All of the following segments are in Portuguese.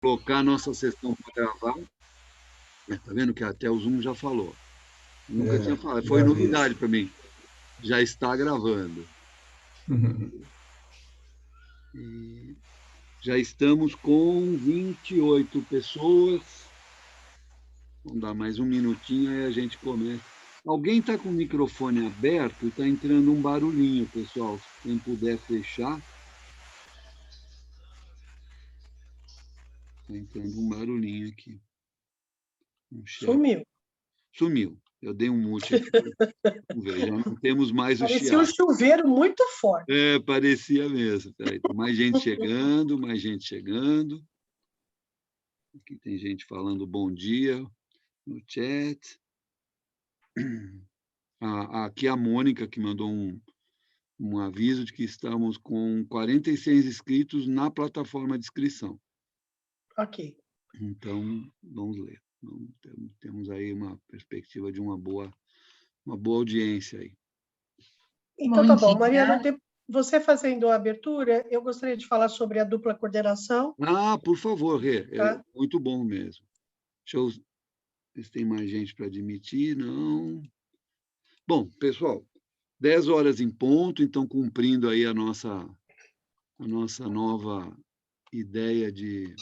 colocar a nossa sessão para gravar. Tá vendo que até o Zoom já falou. Nunca tinha falado. Foi Já vi novidade isso. para mim. Já está gravando. E já estamos com 28 pessoas. Vamos dar mais um minutinho aí a gente começa. Alguém está com o microfone aberto e está entrando um barulhinho, pessoal. Quem puder fechar. Está entrando um barulhinho aqui. Um chat. Sumiu. Sumiu. Eu dei um mute aqui. Vamos ver, já não temos mais o Parecia um chiado. chuveiro muito forte. É, parecia mesmo. Peraí, tem mais gente chegando, mais gente chegando. Aqui tem gente falando bom dia no chat. Aqui a Mônica, que mandou um aviso de que estamos com 46 inscritos na plataforma de inscrição. Ok. Então, vamos ler. Temos aí uma perspectiva de uma boa audiência aí. Então, tá bom. Mariana, você fazendo a abertura, eu gostaria de falar sobre a dupla coordenação. Por favor, Rê. Tá? Muito bom mesmo. Deixa eu ver se tem mais gente para admitir. Não. Bom, pessoal, 10 horas em ponto, então cumprindo aí a nossa nova ideia de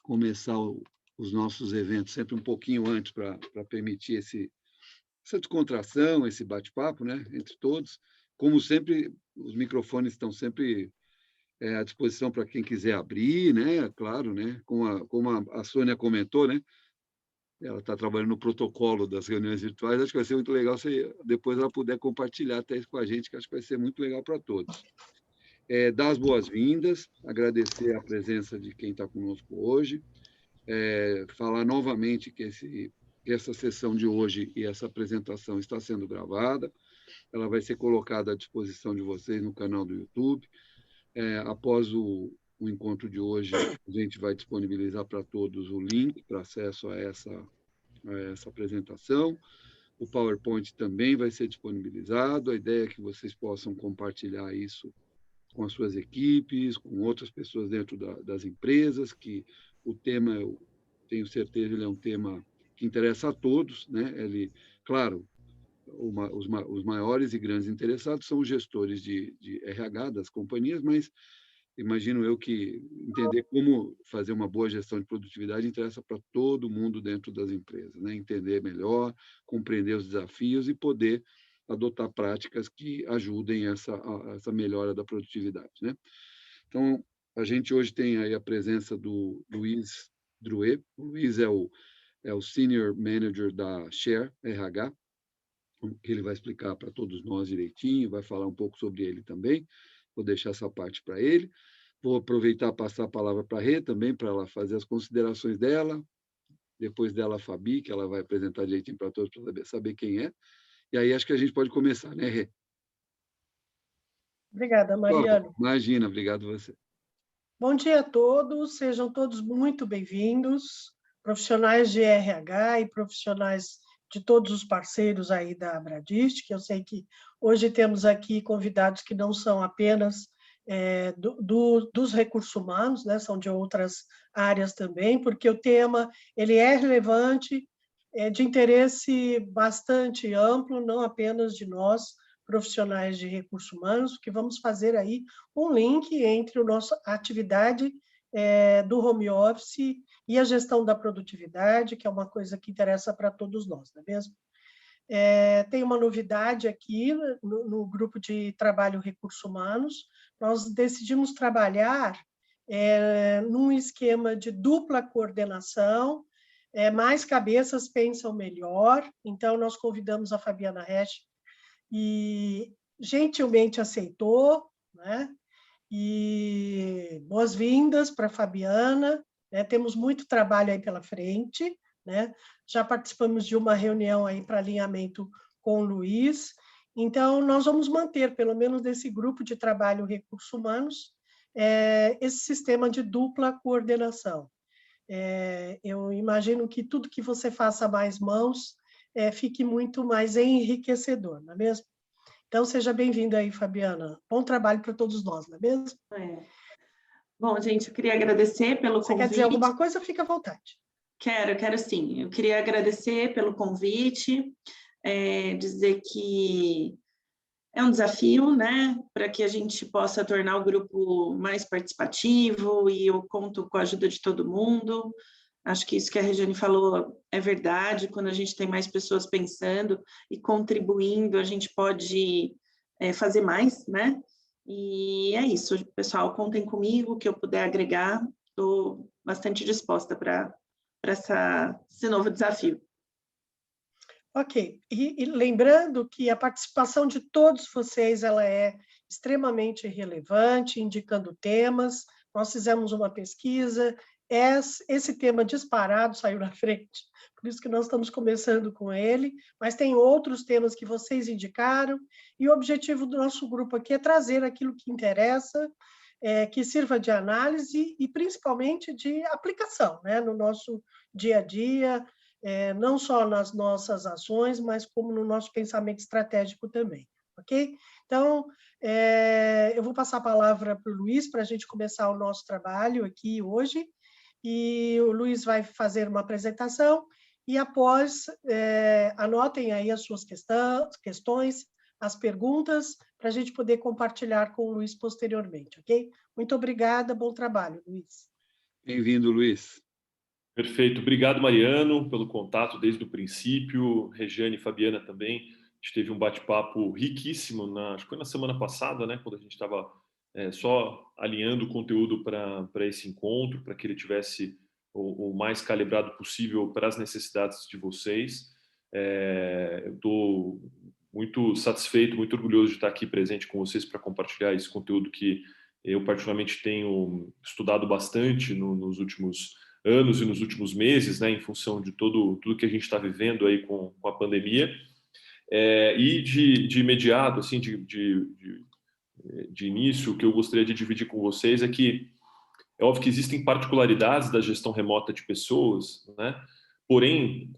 começar os nossos eventos sempre um pouquinho antes para permitir essa descontração, esse bate-papo, né, entre todos. Como sempre, os microfones estão sempre à disposição para quem quiser abrir, né, claro, né, como a Sônia comentou, né, ela está trabalhando no protocolo das reuniões virtuais, acho que vai ser muito legal se depois ela puder compartilhar até isso com a gente, que acho que vai ser muito legal para todos. Dar as boas-vindas, agradecer a presença de quem está conosco hoje, falar novamente que essa sessão de hoje e essa apresentação está sendo gravada, ela vai ser colocada à disposição de vocês no canal do YouTube. Após o encontro de hoje, a gente vai disponibilizar para todos o link para acesso a essa apresentação. O PowerPoint também vai ser disponibilizado. A ideia é que vocês possam compartilhar isso com as suas equipes, com outras pessoas dentro das empresas, que o tema, eu tenho certeza, ele é um tema que interessa a todos, né? Ele, claro, os maiores e grandes interessados são os gestores de RH das companhias, mas imagino eu que entender como fazer uma boa gestão de produtividade interessa para todo mundo dentro das empresas, né? Entender melhor, compreender os desafios e poder adotar práticas que ajudem essa melhora da produtividade, né? Então, a gente hoje tem aí a presença do Luiz Drouet. O Luiz é o Senior Manager da Share RH, que ele vai explicar para todos nós direitinho, vai falar um pouco sobre ele também. Vou deixar essa parte para ele. Vou aproveitar e passar a palavra para a Rê também, para ela fazer as considerações dela. Depois dela, a Fabi, que ela vai apresentar direitinho para todos, para saber quem é. E aí acho que a gente pode começar, né, Rê? Obrigada, Mariana. Imagina, obrigado a você. Bom dia a todos, sejam todos muito bem-vindos, profissionais de RH e profissionais de todos os parceiros aí da Abradist, que eu sei que hoje temos aqui convidados que não são apenas dos recursos humanos, né, são de outras áreas também, porque o tema ele é relevante, de interesse bastante amplo, não apenas de nós, profissionais de recursos humanos, que vamos fazer aí um link entre a nossa atividade do home office e a gestão da produtividade, que é uma coisa que interessa para todos nós, não é mesmo? Tem uma novidade aqui no grupo de trabalho recursos humanos, nós decidimos trabalhar num esquema de dupla coordenação, mais cabeças pensam melhor, então nós convidamos a Fabiana Resch e gentilmente aceitou, né? E boas-vindas para a Fabiana, né? Temos muito trabalho aí pela frente, né? Já participamos de uma reunião aí para alinhamento com o Luiz, então nós vamos manter, pelo menos nesse grupo de trabalho recursos humanos, esse sistema de dupla coordenação. Eu imagino que tudo que você faça a mais mãos fique muito mais enriquecedor, não é mesmo? Então, seja bem-vinda aí, Fabiana. Bom trabalho para todos nós, não é mesmo? Bom, gente, eu queria agradecer pelo Você quer convite. dizer alguma coisa? Fica à vontade. Quero sim. Eu queria agradecer pelo convite, dizer que é um desafio, né, para que a gente possa tornar o grupo mais participativo e eu conto com a ajuda de todo mundo. Acho que isso que a Regiane falou é verdade, quando a gente tem mais pessoas pensando e contribuindo, a gente pode fazer mais, né? E é isso, pessoal, contem comigo, que eu puder agregar, estou bastante disposta para esse novo desafio. Ok. E lembrando que a participação de todos vocês ela é extremamente relevante, indicando temas. Nós fizemos uma pesquisa, esse tema disparado saiu na frente, por isso que nós estamos começando com ele, mas tem outros temas que vocês indicaram, e o objetivo do nosso grupo aqui é trazer aquilo que interessa, que sirva de análise e principalmente de aplicação, né, no nosso dia a dia, não só nas nossas ações, mas como no nosso pensamento estratégico também, ok? Então, eu vou passar a palavra para o Luiz para a gente começar o nosso trabalho aqui hoje, e o Luiz vai fazer uma apresentação e após, anotem aí as suas questões, as perguntas, para a gente poder compartilhar com o Luiz posteriormente, ok? Muito obrigada, bom trabalho, Luiz. Bem-vindo, Luiz. Perfeito. Obrigado, Mariano, pelo contato desde o princípio. Regiane e Fabiana também. A gente teve um bate-papo riquíssimo, acho que foi na semana passada, né, quando a gente estava só alinhando o conteúdo para esse encontro, para que ele tivesse o mais calibrado possível para as necessidades de vocês. Eu estou muito satisfeito, muito orgulhoso de estar aqui presente com vocês para compartilhar esse conteúdo que eu particularmente tenho estudado bastante nos últimos anos e nos últimos meses, né, em função de tudo que a gente está vivendo aí com a pandemia. E de imediato, assim, de início, o que eu gostaria de dividir com vocês é que é óbvio que existem particularidades da gestão remota de pessoas, né? Porém,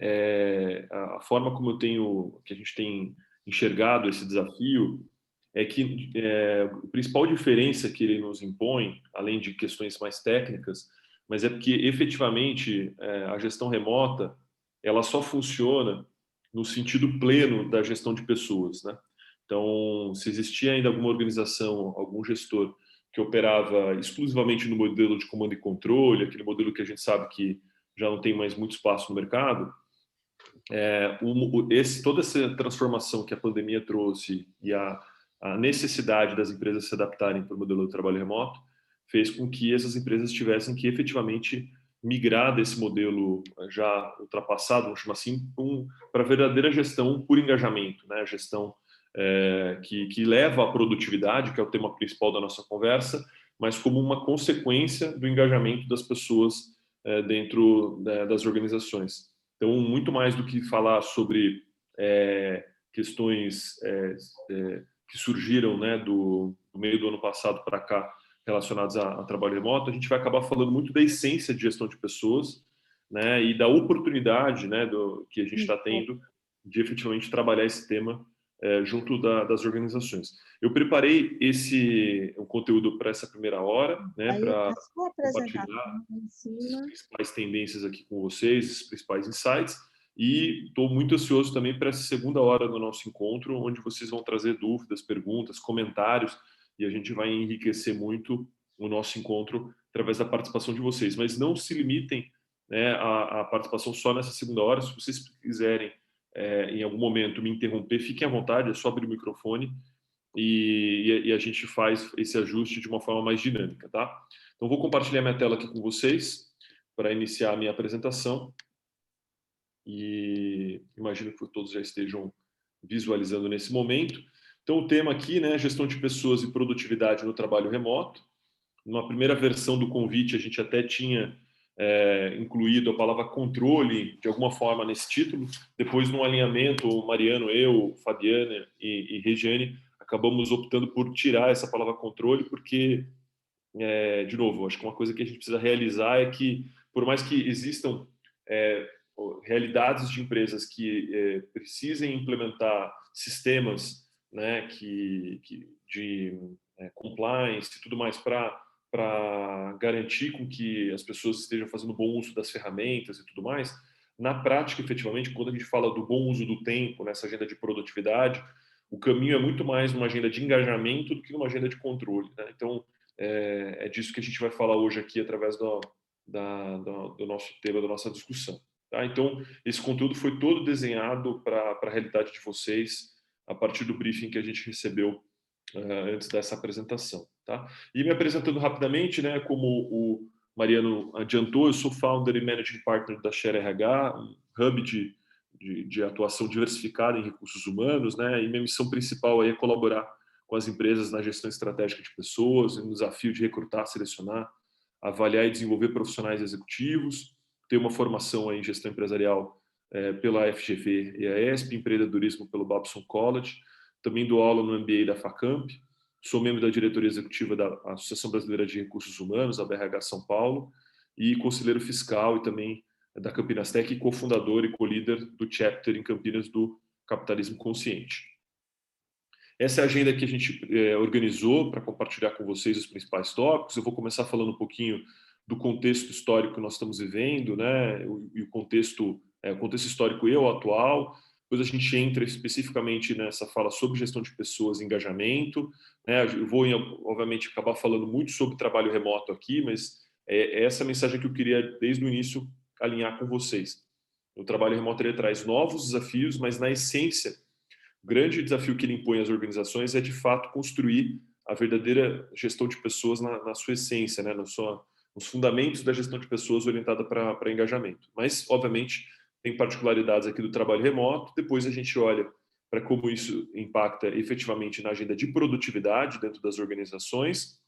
a forma como que a gente tem enxergado esse desafio é que a principal diferença que ele nos impõe, além de questões mais técnicas, mas é porque efetivamente a gestão remota ela só funciona no sentido pleno da gestão de pessoas, né? Então, se existia ainda alguma organização, algum gestor que operava exclusivamente no modelo de comando e controle, aquele modelo que a gente sabe que já não tem mais muito espaço no mercado, toda essa transformação que a pandemia trouxe e a necessidade das empresas se adaptarem para o modelo de trabalho remoto fez com que essas empresas tivessem que efetivamente migrar desse modelo já ultrapassado, vamos chamar assim, para a verdadeira gestão por engajamento, né? A gestão que leva à produtividade, que é o tema principal da nossa conversa, mas como uma consequência do engajamento das pessoas dentro das organizações. Então, muito mais do que falar sobre questões que surgiram, né, do meio do ano passado para cá relacionadas a trabalho remoto, a gente vai acabar falando muito da essência de gestão de pessoas, né, e da oportunidade, né, que a gente está tendo de efetivamente trabalhar esse tema junto das organizações. Eu preparei um conteúdo para essa primeira hora, né, para compartilhar as principais tendências aqui com vocês, os principais insights, e estou muito ansioso também para essa segunda hora do nosso encontro, onde vocês vão trazer dúvidas, perguntas, comentários, e a gente vai enriquecer muito o nosso encontro através da participação de vocês. Mas não se limitem, né, à participação só nessa segunda hora. Se vocês quiserem em algum momento me interromper, fiquem à vontade, é só abrir o microfone e a gente faz esse ajuste de uma forma mais dinâmica, tá? Então, vou compartilhar minha tela aqui com vocês para iniciar a minha apresentação e imagino que todos já estejam visualizando nesse momento. Então, o tema aqui, né, gestão de pessoas e produtividade no trabalho remoto. Numa primeira versão do convite, a gente até tinha incluído a palavra controle de alguma forma nesse título. Depois, no alinhamento, o Mariano, eu, Fabiana e Regiane acabamos optando por tirar essa palavra controle, porque, de novo, acho que uma coisa que a gente precisa realizar é que, por mais que existam realidades de empresas que precisem implementar sistemas, né, de compliance e tudo mais para para garantir com que as pessoas estejam fazendo bom uso das ferramentas e tudo mais, na prática, efetivamente, quando a gente fala do bom uso do tempo, nessa agenda de produtividade, o caminho é muito mais uma agenda de engajamento do que uma agenda de controle, né? Então, é disso que a gente vai falar hoje aqui através do nosso tema, da nossa discussão. Tá? Então, esse conteúdo foi todo desenhado para a realidade de vocês a partir do briefing que a gente recebeu antes dessa apresentação. Tá? E me apresentando rapidamente, né, como o Mariano adiantou, eu sou founder e managing partner da Share RH, um hub de atuação diversificada em recursos humanos, né, e minha missão principal aí é colaborar com as empresas na gestão estratégica de pessoas, no desafio de recrutar, selecionar, avaliar e desenvolver profissionais executivos, ter uma formação aí em gestão empresarial pela FGV e a ESP, empreendedorismo pelo Babson College, também dou aula no MBA da Facamp, sou membro da diretoria executiva da Associação Brasileira de Recursos Humanos, a BRH São Paulo, e conselheiro fiscal e também da Campinas Tech, e cofundador e co-líder do chapter em Campinas do Capitalismo Consciente. Essa é a agenda que a gente organizou para compartilhar com vocês os principais tópicos. Eu vou começar falando um pouquinho do contexto histórico que nós estamos vivendo, né? E o contexto histórico e o atual. Depois a gente entra especificamente nessa fala sobre gestão de pessoas e engajamento, né? Eu vou, obviamente, acabar falando muito sobre trabalho remoto aqui, mas é essa mensagem que eu queria, desde o início, alinhar com vocês. O trabalho remoto ele traz novos desafios, mas, na essência, o grande desafio que ele impõe às organizações é, de fato, construir a verdadeira gestão de pessoas na sua essência, né? Nos fundamentos da gestão de pessoas orientada para engajamento. Mas, obviamente, tem particularidades aqui do trabalho remoto. Depois a gente olha para como isso impacta efetivamente na agenda de produtividade dentro das organizações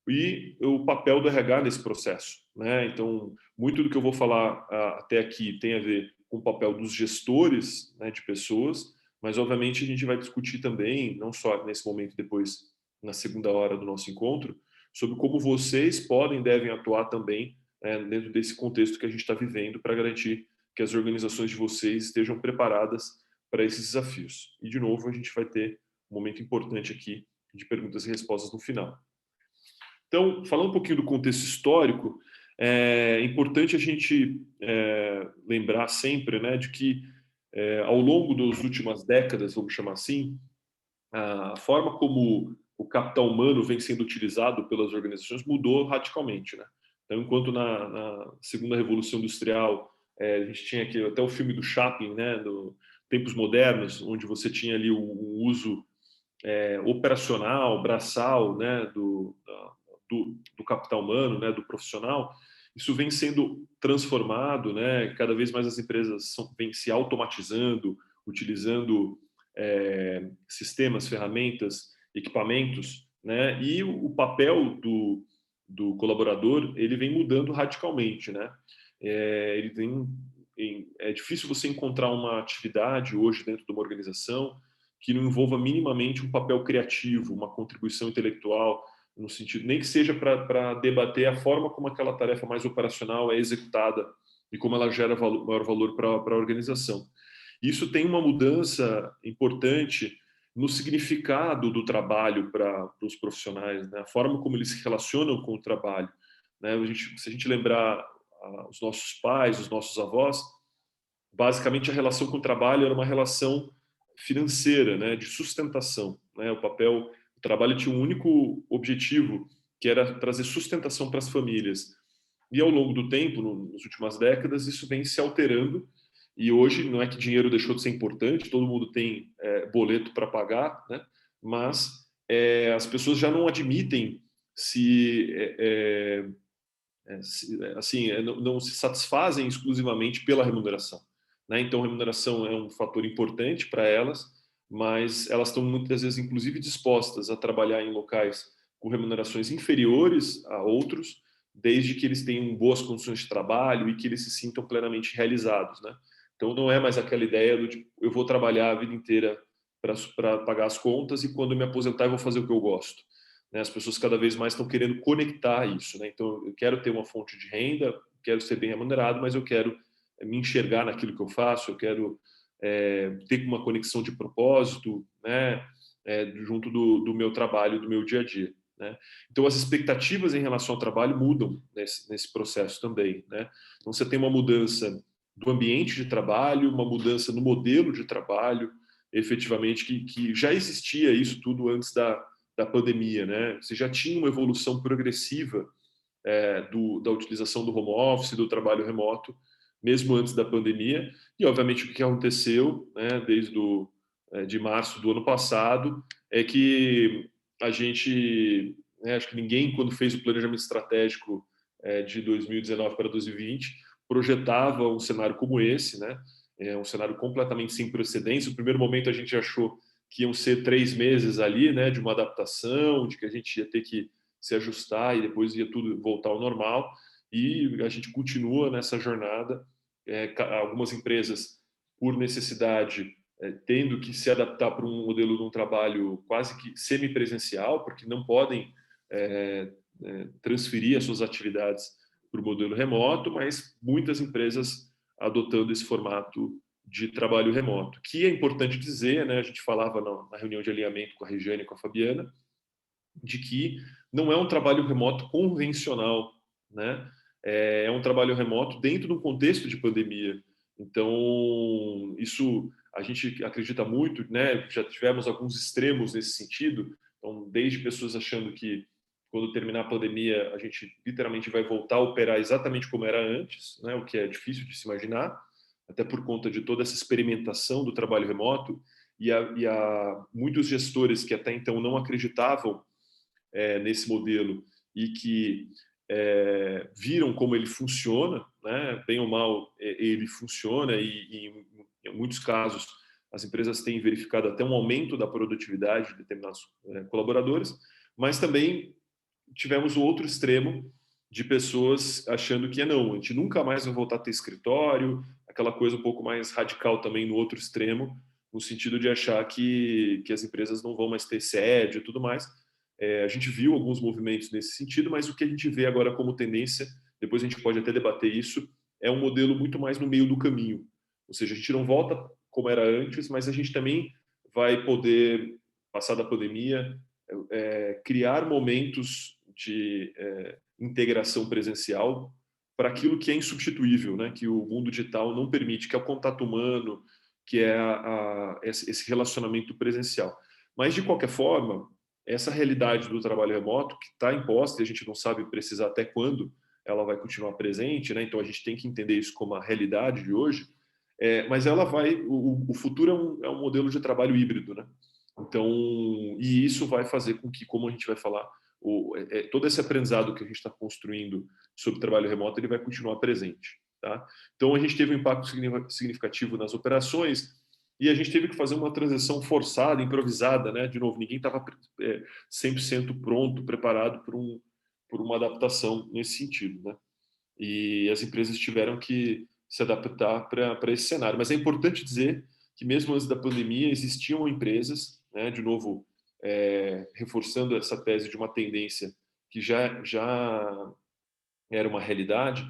e o papel do RH nesse processo, né? Então, muito do que eu vou falar até aqui tem a ver com o papel dos gestores, né, de pessoas, mas, obviamente, a gente vai discutir também, não só nesse momento, depois, na segunda hora do nosso encontro, sobre como vocês podem e devem atuar também, né, dentro desse contexto que a gente está vivendo para garantir que as organizações de vocês estejam preparadas para esses desafios. E, de novo, a gente vai ter um momento importante aqui de perguntas e respostas no final. Então, falando um pouquinho do contexto histórico, é importante a gente lembrar sempre, né, de que ao longo das últimas décadas, vamos chamar assim, a forma como o capital humano vem sendo utilizado pelas organizações mudou radicalmente, né? Então, enquanto na segunda revolução industrial a gente tinha aqui até o filme do Chaplin, né, do Tempos Modernos, onde você tinha ali o uso operacional, braçal, né, do capital humano, né, do profissional, isso vem sendo transformado, né? Cada vez mais as empresas vêm se automatizando, utilizando sistemas, ferramentas, equipamentos, né? E o papel do colaborador ele vem mudando radicalmente, né? É difícil você encontrar uma atividade hoje dentro de uma organização que não envolva minimamente um papel criativo, uma contribuição intelectual, no sentido, nem que seja para debater a forma como aquela tarefa mais operacional é executada e como ela gera maior valor para a organização. Isso tem uma mudança importante no significado do trabalho para os profissionais, né? A forma como eles se relacionam com o trabalho, né? Se a gente lembrar os nossos pais, os nossos avós, basicamente a relação com o trabalho era uma relação financeira, né? De sustentação, né? O trabalho tinha um único objetivo, que era trazer sustentação para as famílias. E ao longo do tempo, nas últimas décadas, isso vem se alterando. E hoje não é que dinheiro deixou de ser importante, todo mundo tem boleto para pagar, né? Mas as pessoas já não admitem não se satisfazem exclusivamente pela remuneração, né? Então, a remuneração é um fator importante para elas, mas elas estão muitas vezes, inclusive, dispostas a trabalhar em locais com remunerações inferiores a outros, desde que eles tenham boas condições de trabalho e que eles se sintam plenamente realizados, né? Então, não é mais aquela ideia do tipo, eu vou trabalhar a vida inteira para pagar as contas e quando me aposentar eu vou fazer o que eu gosto, né? As pessoas cada vez mais estão querendo conectar isso, né? Então, eu quero ter uma fonte de renda, quero ser bem remunerado, mas eu quero me enxergar naquilo que eu faço, eu quero ter uma conexão de propósito, né? Junto do meu trabalho, do meu dia a dia. né? Então, as expectativas em relação ao trabalho mudam nesse processo também, né? Então, você tem uma mudança do ambiente de trabalho, uma mudança no modelo de trabalho, efetivamente, que já existia isso tudo antes da pandemia, né? Você já tinha uma evolução progressiva da utilização do home office, do trabalho remoto, mesmo antes da pandemia. E, obviamente, o que aconteceu, né, de março do ano passado, é que a gente, né, acho que ninguém, quando fez o planejamento estratégico de 2019 para 2020, projetava um cenário como esse, né? Um cenário completamente sem precedentes. No primeiro momento, a gente achou que iam ser 3 meses ali, né, de uma adaptação, de que a gente ia ter que se ajustar e depois ia tudo voltar ao normal. E a gente continua nessa jornada. Algumas empresas, por necessidade, tendo que se adaptar para um modelo de um trabalho quase que semipresencial, porque não podem transferir as suas atividades para o modelo remoto, mas muitas empresas adotando esse formato de trabalho remoto, que é importante dizer, né, a gente falava na reunião de alinhamento com a Regiane e com a Fabiana, de que não é um trabalho remoto convencional, né? É um trabalho remoto dentro do contexto de pandemia. Então, isso a gente acredita muito, né? Já tivemos alguns extremos nesse sentido. Então, desde pessoas achando que quando terminar a pandemia a gente literalmente vai voltar a operar exatamente como era antes, né? O que é difícil de se imaginar, até por conta de toda essa experimentação do trabalho remoto e muitos gestores que até então não acreditavam nesse modelo e que viram como ele funciona, né? Bem ou mal ele funciona e em muitos casos as empresas têm verificado até um aumento da produtividade de determinados colaboradores, mas também tivemos o outro extremo de pessoas achando que não, a gente nunca mais vai voltar a ter escritório, aquela coisa um pouco mais radical também no outro extremo, no sentido de achar que as empresas não vão mais ter sede e tudo mais. A gente viu alguns movimentos nesse sentido, mas o que a gente vê agora como tendência, depois a gente pode até debater isso, é um modelo muito mais no meio do caminho. Ou seja, a gente não volta como era antes, mas a gente também vai poder, passar da pandemia, criar momentos de integração presencial para aquilo que é insubstituível, né? Que o mundo digital não permite, que é o contato humano, que é esse relacionamento presencial. Mas, de qualquer forma, essa realidade do trabalho remoto, que está imposta, e a gente não sabe precisar até quando ela vai continuar presente, né? Então a gente tem que entender isso como a realidade de hoje, mas ela o futuro é um modelo de trabalho híbrido, né? Então, e isso vai fazer com que, como a gente vai falar, todo esse aprendizado que a gente está construindo sobre trabalho remoto, ele vai continuar presente, tá? Então, a gente teve um impacto significativo nas operações e a gente teve que fazer uma transição forçada, improvisada, né? De novo, ninguém estava 100% pronto, preparado por uma adaptação nesse sentido, né? E as empresas tiveram que se adaptar para esse cenário. Mas é importante dizer que mesmo antes da pandemia existiam empresas, né, de novo, reforçando essa tese de uma tendência que já era uma realidade,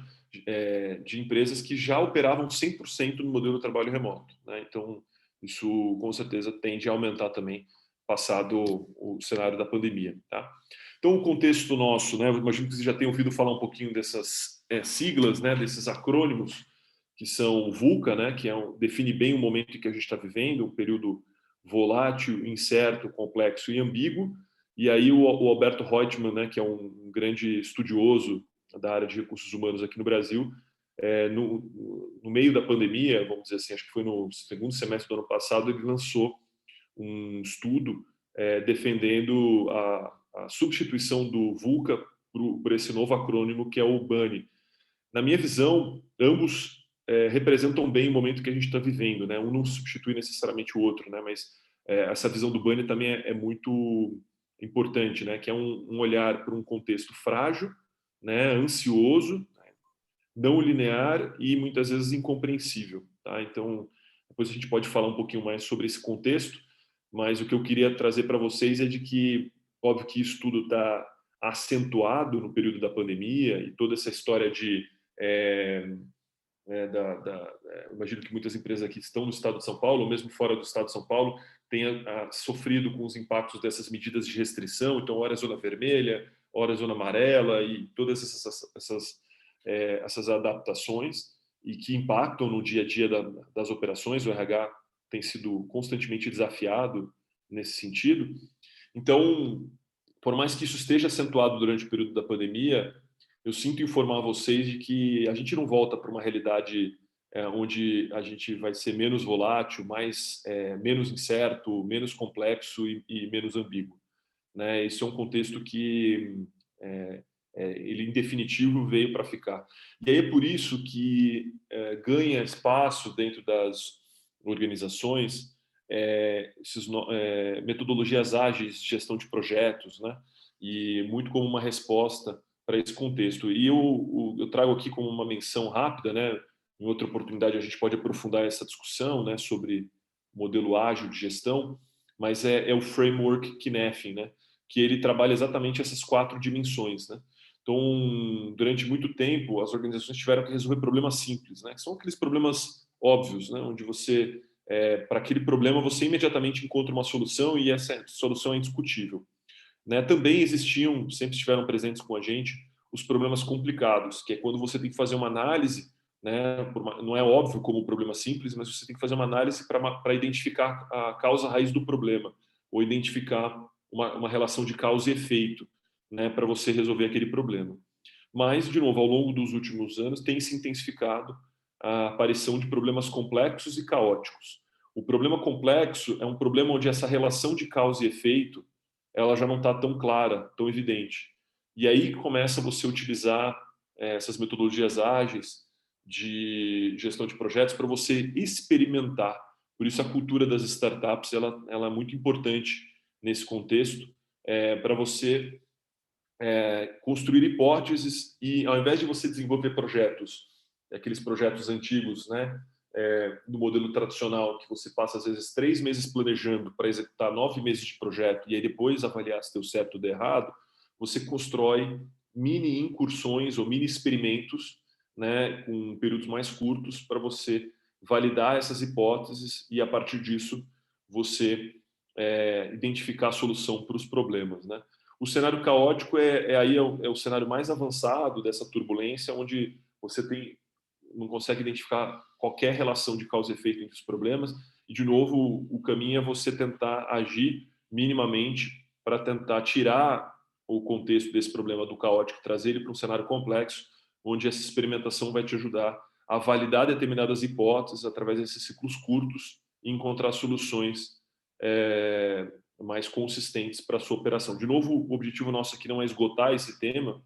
de empresas que já operavam 100% no modelo de trabalho remoto, né? Então, isso com certeza tende a aumentar também, passado o cenário da pandemia, tá? Então, o contexto nosso, né? Eu imagino que você já tenha ouvido falar um pouquinho dessas siglas, né? Desses acrônimos, que são VUCA, né? Que define bem o momento em que a gente está vivendo, um período volátil, incerto, complexo e ambíguo. E aí o Alberto Reutemann, né? Que é um grande estudioso da área de recursos humanos aqui no Brasil, no meio da pandemia, vamos dizer assim, acho que foi no segundo semestre do ano passado, ele lançou um estudo defendendo a substituição do VUCA por esse novo acrônimo que é o BANI. Na minha visão, ambos representam bem o momento que a gente está vivendo, né? Um não substitui necessariamente o outro, né? Mas essa visão do BANI também é muito importante, né? Que é um olhar para um contexto frágil, né? Ansioso, não linear e muitas vezes incompreensível, tá? Então, depois a gente pode falar um pouquinho mais sobre esse contexto, mas o que eu queria trazer para vocês é de que, óbvio que isso tudo está acentuado no período da pandemia e toda essa história de imagino que muitas empresas aqui estão no estado de São Paulo, ou mesmo fora do estado de São Paulo, tenha sofrido com os impactos dessas medidas de restrição. Então, hora zona vermelha, hora zona amarela e todas essas adaptações e que impactam no dia a dia das operações. O RH tem sido constantemente desafiado nesse sentido. Então, por mais que isso esteja acentuado durante o período da pandemia, eu sinto informar vocês de que a gente não volta para uma realidade onde a gente vai ser menos volátil, menos incerto, menos complexo e menos ambíguo, né? Esse é um contexto que ele, em definitivo, veio para ficar. E aí é por isso que ganha espaço dentro das organizações metodologias ágeis de gestão de projetos, né? E muito como uma resposta para esse contexto. E eu trago aqui como uma menção rápida, né? Em outra oportunidade a gente pode aprofundar essa discussão, né, sobre modelo ágil de gestão, mas é o framework Kinefin, né? Que ele trabalha exatamente essas 4 dimensões, né? Então, durante muito tempo, as organizações tiveram que resolver problemas simples, né? Que são aqueles problemas óbvios, né? Onde você, para aquele problema, você imediatamente encontra uma solução e essa solução é indiscutível, né? Também existiam, sempre estiveram presentes com a gente, os problemas complicados, que é quando você tem que fazer uma análise, né? Não é óbvio como o problema simples, mas você tem que fazer uma análise para identificar a causa raiz do problema, ou identificar uma relação de causa e efeito, né? Para você resolver aquele problema. Mas, de novo, ao longo dos últimos anos, tem se intensificado a aparição de problemas complexos e caóticos. O problema complexo é um problema onde essa relação de causa e efeito ela já não está tão clara, tão evidente. E aí começa você a utilizar essas metodologias ágeis de gestão de projetos para você experimentar. Por isso a cultura das startups ela é muito importante nesse contexto, para você construir hipóteses e, ao invés de você desenvolver projetos, aqueles projetos antigos, né, no modelo tradicional, que você passa, às vezes, 3 meses planejando para executar 9 meses de projeto e aí depois avaliar se deu certo ou deu errado, você constrói mini incursões ou mini experimentos, né, com períodos mais curtos para você validar essas hipóteses e, a partir disso, você identificar a solução para os problemas, né? O cenário caótico é o cenário mais avançado dessa turbulência, onde você não consegue identificar qualquer relação de causa e efeito entre os problemas. E, de novo, o caminho é você tentar agir minimamente para tentar tirar o contexto desse problema do caótico, trazer ele para um cenário complexo, onde essa experimentação vai te ajudar a validar determinadas hipóteses através desses ciclos curtos e encontrar soluções mais consistentes para a sua operação. De novo, o objetivo nosso aqui não é esgotar esse tema,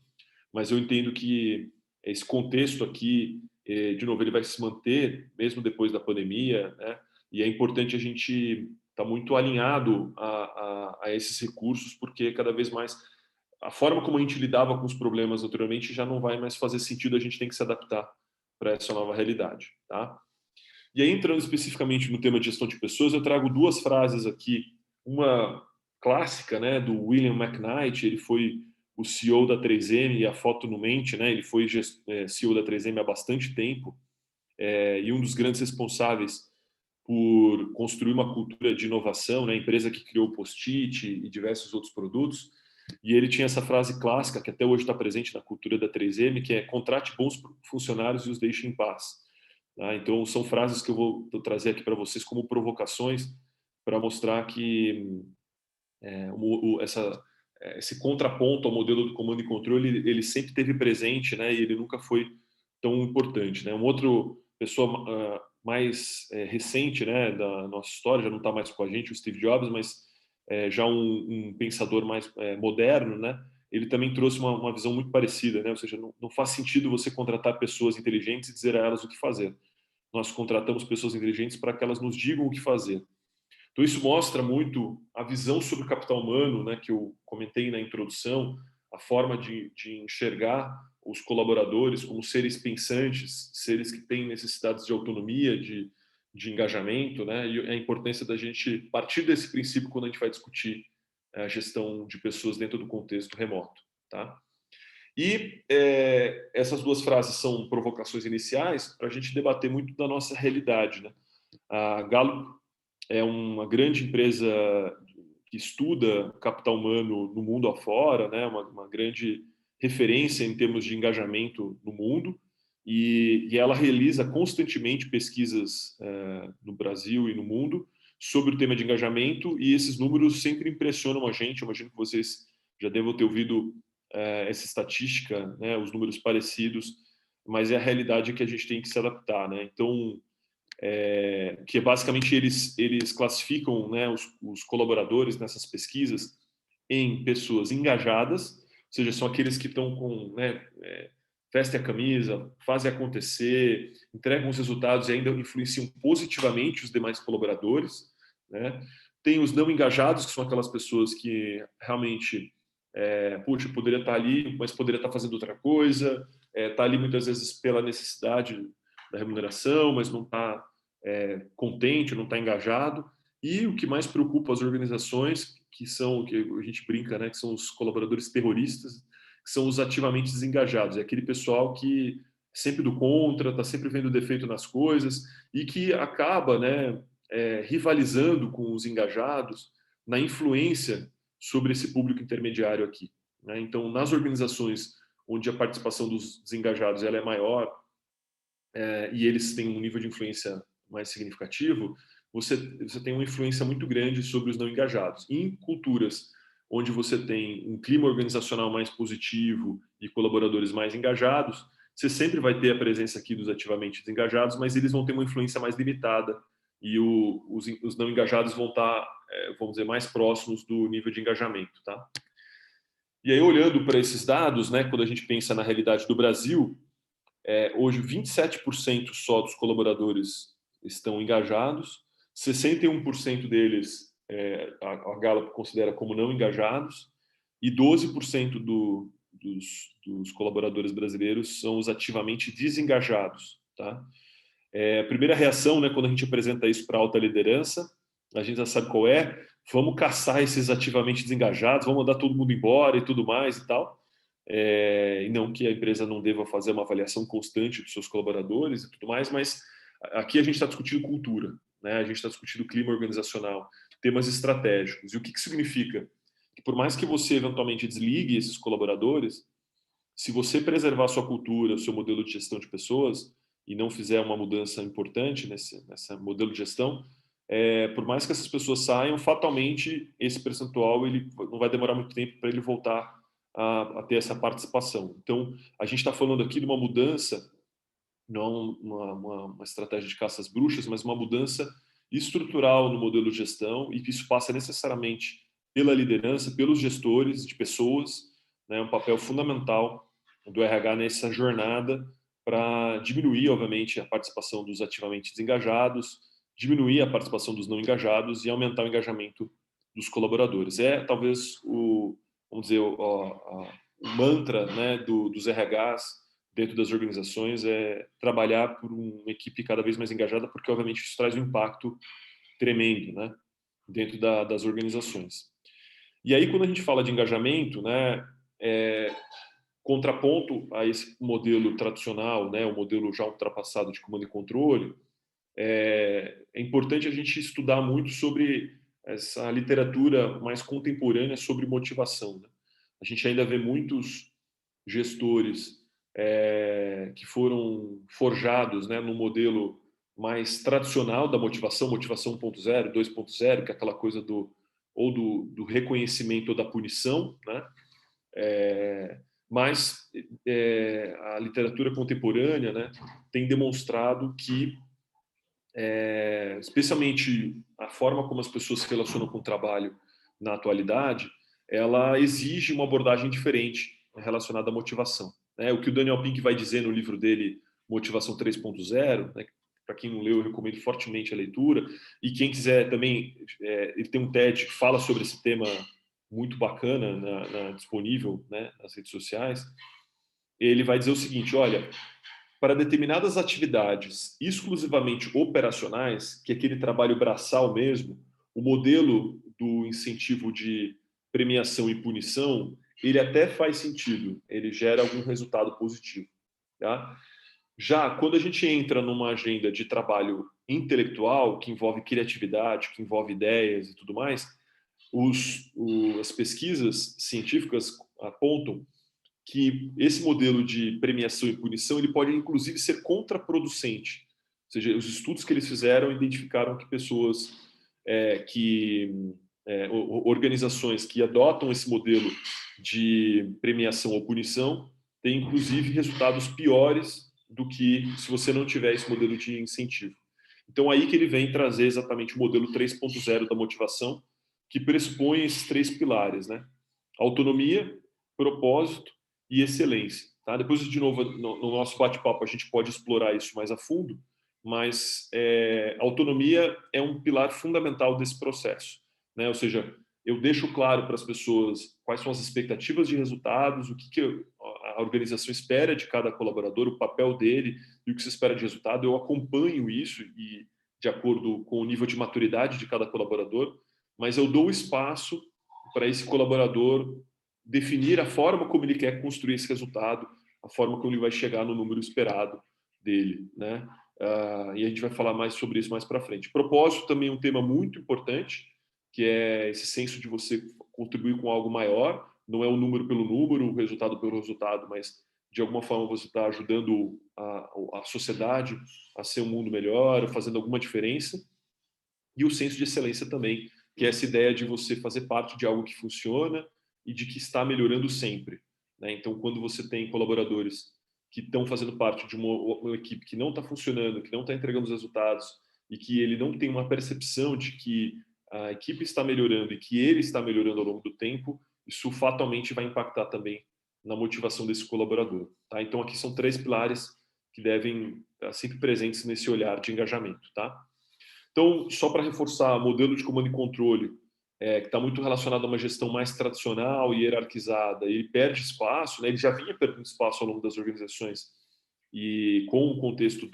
mas eu entendo que esse contexto aqui, de novo, ele vai se manter mesmo depois da pandemia, né? E é importante a gente estar muito alinhado a esses recursos, porque cada vez mais a forma como a gente lidava com os problemas anteriormente já não vai mais fazer sentido, a gente tem que se adaptar para essa nova realidade, tá? E aí, entrando especificamente no tema de gestão de pessoas, eu trago 2 frases aqui. Uma clássica, né, do William McKnight, ele foi o CEO da 3M, e a foto não mente, né, ele foi CEO da 3M há bastante tempo, e um dos grandes responsáveis por construir uma cultura de inovação, né, a empresa que criou o Post-it e diversos outros produtos. E ele tinha essa frase clássica, que até hoje está presente na cultura da 3M, que é: contrate bons funcionários e os deixe em paz. Então, são frases que eu vou trazer aqui para vocês como provocações para mostrar que esse contraponto ao modelo do comando e controle ele sempre teve presente, né? E ele nunca foi tão importante, né? Outro pessoa mais recente, né, da nossa história, já não está mais com a gente, o Steve Jobs, mas já um pensador mais moderno, né? Ele também trouxe uma visão muito parecida, né? Ou seja, não faz sentido você contratar pessoas inteligentes e dizer a elas o que fazer. Nós contratamos pessoas inteligentes para que elas nos digam o que fazer. Então, isso mostra muito a visão sobre o capital humano, né, que eu comentei na introdução, a forma de enxergar os colaboradores como seres pensantes, seres que têm necessidades de autonomia, de engajamento, né, e a importância da gente partir desse princípio quando a gente vai discutir a gestão de pessoas dentro do contexto remoto, tá? E essas duas frases são provocações iniciais para a gente debater muito da nossa realidade, né? A Gallup é uma grande empresa que estuda capital humano no mundo afora, né? Uma grande referência em termos de engajamento no mundo, e ela realiza constantemente pesquisas no Brasil e no mundo sobre o tema de engajamento, e esses números sempre impressionam a gente. Eu imagino que vocês já devam ter ouvido essa estatística, né? Os números parecidos, mas é a realidade que a gente tem que se adaptar, né? Então, que basicamente eles classificam, né, os colaboradores nessas pesquisas em pessoas engajadas, ou seja, são aqueles que estão com, né, vestem a camisa, fazem acontecer, entregam os resultados e ainda influenciam positivamente os demais colaboradores, né? Tem os não engajados, que são aquelas pessoas que realmente, puxa, poderia estar ali, mas poderia estar fazendo outra coisa, está ali muitas vezes pela necessidade da remuneração, mas não está contente, não está engajado. E o que mais preocupa as organizações, que são, que a gente brinca, né, que são os colaboradores terroristas, que são os ativamente desengajados. É aquele pessoal que é sempre do contra, está sempre vendo defeito nas coisas e que acaba, né, rivalizando com os engajados na influência sobre esse público intermediário aqui, né? Então, nas organizações onde a participação dos desengajados ela é maior, e eles têm um nível de influência mais significativo, você tem uma influência muito grande sobre os não engajados. Em culturas onde você tem um clima organizacional mais positivo e colaboradores mais engajados, você sempre vai ter a presença aqui dos ativamente desengajados, mas eles vão ter uma influência mais limitada e os não engajados vão estar, vamos dizer, mais próximos do nível de engajamento, tá? E aí, olhando para esses dados, né, quando a gente pensa na realidade do Brasil, hoje 27% só dos colaboradores estão engajados, 61% deles a Gallup considera como não engajados, e 12% dos colaboradores brasileiros são os ativamente desengajados, tá? A primeira reação, né, quando a gente apresenta isso para a alta liderança, a gente já sabe qual é: vamos caçar esses ativamente desengajados, vamos mandar todo mundo embora e tudo mais e tal. E não que a empresa não deva fazer uma avaliação constante dos seus colaboradores e tudo mais, mas aqui a gente está discutindo cultura, né? A gente está discutindo clima organizacional, temas estratégicos. E o que significa? Que por mais que você eventualmente desligue esses colaboradores, se você preservar sua cultura, o seu modelo de gestão de pessoas e não fizer uma mudança importante nesse modelo de gestão, por mais que essas pessoas saiam, fatalmente esse percentual ele não vai demorar muito tempo para ele voltar a ter essa participação. Então, a gente está falando aqui de uma mudança, não uma estratégia de caça às bruxas, mas uma mudança estrutural no modelo de gestão, e que isso passa necessariamente pela liderança, pelos gestores de pessoas, né, um papel fundamental do RH nessa jornada para diminuir, obviamente, a participação dos ativamente desengajados, diminuir a participação dos não engajados e aumentar o engajamento dos colaboradores. Talvez vamos dizer, o mantra, né, dos RHs dentro das organizações é trabalhar por uma equipe cada vez mais engajada, porque, obviamente, isso traz um impacto tremendo, né, dentro das organizações. E aí, quando a gente fala de engajamento, né, contraponto a esse modelo tradicional, né, o modelo já ultrapassado de comando e controle, é importante a gente estudar muito sobre essa literatura mais contemporânea sobre motivação, né? A gente ainda vê muitos gestores que foram forjados, né, no modelo mais tradicional da motivação 1.0, 2.0, que é aquela coisa do reconhecimento ou da punição, né? Mas a literatura contemporânea, né, tem demonstrado que, especialmente a forma como as pessoas se relacionam com o trabalho na atualidade, ela exige uma abordagem diferente relacionada à motivação, né? O que o Daniel Pink vai dizer no livro dele, Motivação 3.0, né? Para quem não leu, eu recomendo fortemente a leitura. E quem quiser também, ele tem um TED que fala sobre esse tema muito bacana, disponível, né, nas redes sociais. Ele vai dizer o seguinte: olha, para determinadas atividades exclusivamente operacionais, que é aquele trabalho braçal mesmo, o modelo do incentivo de premiação e punição, ele até faz sentido, ele gera algum resultado positivo. Tá? Já quando a gente entra numa agenda de trabalho intelectual, que envolve criatividade, que envolve ideias e tudo mais, as pesquisas científicas apontam que esse modelo de premiação e punição ele pode, inclusive, ser contraproducente. Ou seja, os estudos que eles fizeram identificaram que pessoas, organizações que adotam esse modelo de premiação ou punição têm, inclusive, resultados piores do que se você não tiver esse modelo de incentivo. Então, aí que ele vem trazer exatamente o modelo 3.0 da motivação, que pressupõe esses 3 pilares, né? Autonomia, propósito e excelência. Tá? Depois, de novo, no nosso bate-papo, a gente pode explorar isso mais a fundo, mas autonomia é um pilar fundamental desse processo. Né? Ou seja, eu deixo claro para as pessoas quais são as expectativas de resultados, o que a organização espera de cada colaborador, o papel dele e o que se espera de resultado. Eu acompanho isso e de acordo com o nível de maturidade de cada colaborador, mas eu dou espaço para esse colaborador definir a forma como ele quer construir esse resultado, a forma como ele vai chegar no número esperado dele, né? E a gente vai falar mais sobre isso mais para frente. Propósito também é um tema muito importante, que é esse senso de você contribuir com algo maior, não é o número pelo número, o resultado pelo resultado, mas de alguma forma você está ajudando a sociedade a ser um mundo melhor, fazendo alguma diferença. E o senso de excelência também, que é essa ideia de você fazer parte de algo que funciona e de que está melhorando sempre. Né? Então, quando você tem colaboradores que estão fazendo parte de uma equipe que não está funcionando, que não está entregando os resultados e que ele não tem uma percepção de que a equipe está melhorando e que ele está melhorando ao longo do tempo, isso fatalmente vai impactar também na motivação desse colaborador. Tá? Então, aqui são 3 pilares que devem estar sempre presentes nesse olhar de engajamento. Tá? Então, só para reforçar, modelo de comando e controle, que está muito relacionado a uma gestão mais tradicional e hierarquizada, ele perde espaço, né? Ele já vinha perdendo espaço ao longo das organizações, e com o contexto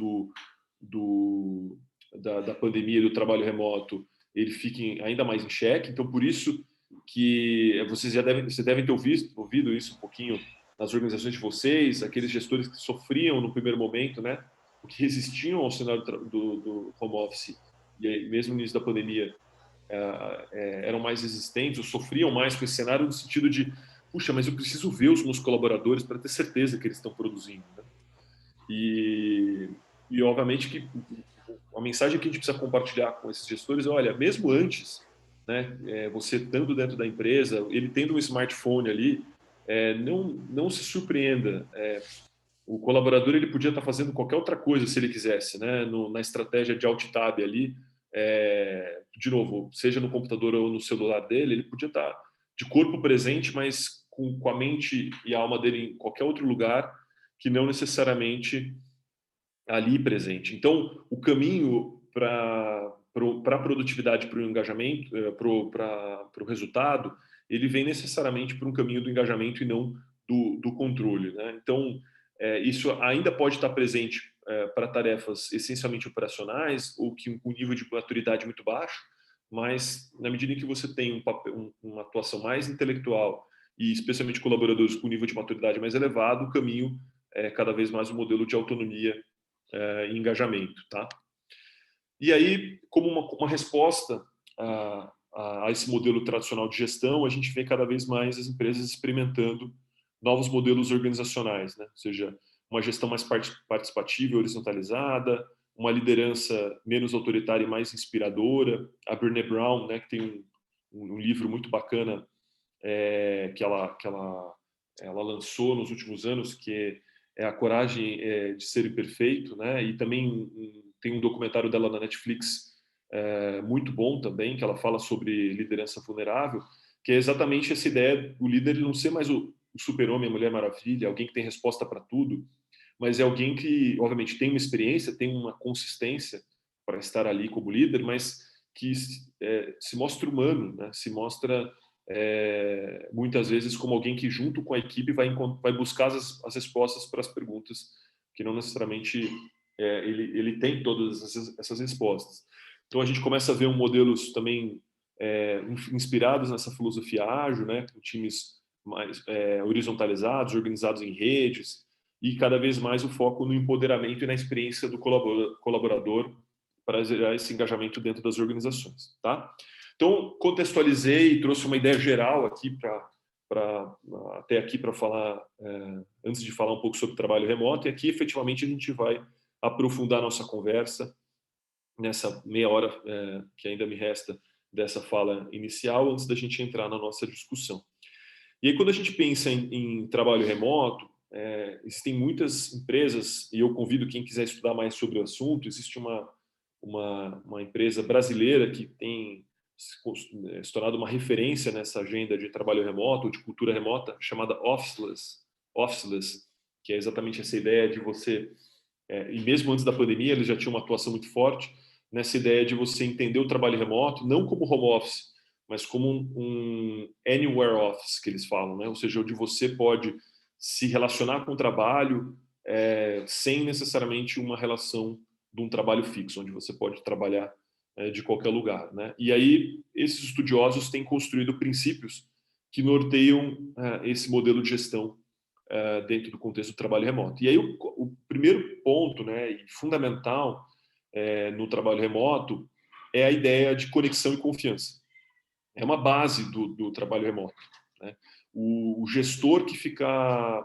da pandemia, do trabalho remoto, ele fica ainda mais em xeque. Então, por isso que vocês devem ter ouvido isso um pouquinho nas organizações de vocês, aqueles gestores que sofriam no primeiro momento, né? Porque resistiam ao cenário do home office, e aí, mesmo no início da pandemia, eram mais resistentes, ou sofriam mais com esse cenário, no sentido de, puxa, mas eu preciso ver os meus colaboradores para ter certeza que eles estão produzindo. Né? E obviamente, que a mensagem que a gente precisa compartilhar com esses gestores é, olha, mesmo antes, né, você estando dentro da empresa, ele tendo um smartphone ali, não se surpreenda. O colaborador ele podia estar fazendo qualquer outra coisa se ele quisesse, né? Na estratégia de alt tab ali, de novo, seja no computador ou no celular dele, ele podia estar de corpo presente, mas com a mente e a alma dele em qualquer outro lugar que não necessariamente ali presente. Então, o caminho para a produtividade, para o engajamento, para o resultado, ele vem necessariamente por um caminho do engajamento e não do controle, né? Então, isso ainda pode estar presente para tarefas essencialmente operacionais ou que um nível de maturidade muito baixo, mas na medida em que você tem uma atuação mais intelectual e especialmente colaboradores com nível de maturidade mais elevado, o caminho é cada vez mais um modelo de autonomia e engajamento, tá? E aí, como uma resposta a esse modelo tradicional de gestão, a gente vê cada vez mais as empresas experimentando novos modelos organizacionais, né? Ou seja, uma gestão mais participativa e horizontalizada, uma liderança menos autoritária e mais inspiradora. A Brené Brown, né, que tem um livro muito bacana que ela lançou nos últimos anos, que é A Coragem de Ser Imperfeito, né? E também tem um documentário dela na Netflix muito bom também, que ela fala sobre liderança vulnerável, que é exatamente essa ideia do líder não ser mais o super-homem, a Mulher Maravilha, alguém que tem resposta para tudo, mas é alguém que, obviamente, tem uma experiência, tem uma consistência para estar ali como líder, mas que se mostra humano, né? Se mostra muitas vezes como alguém que, junto com a equipe, vai buscar as respostas para as perguntas que não necessariamente ele tem todas essas respostas. Então, a gente começa a ver modelos também inspirados nessa filosofia ágil, né, com times mais horizontalizados, organizados em redes, e cada vez mais o foco no empoderamento e na experiência do colaborador para gerar esse engajamento dentro das organizações, tá? Então, contextualizei e trouxe uma ideia geral aqui até aqui para falar, antes de falar um pouco sobre trabalho remoto, e aqui efetivamente a gente vai aprofundar nossa conversa nessa meia hora que ainda me resta dessa fala inicial, antes da gente entrar na nossa discussão. E aí, quando a gente pensa em trabalho remoto, existem muitas empresas, e eu convido quem quiser estudar mais sobre o assunto. Existe uma empresa brasileira que tem se tornado uma referência nessa agenda de trabalho remoto, de cultura remota, chamada Officeless, que é exatamente essa ideia de você, e mesmo antes da pandemia, eles já tinham uma atuação muito forte nessa ideia de você entender o trabalho remoto, não como home office, mas como um anywhere office, que eles falam, né? Ou seja, onde você pode se relacionar com o trabalho sem necessariamente uma relação de um trabalho fixo, onde você pode trabalhar de qualquer lugar, né? E aí, esses estudiosos têm construído princípios que norteiam esse modelo de gestão dentro do contexto do trabalho remoto. E aí, o primeiro ponto, né, e fundamental no trabalho remoto é a ideia de conexão e confiança. É uma base do trabalho remoto, né? O gestor que fica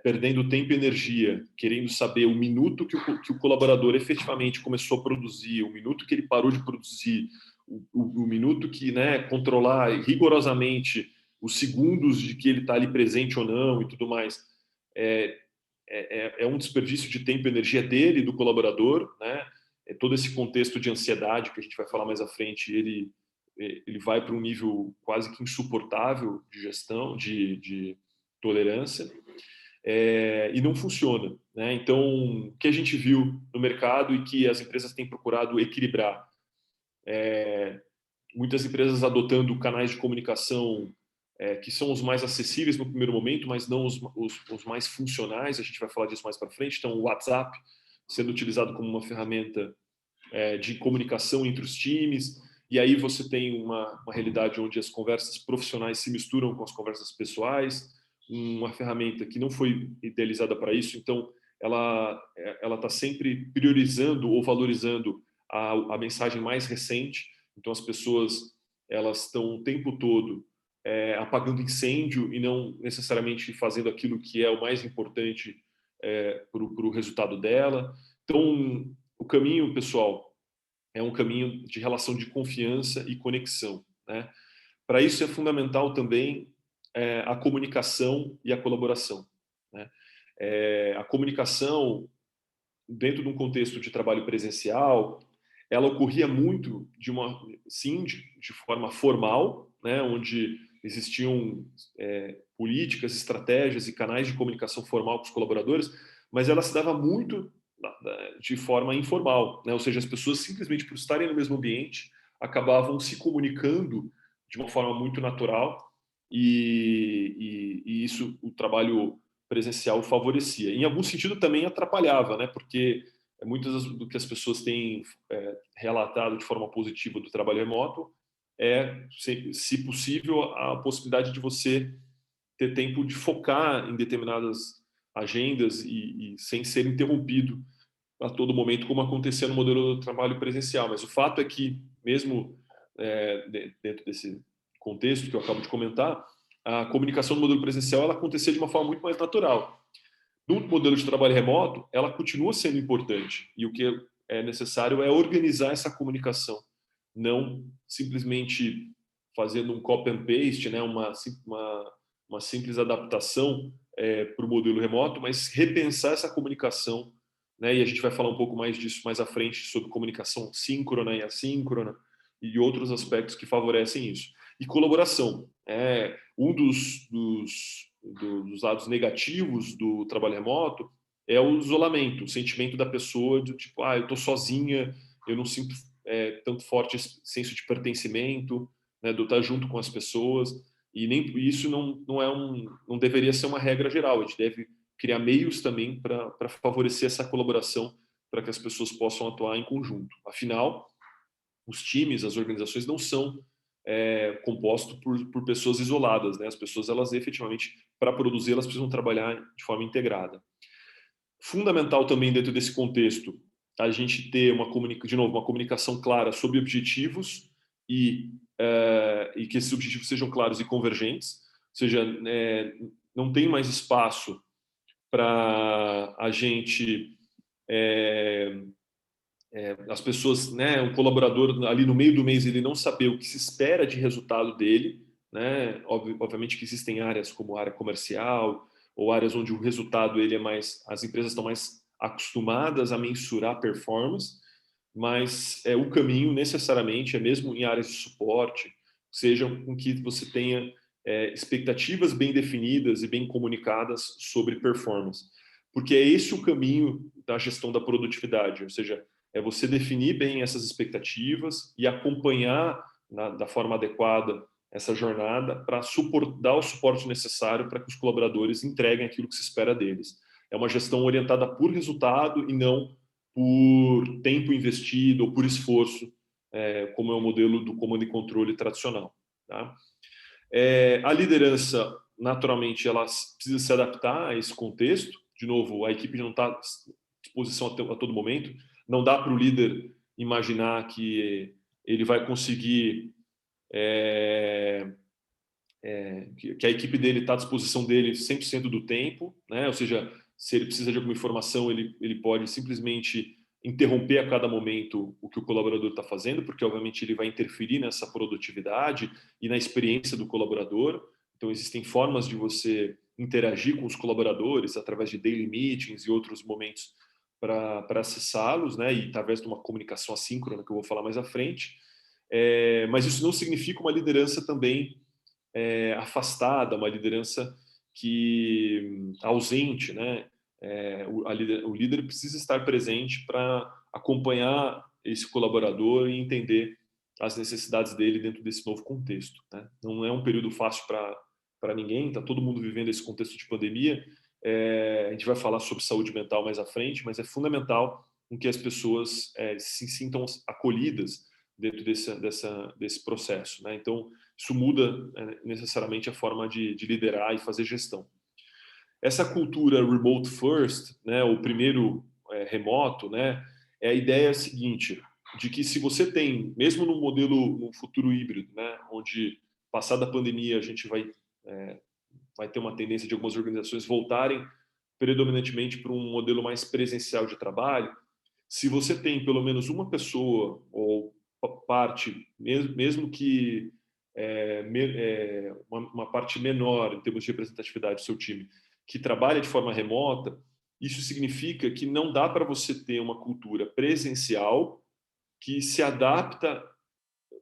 perdendo tempo e energia, querendo saber o minuto que o colaborador efetivamente começou a produzir, o minuto que ele parou de produzir, o minuto que, né, controlar rigorosamente os segundos de que ele está ali presente ou não e tudo mais, é um desperdício de tempo e energia dele, do colaborador, né? Todo esse contexto de ansiedade que a gente vai falar mais à frente, ele vai para um nível quase que insuportável de gestão, de tolerância, e não funciona, né? Então, o que a gente viu no mercado e que as empresas têm procurado equilibrar, muitas empresas adotando canais de comunicação que são os mais acessíveis no primeiro momento, mas não os mais funcionais. A gente vai falar disso mais para frente. Então, o WhatsApp sendo utilizado como uma ferramenta de comunicação entre os times, e aí você tem uma realidade onde as conversas profissionais se misturam com as conversas pessoais, uma ferramenta que não foi idealizada para isso, então ela está sempre priorizando ou valorizando a mensagem mais recente. Então as pessoas elas estão o tempo todo apagando incêndio e não necessariamente fazendo aquilo que é o mais importante para o resultado dela. Então o caminho, pessoal, é um caminho de relação de confiança e conexão, né? Para isso é fundamental também a comunicação e a colaboração, né? A comunicação, dentro de um contexto de trabalho presencial, ela ocorria muito de forma formal, né? Onde existiam políticas, estratégias e canais de comunicação formal com os colaboradores, mas ela se dava muito de forma informal, né? Ou seja, as pessoas simplesmente por estarem no mesmo ambiente acabavam se comunicando de uma forma muito natural e isso o trabalho presencial favorecia. Em algum sentido também atrapalhava, né? Porque muitas do que as pessoas têm relatado de forma positiva do trabalho remoto se possível, a possibilidade de você ter tempo de focar em determinadas agendas e sem ser interrompido a todo momento, como acontecia no modelo do trabalho presencial. Mas o fato é que, mesmo dentro desse contexto que eu acabo de comentar, a comunicação no modelo presencial ela acontecia de uma forma muito mais natural. No modelo de trabalho remoto, ela continua sendo importante, e o que é necessário é organizar essa comunicação, não simplesmente fazendo um copy and paste, né, uma simples adaptação para o modelo remoto, mas repensar essa comunicação, né, e a gente vai falar um pouco mais disso mais à frente, sobre comunicação síncrona e assíncrona, e outros aspectos que favorecem isso. E colaboração. Um dos lados negativos do trabalho remoto é o isolamento, o sentimento da pessoa de tipo, eu estou sozinha, eu não sinto tanto forte esse senso de pertencimento, né, de eu estar junto com as pessoas, e nem isso não deveria ser uma regra geral. A gente deve criar meios também para favorecer essa colaboração, para que as pessoas possam atuar em conjunto. Afinal, os times, as organizações não são composto por pessoas isoladas, né? As pessoas, elas efetivamente, para produzir, elas precisam trabalhar de forma integrada. Fundamental também dentro desse contexto a gente ter uma comunicação clara sobre objetivos e que esses objetivos sejam claros e convergentes, ou seja, não tem mais espaço para a gente as pessoas, né, um colaborador ali no meio do mês ele não saber o que se espera de resultado dele, né? Obviamente que existem áreas como a área comercial ou áreas onde o resultado ele é mais, as empresas estão mais acostumadas a mensurar performance, mas o caminho necessariamente é mesmo em áreas de suporte, sejam com que você tenha expectativas bem definidas e bem comunicadas sobre performance, porque é esse o caminho da gestão da produtividade, ou seja, é você definir bem essas expectativas e acompanhar da forma adequada essa jornada para dar o suporte necessário para que os colaboradores entreguem aquilo que se espera deles. É uma gestão orientada por resultado e não por tempo investido ou por esforço, como é o modelo do comando e controle tradicional. Tá? A liderança, naturalmente, ela precisa se adaptar a esse contexto. De novo, a equipe não está à disposição a todo momento. Não dá para o líder imaginar que ele vai conseguir que a equipe dele está à disposição dele 100% do tempo, né? Ou seja, se ele precisa de alguma informação, ele pode simplesmente interromper a cada momento o que o colaborador está fazendo, porque obviamente ele vai interferir nessa produtividade e na experiência do colaborador. Então existem formas de você interagir com os colaboradores através de daily meetings e outros momentos para acessá-los, né? E através de uma comunicação assíncrona que eu vou falar mais à frente. Mas isso não significa uma liderança também afastada, uma liderança que ausente, né? O líder precisa estar presente para acompanhar esse colaborador e entender as necessidades dele dentro desse novo contexto, né? Não é um período fácil para ninguém, está todo mundo vivendo esse contexto de pandemia. A gente vai falar sobre saúde mental mais à frente, mas é fundamental que as pessoas se sintam acolhidas dentro desse processo, né? Então, isso muda necessariamente a forma de liderar e fazer gestão. Essa cultura remote first, né, o primeiro remoto, né, a ideia é a seguinte, de que se você tem, mesmo num futuro híbrido, né, onde passada a pandemia a gente vai ter uma tendência de algumas organizações voltarem predominantemente para um modelo mais presencial de trabalho, se você tem pelo menos uma pessoa ou parte, mesmo que uma parte menor em termos de representatividade do seu time, que trabalha de forma remota, isso significa que não dá para você ter uma cultura presencial que se adapta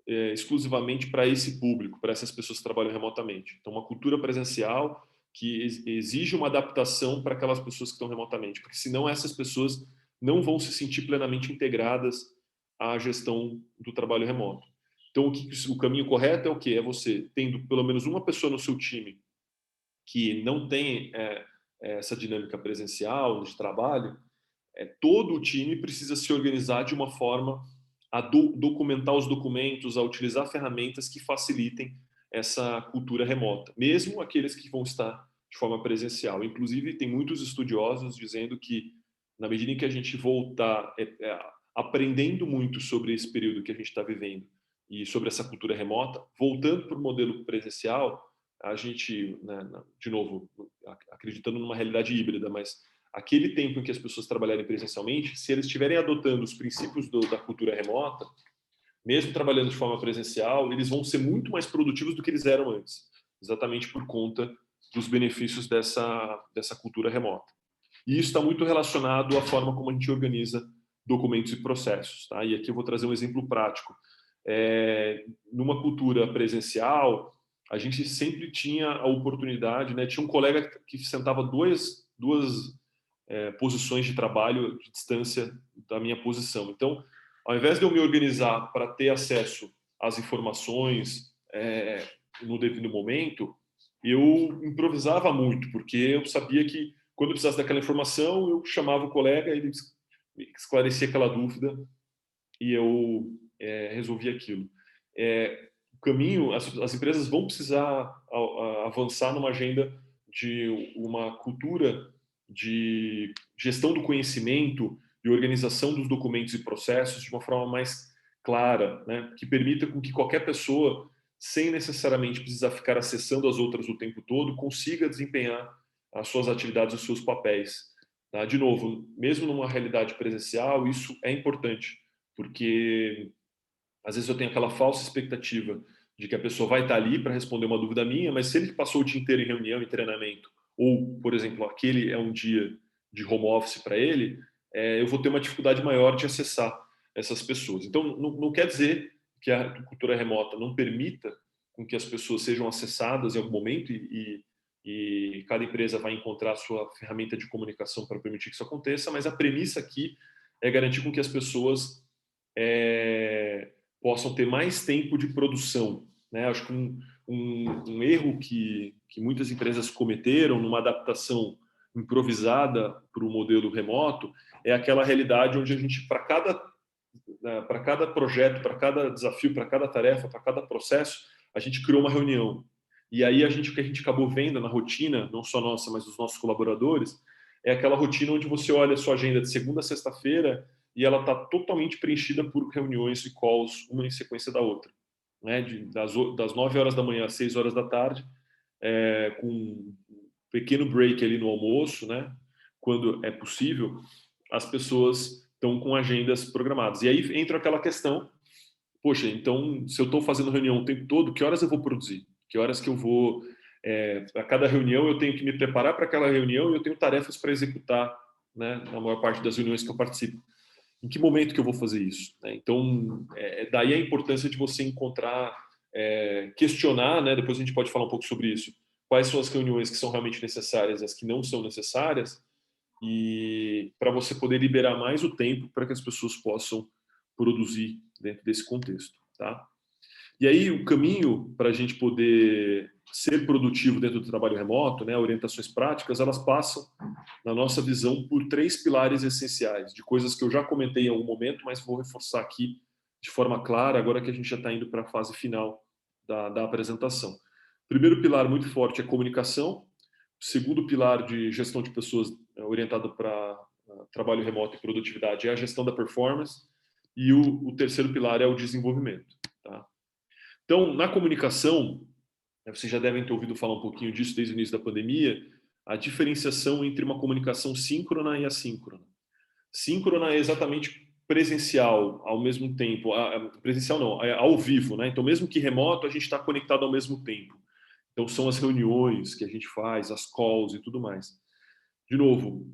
exclusivamente para esse público, para essas pessoas que trabalham remotamente. Então, uma cultura presencial que exige uma adaptação para aquelas pessoas que estão remotamente, porque senão essas pessoas não vão se sentir plenamente integradas à gestão do trabalho remoto. Então, o caminho correto é o quê? É você tendo pelo menos uma pessoa no seu time que não tem essa dinâmica presencial de trabalho, todo o time precisa se organizar de uma forma a documentar os documentos, a utilizar ferramentas que facilitem essa cultura remota, mesmo aqueles que vão estar de forma presencial. Inclusive, tem muitos estudiosos dizendo que, na medida em que a gente voltar aprendendo muito sobre esse período que a gente está vivendo e sobre essa cultura remota, voltando para o modelo presencial, a gente, né, de novo, acreditando numa realidade híbrida, mas aquele tempo em que as pessoas trabalharem presencialmente, se eles estiverem adotando os princípios da cultura remota, mesmo trabalhando de forma presencial, eles vão ser muito mais produtivos do que eles eram antes, exatamente por conta dos benefícios dessa cultura remota. E isso está muito relacionado à forma como a gente organiza documentos e processos, tá? E aqui eu vou trazer um exemplo prático. Numa cultura presencial, a gente sempre tinha a oportunidade, né? Tinha um colega que sentava duas posições de trabalho de distância da minha posição. Então, ao invés de eu me organizar para ter acesso às informações no devido momento, eu improvisava muito, porque eu sabia que quando eu precisasse daquela informação, eu chamava o colega, ele esclarecia aquela dúvida e eu resolvia aquilo. caminho, as empresas vão precisar avançar numa agenda de uma cultura de gestão do conhecimento e organização dos documentos e processos de uma forma mais clara, né? Que permita com que qualquer pessoa, sem necessariamente precisar ficar acessando as outras o tempo todo, consiga desempenhar as suas atividades, os seus papéis. Tá? De novo, mesmo numa realidade presencial, isso é importante, porque às vezes eu tenho aquela falsa expectativa de que a pessoa vai estar ali para responder uma dúvida minha, mas se ele passou o dia inteiro em reunião e treinamento, ou, por exemplo, aquele é um dia de home office para ele, eu vou ter uma dificuldade maior de acessar essas pessoas. Então, não quer dizer que a cultura remota não permita com que as pessoas sejam acessadas em algum momento e cada empresa vai encontrar a sua ferramenta de comunicação para permitir que isso aconteça, mas a premissa aqui é garantir com que as pessoas possam ter mais tempo de produção. Né? Acho que um erro que muitas empresas cometeram numa adaptação improvisada para o modelo remoto é aquela realidade onde a gente, para cada projeto, para cada desafio, para cada tarefa, para cada processo, a gente criou uma reunião. E aí o que a gente acabou vendo na rotina, não só nossa, mas dos nossos colaboradores, é aquela rotina onde você olha a sua agenda de segunda a sexta-feira e ela está totalmente preenchida por reuniões e calls, uma em sequência da outra. Né? Das 9 horas da manhã às 6 horas da tarde, com um pequeno break ali no almoço, né? Quando é possível, as pessoas estão com agendas programadas. E aí entra aquela questão, poxa, então, se eu estou fazendo reunião o tempo todo, que horas eu vou produzir? Que horas que eu vou... a cada reunião eu tenho que me preparar para aquela reunião e eu tenho tarefas para executar, né? Na maior parte das reuniões que eu participo. Em que momento que eu vou fazer isso? Então, daí a importância de você encontrar, questionar, né? Depois a gente pode falar um pouco sobre isso, quais são as reuniões que são realmente necessárias e as que não são necessárias, e para você poder liberar mais o tempo para que as pessoas possam produzir dentro desse contexto. Tá? E aí o caminho para a gente poder ser produtivo dentro do trabalho remoto, né, orientações práticas, elas passam, na nossa visão, por 3 pilares essenciais, de coisas que eu já comentei em algum momento, mas vou reforçar aqui de forma clara, agora que a gente já está indo para a fase final da apresentação. O primeiro pilar muito forte é comunicação. O segundo pilar de gestão de pessoas orientado para trabalho remoto e produtividade é a gestão da performance. E o terceiro pilar é o desenvolvimento. Tá? Então, na comunicação, vocês já devem ter ouvido falar um pouquinho disso desde o início da pandemia, a diferenciação entre uma comunicação síncrona e assíncrona. Síncrona é exatamente presencial ao mesmo tempo, presencial não, ao vivo, né? Então, mesmo que remoto, a gente está conectado ao mesmo tempo. Então, são as reuniões que a gente faz, as calls e tudo mais. De novo,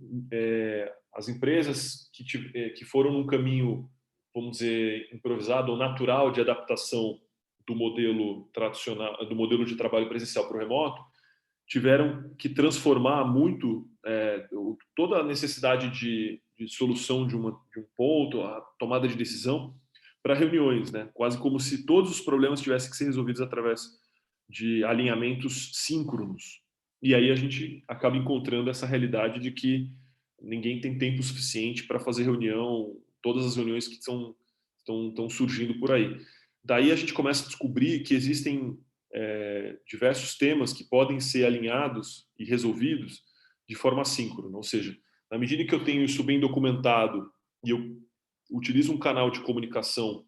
as empresas que foram num caminho, vamos dizer, improvisado ou natural de adaptação do modelo tradicional, do modelo de trabalho presencial para o remoto, tiveram que transformar muito toda a necessidade de solução de um ponto, a tomada de decisão, para reuniões, né? Quase como se todos os problemas tivessem que ser resolvidos através de alinhamentos síncronos. E aí a gente acaba encontrando essa realidade de que ninguém tem tempo suficiente para fazer reunião, todas as reuniões que estão surgindo por aí. Daí a gente começa a descobrir que existem diversos temas que podem ser alinhados e resolvidos de forma assíncrona, ou seja, na medida que eu tenho isso bem documentado e eu utilizo um canal de comunicação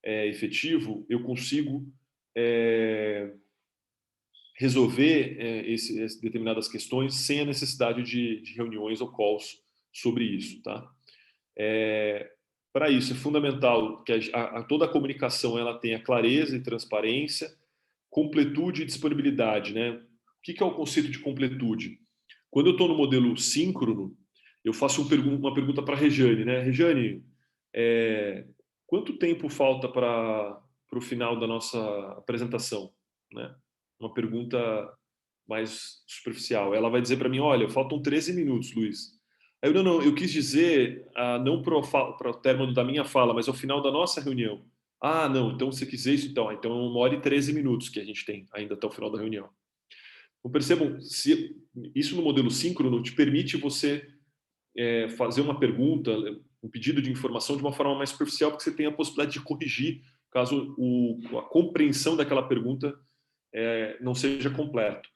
efetivo, eu consigo resolver determinadas questões sem a necessidade de reuniões ou calls sobre isso. Tá? Para isso, é fundamental que toda a comunicação ela tenha clareza e transparência, completude e disponibilidade. Né? O que é o conceito de completude? Quando eu estou no modelo síncrono, eu faço uma pergunta para a Regiane. Né? Regiane, quanto tempo falta para o final da nossa apresentação? Né? Uma pergunta mais superficial. Ela vai dizer para mim, olha, faltam 13 minutos, Luiz. Aí eu, não, eu quis dizer, não para o término da minha fala, mas ao final da nossa reunião. Ah, não, então você quis isso, então é 1h e 13 minutos que a gente tem ainda até o final da reunião. Então percebam, se isso no modelo síncrono te permite você fazer uma pergunta, um pedido de informação de uma forma mais superficial, porque você tem a possibilidade de corrigir caso a compreensão daquela pergunta não seja completa.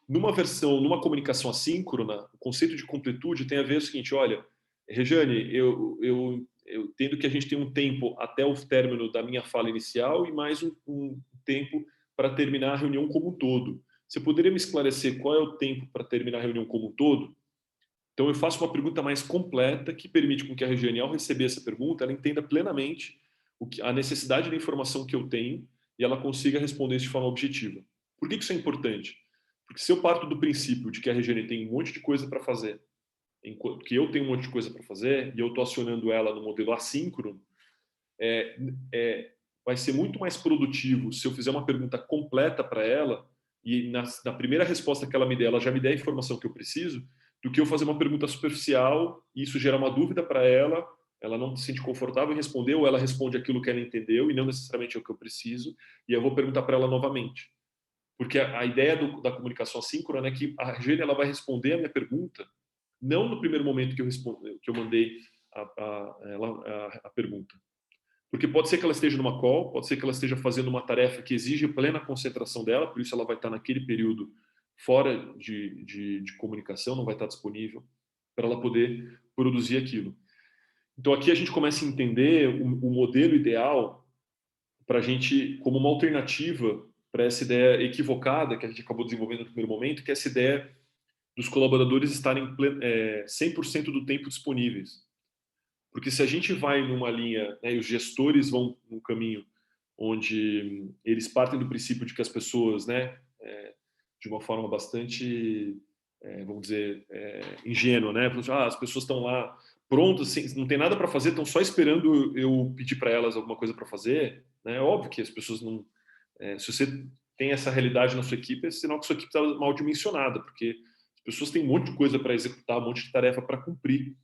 Numa comunicação assíncrona, o conceito de completude tem a ver com o seguinte: olha, Rejane, eu entendo que a gente tem um tempo até o término da minha fala inicial e mais um tempo para terminar a reunião como um todo. Você poderia me esclarecer qual é o tempo para terminar a reunião como um todo? Então, eu faço uma pergunta mais completa que permite com que a Regiane, ao receber essa pergunta, ela entenda plenamente a necessidade da informação que eu tenho e ela consiga responder isso de forma objetiva. Por que isso é importante? Porque se eu parto do princípio de que a Regiane tem um monte de coisa para fazer, enquanto que eu tenho um monte de coisa para fazer e eu estou acionando ela no modelo assíncrono, vai ser muito mais produtivo se eu fizer uma pergunta completa para ela e na primeira resposta que ela me der, ela já me der a informação que eu preciso, do que eu fazer uma pergunta superficial e isso gerar uma dúvida para ela, ela não se sente confortável em responder, ou ela responde aquilo que ela entendeu e não necessariamente é o que eu preciso, e eu vou perguntar para ela novamente. Porque a ideia da comunicação assíncrona é que a Regiane ela vai responder a minha pergunta, não no primeiro momento que eu mandei a pergunta. Porque pode ser que ela esteja numa call, pode ser que ela esteja fazendo uma tarefa que exige plena concentração dela, por isso ela vai estar naquele período fora de comunicação, não vai estar disponível para ela poder produzir aquilo. Então aqui a gente começa a entender o modelo ideal para a gente, como uma alternativa para essa ideia equivocada que a gente acabou desenvolvendo no primeiro momento, que é essa ideia dos colaboradores estarem 100% do tempo disponíveis. Porque se a gente vai numa linha, né, e os gestores vão num caminho onde eles partem do princípio de que as pessoas, né, de uma forma bastante, vamos dizer, ingênua, né, as pessoas estão lá prontas, não tem nada para fazer, estão só esperando eu pedir para elas alguma coisa para fazer, né? É óbvio que as pessoas não... se você tem essa realidade na sua equipe, é sinal que sua equipe está mal dimensionada, porque as pessoas têm um monte de coisa para executar, um monte de tarefa para cumprir.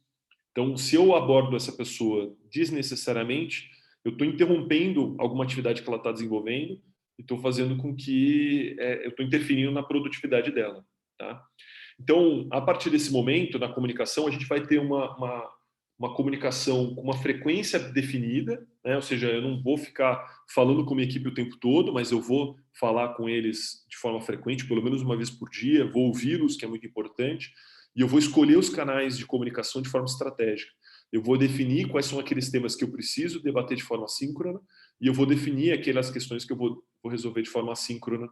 Então, se eu abordo essa pessoa desnecessariamente, eu estou interrompendo alguma atividade que ela está desenvolvendo e estou fazendo com que eu estou interferindo na produtividade dela. Tá? Então, a partir desse momento, na comunicação, a gente vai ter uma comunicação com uma frequência definida, né? Ou seja, eu não vou ficar falando com a minha equipe o tempo todo, mas eu vou falar com eles de forma frequente, pelo menos uma vez por dia, vou ouvi-los, que é muito importante, e eu vou escolher os canais de comunicação de forma estratégica. Eu vou definir quais são aqueles temas que eu preciso debater de forma assíncrona e eu vou definir aquelas questões que eu vou resolver de forma assíncrona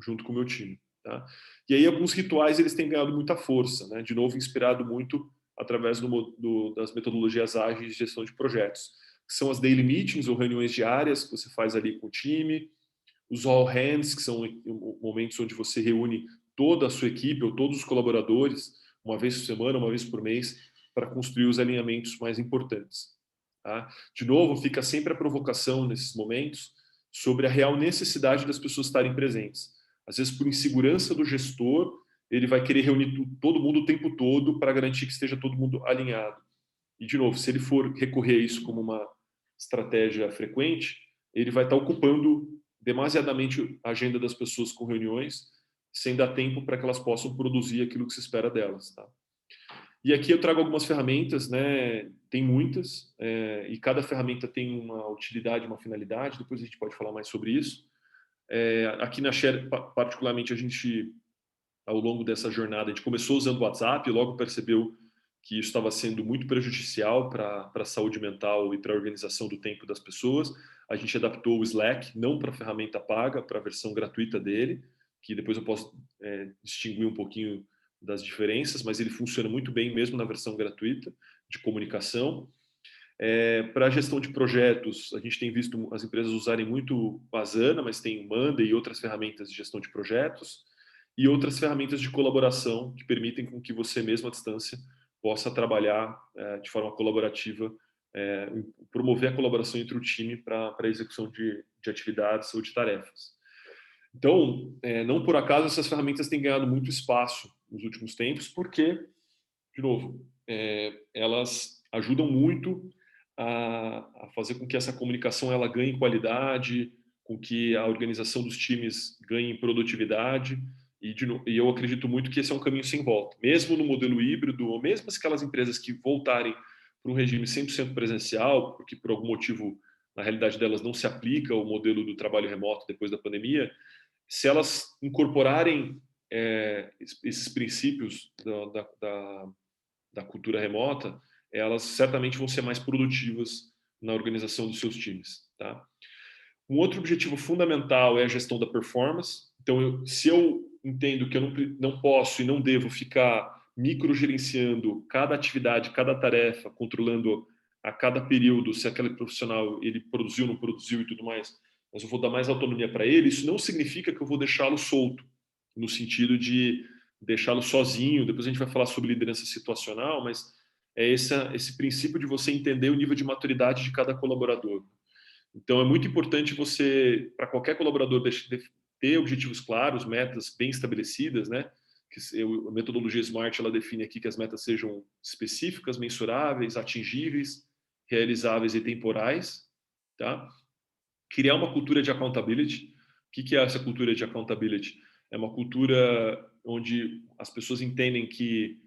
junto com o meu time. Tá? E aí alguns rituais eles têm ganhado muita força, né? De novo inspirado muito através das metodologias ágeis de gestão de projetos, que são as daily meetings ou reuniões diárias que você faz ali com o time, os all hands, que são momentos onde você reúne toda a sua equipe ou todos os colaboradores uma vez por semana, uma vez por mês, para construir os alinhamentos mais importantes. Tá? De novo, fica sempre a provocação nesses momentos sobre a real necessidade das pessoas estarem presentes. Às vezes, por insegurança do gestor, ele vai querer reunir todo mundo o tempo todo para garantir que esteja todo mundo alinhado. E, de novo, se ele for recorrer a isso como uma estratégia frequente, ele vai estar ocupando demasiadamente a agenda das pessoas com reuniões, sem dar tempo para que elas possam produzir aquilo que se espera delas. Tá? E aqui eu trago algumas ferramentas, né? Tem muitas, e cada ferramenta tem uma utilidade, uma finalidade, depois a gente pode falar mais sobre isso. Aqui na Share, particularmente, a gente, ao longo dessa jornada, a gente começou usando o WhatsApp e logo percebeu que isso estava sendo muito prejudicial para a saúde mental e para a organização do tempo das pessoas. A gente adaptou o Slack, não para a ferramenta paga, para a versão gratuita dele, que depois eu posso distinguir um pouquinho das diferenças, mas ele funciona muito bem mesmo na versão gratuita de comunicação. Para a gestão de projetos, a gente tem visto as empresas usarem muito o Asana, mas tem o Monday e outras ferramentas de gestão de projetos, e outras ferramentas de colaboração que permitem com que você mesmo à distância possa trabalhar de forma colaborativa, promover a colaboração entre o time para a execução de atividades ou de tarefas. Então, não por acaso essas ferramentas têm ganhado muito espaço nos últimos tempos, porque, de novo, elas ajudam muito a fazer com que essa comunicação ela ganhe qualidade, com que a organização dos times ganhe produtividade, e eu acredito muito que esse é um caminho sem volta. Mesmo no modelo híbrido, ou mesmo aquelas empresas que voltarem para um regime 100% presencial, porque por algum motivo na realidade delas não se aplica o modelo do trabalho remoto depois da pandemia, se elas incorporarem esses princípios da cultura remota, elas certamente vão ser mais produtivas na organização dos seus times, tá? Um outro objetivo fundamental é a gestão da performance. Então, se eu entendo que eu não posso e não devo ficar microgerenciando cada atividade, cada tarefa, controlando a cada período se aquele profissional ele produziu, não produziu e tudo mais, mas eu vou dar mais autonomia para ele, isso não significa que eu vou deixá-lo solto, no sentido de deixá-lo sozinho. Depois a gente vai falar sobre liderança situacional, mas é esse princípio de você entender o nível de maturidade de cada colaborador. Então, é muito importante você, para qualquer colaborador, ter objetivos claros, metas bem estabelecidas, né? A metodologia SMART ela define aqui que as metas sejam específicas, mensuráveis, atingíveis, realizáveis e temporais, tá? Criar uma cultura de accountability. O que é essa cultura de accountability? É uma cultura onde as pessoas entendem que,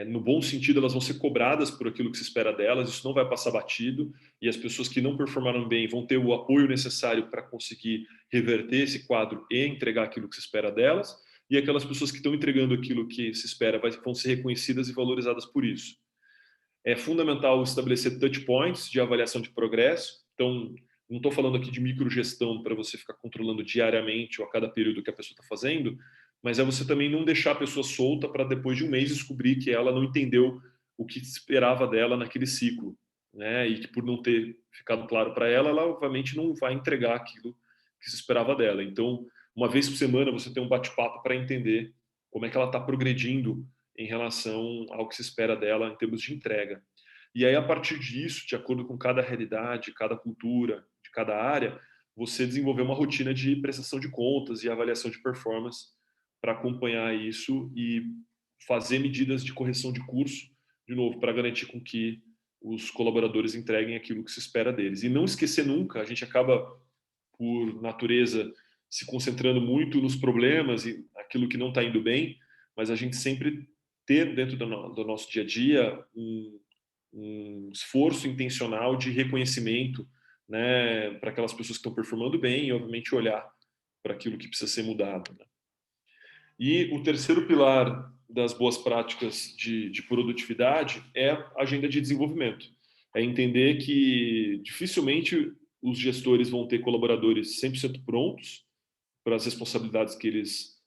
no bom sentido, elas vão ser cobradas por aquilo que se espera delas, isso não vai passar batido, e as pessoas que não performaram bem vão ter o apoio necessário para conseguir reverter esse quadro e entregar aquilo que se espera delas, e aquelas pessoas que estão entregando aquilo que se espera vão ser reconhecidas e valorizadas por isso. É fundamental estabelecer touch points de avaliação de progresso. Então, não estou falando aqui de microgestão para você ficar controlando diariamente ou a cada período que a pessoa está fazendo, mas é você também não deixar a pessoa solta para depois de um mês descobrir que ela não entendeu o que se esperava dela naquele ciclo, né? E que por não ter ficado claro para ela, ela obviamente não vai entregar aquilo que se esperava dela. Então, uma vez por semana você tem um bate-papo para entender como é que ela está progredindo em relação ao que se espera dela em termos de entrega. E aí, a partir disso, de acordo com cada realidade, cada cultura, de cada área, você desenvolver uma rotina de prestação de contas e avaliação de performance para acompanhar isso e fazer medidas de correção de curso, de novo, para garantir com que os colaboradores entreguem aquilo que se espera deles. E não esquecer nunca, a gente acaba, por natureza, se concentrando muito nos problemas e aquilo que não está indo bem, mas a gente sempre ter dentro do nosso dia a dia um esforço intencional de reconhecimento, né, para aquelas pessoas que estão performando bem e, obviamente, olhar para aquilo que precisa ser mudado, né? E o terceiro pilar das boas práticas de produtividade é a agenda de desenvolvimento. É entender que dificilmente os gestores vão ter colaboradores 100% prontos para as responsabilidades que eles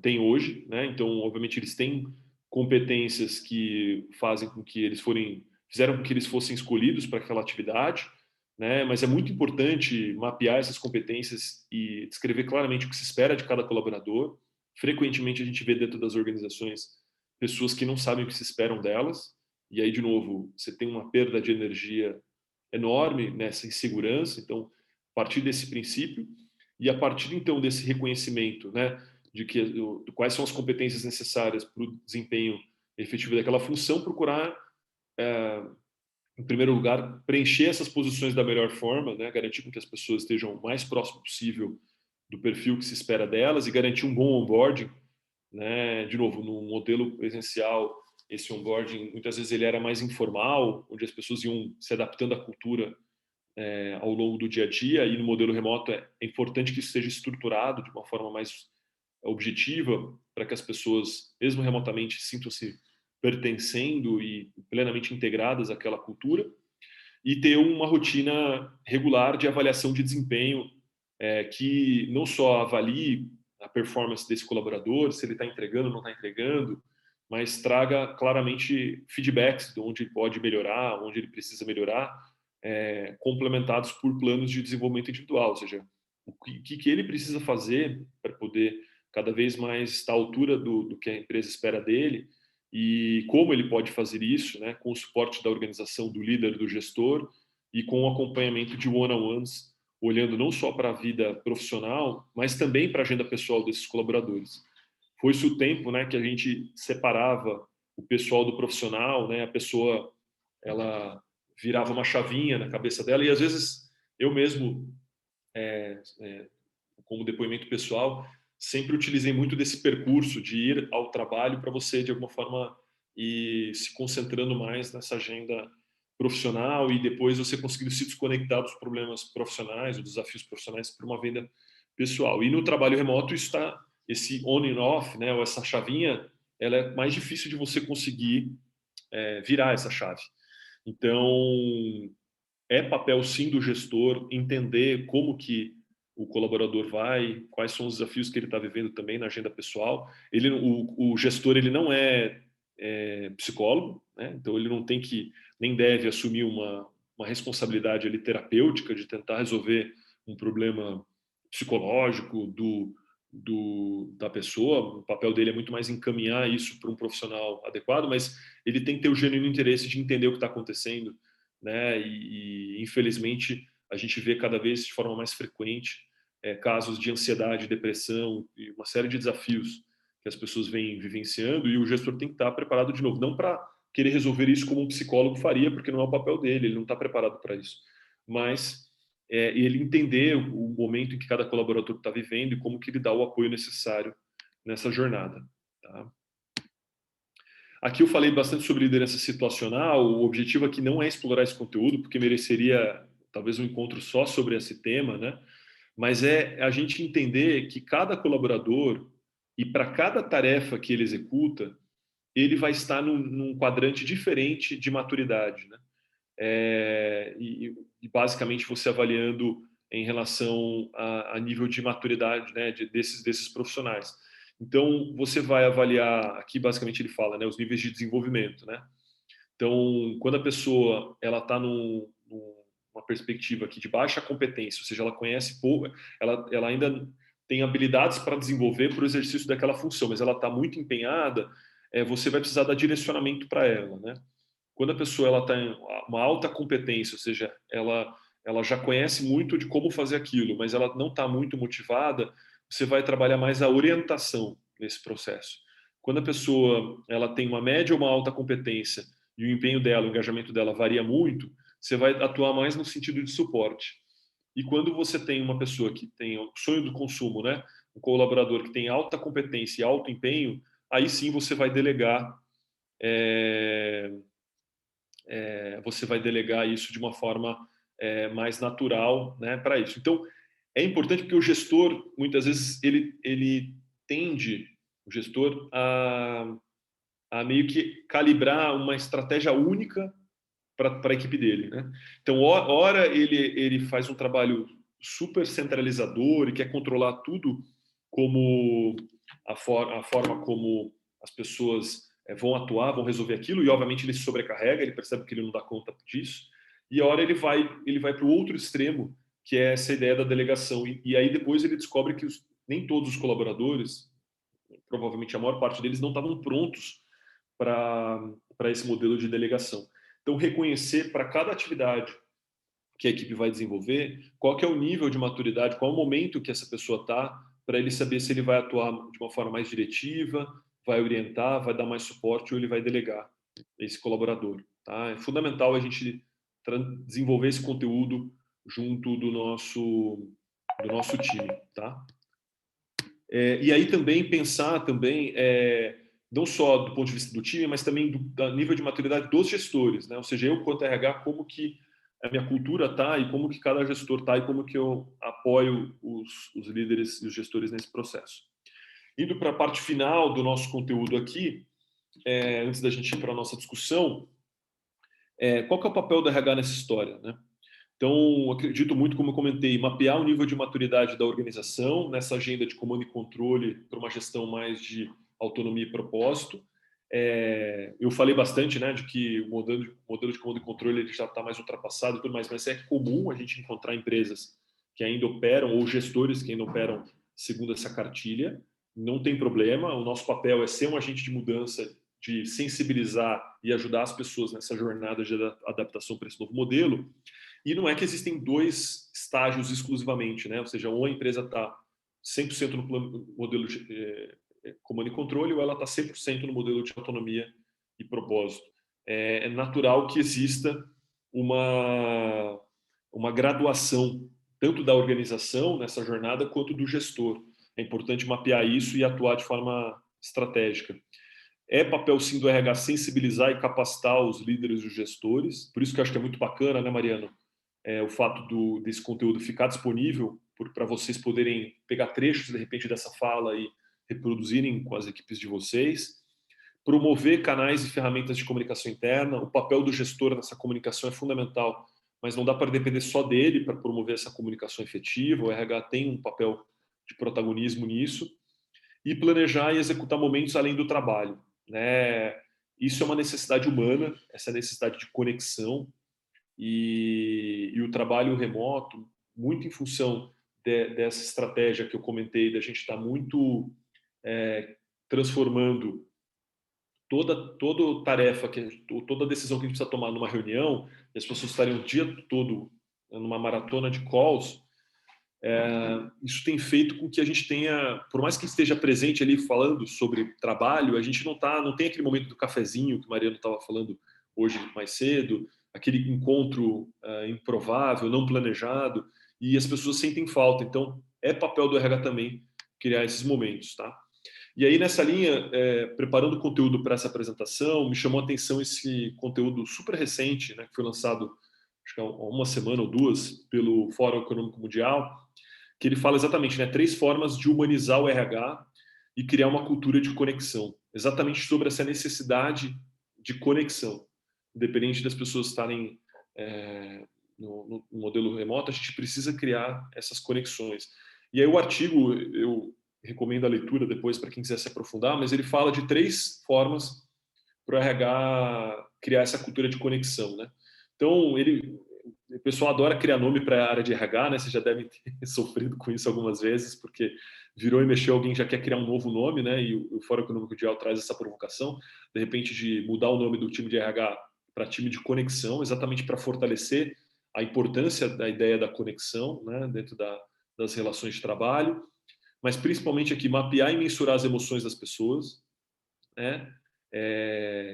têm hoje, né? Então, obviamente, eles têm competências que fazem com que fizeram com que eles fossem escolhidos para aquela atividade, né? Mas é muito importante mapear essas competências e descrever claramente o que se espera de cada colaborador. Frequentemente a gente vê dentro das organizações pessoas que não sabem o que se esperam delas, e aí, de novo, você tem uma perda de energia enorme nessa insegurança. Então, a partir desse princípio e a partir, então, desse reconhecimento, né, de quais são as competências necessárias para o desempenho efetivo daquela função, procurar, em primeiro lugar, preencher essas posições da melhor forma, né, garantir que as pessoas estejam o mais próximo possível do perfil que se espera delas e garantir um bom onboarding, né? De novo, no modelo presencial, esse onboarding, muitas vezes ele era mais informal, onde as pessoas iam se adaptando à cultura ao longo do dia a dia, e no modelo remoto é importante que isso seja estruturado de uma forma mais objetiva, para que as pessoas, mesmo remotamente, sintam-se pertencendo e plenamente integradas àquela cultura, e ter uma rotina regular de avaliação de desempenho, que não só avalie a performance desse colaborador, se ele está entregando ou não está entregando, mas traga claramente feedbacks de onde ele pode melhorar, onde ele precisa melhorar, complementados por planos de desenvolvimento individual, ou seja, o que ele precisa fazer para poder cada vez mais estar à altura do que a empresa espera dele, e como ele pode fazer isso, né, com o suporte da organização, do líder, do gestor, e com o acompanhamento de one-on-ones, olhando não só para a vida profissional, mas também para a agenda pessoal desses colaboradores. Foi-se o tempo, né, que a gente separava o pessoal do profissional, né, a pessoa ela virava uma chavinha na cabeça dela, e às vezes eu mesmo, como depoimento pessoal, sempre utilizei muito desse percurso de ir ao trabalho para você, de alguma forma, ir se concentrando mais nessa agenda profissional e depois você conseguindo se desconectar dos problemas profissionais, dos desafios profissionais para uma venda pessoal. E no trabalho remoto esse on and off, né, ou essa chavinha, ela é mais difícil de você conseguir virar essa chave. Então, é papel sim do gestor entender como que o colaborador vai, quais são os desafios que ele está vivendo também na agenda pessoal. O gestor ele não é psicólogo, né? Então ele não tem que, nem deve assumir uma responsabilidade ali terapêutica de tentar resolver um problema psicológico da pessoa. O papel dele é muito mais encaminhar isso para um profissional adequado, mas ele tem que ter o genuíno interesse de entender o que está acontecendo, né? E infelizmente a gente vê cada vez de forma mais frequente casos de ansiedade, depressão e uma série de desafios que as pessoas vêm vivenciando, e o gestor tem que estar preparado de novo, não para querer resolver isso como um psicólogo faria, porque não é o papel dele, ele não está preparado para isso, mas ele entender o momento em que cada colaborador está vivendo e como que ele dá o apoio necessário nessa jornada. Tá? Aqui eu falei bastante sobre liderança situacional. O objetivo aqui não é explorar esse conteúdo, porque mereceria talvez um encontro só sobre esse tema, né? Mas é a gente entender que cada colaborador, e para cada tarefa que ele executa, ele vai estar num quadrante diferente de maturidade, né? E basicamente você avaliando em relação a nível de maturidade, né, desses profissionais. Então, você vai avaliar, aqui basicamente ele fala, né, os níveis de desenvolvimento, né? Então, quando a pessoa ela está numa perspectiva aqui de baixa competência, ou seja, ela conhece pouco, ela ainda tem habilidades para desenvolver para o exercício daquela função, mas ela está muito empenhada, você vai precisar dar direcionamento para ela, né? Quando a pessoa ela tem uma alta competência, ou seja, ela já conhece muito de como fazer aquilo, mas ela não está muito motivada, você vai trabalhar mais a orientação nesse processo. Quando a pessoa ela tem uma média ou uma alta competência e o empenho dela, o engajamento dela varia muito, você vai atuar mais no sentido de suporte. E quando você tem uma pessoa que tem o sonho do consumo, né, um colaborador que tem alta competência e alto empenho, aí sim você vai delegar isso de uma forma mais natural, né, para isso. Então, é importante porque o gestor, muitas vezes, ele tende, o gestor, a meio que calibrar uma estratégia única para a equipe dele, né? Então, ora ele faz um trabalho super centralizador e quer controlar tudo, como a forma como as pessoas vão atuar, vão resolver aquilo, e obviamente ele se sobrecarrega, ele percebe que ele não dá conta disso, e a hora ele vai para o outro extremo, que é essa ideia da delegação, e aí depois ele descobre que nem todos os colaboradores, provavelmente a maior parte deles, não estavam prontos para esse modelo de delegação. Então, reconhecer para cada atividade que a equipe vai desenvolver, qual que é o nível de maturidade, qual é o momento que essa pessoa está, para ele saber se ele vai atuar de uma forma mais diretiva, vai orientar, vai dar mais suporte ou ele vai delegar esse colaborador. Tá? É fundamental a gente desenvolver esse conteúdo junto do nosso time. Tá? E aí também pensar também não só do ponto de vista do time, mas também do nível de maturidade dos gestores, né? Ou seja, eu quanto RH, como que a minha cultura está e como que cada gestor está e como que eu apoio os líderes e os gestores nesse processo. Indo para a parte final do nosso conteúdo aqui, antes da gente ir para a nossa discussão, qual que é o papel do RH nessa história, né? Então, acredito muito, como eu comentei, mapear o nível de maturidade da organização nessa agenda de comando e controle para uma gestão mais de autonomia e propósito. Eu falei bastante, né, de que o modelo de comando e controle ele já está mais ultrapassado e tudo mais, mas é comum a gente encontrar empresas que ainda operam ou gestores que ainda operam segundo essa cartilha. Não tem problema, o nosso papel é ser um agente de mudança, de sensibilizar e ajudar as pessoas nessa jornada de adaptação para esse novo modelo. E não é que existem dois estágios exclusivamente, né? Ou seja, ou a empresa está 100% no modelo de comando e controle, ou ela está 100% no modelo de autonomia e propósito. É natural que exista uma graduação, tanto da organização nessa jornada, quanto do gestor. É importante mapear isso e atuar de forma estratégica. É papel, sim, do RH sensibilizar e capacitar os líderes e os gestores. Por isso que eu acho que é muito bacana, né, Mariano? O fato desse conteúdo ficar disponível para vocês poderem pegar trechos, de repente, dessa fala e reproduzirem com as equipes de vocês. Promover canais e ferramentas de comunicação interna. O papel do gestor nessa comunicação é fundamental, mas não dá para depender só dele para promover essa comunicação efetiva. O RH tem um papel de protagonismo nisso. E planejar e executar momentos além do trabalho, né? Isso é uma necessidade humana, essa necessidade de conexão, e o trabalho remoto, muito em função dessa estratégia que eu comentei, da gente estar muito transformando toda tarefa, toda decisão que a gente precisa tomar numa reunião, e as pessoas estarem o dia todo numa maratona de calls. Isso tem feito com que a gente tenha, por mais que esteja presente ali falando sobre trabalho, a gente não tem aquele momento do cafezinho que o Mariano estava falando hoje mais cedo, aquele encontro improvável, não planejado, e as pessoas sentem falta. Então, é papel do RH também criar esses momentos, tá? E aí, nessa linha, preparando o conteúdo para essa apresentação, me chamou a atenção esse conteúdo super recente, né, que foi lançado, acho que há uma semana ou duas, pelo Fórum Econômico Mundial, que ele fala exatamente, né, 3 formas de humanizar o RH e criar uma cultura de conexão. Exatamente sobre essa necessidade de conexão. Independente das pessoas estarem no modelo remoto, a gente precisa criar essas conexões. E aí o artigo, eu recomendo a leitura depois para quem quiser se aprofundar, mas ele fala de 3 formas para o RH criar essa cultura de conexão, né? Então, o pessoal adora criar nome para a área de RH, né? Vocês já devem ter sofrido com isso algumas vezes, porque virou e mexeu, alguém já quer criar um novo nome, né? E o Fórum Econômico Mundial traz essa provocação, de repente, de mudar o nome do time de RH para time de conexão, exatamente para fortalecer a importância da ideia da conexão, né? Dentro das relações de trabalho, mas principalmente aqui mapear e mensurar as emoções das pessoas, né?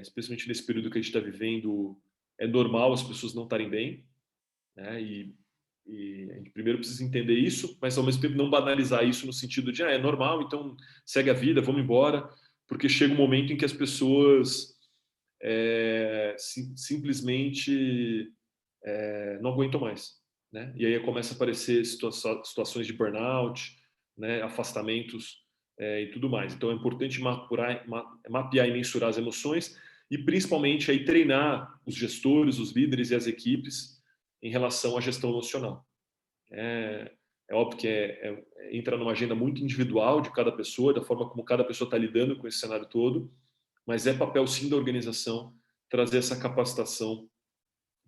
Especialmente nesse período que a gente está vivendo, é normal as pessoas não estarem bem, né? E a gente primeiro precisa entender isso, mas ao mesmo tempo não banalizar isso no sentido de é normal, então segue a vida, vamos embora, porque chega um momento em que as pessoas simplesmente não aguentam mais, né? E aí começa a aparecer situações de burnout, né? Afastamentos e tudo mais. Então é importante mapear e mensurar as emoções e principalmente aí treinar os gestores, os líderes e as equipes em relação à gestão emocional. É óbvio que entra numa agenda muito individual de cada pessoa, da forma como cada pessoa está lidando com esse cenário todo, mas é papel sim da organização trazer essa capacitação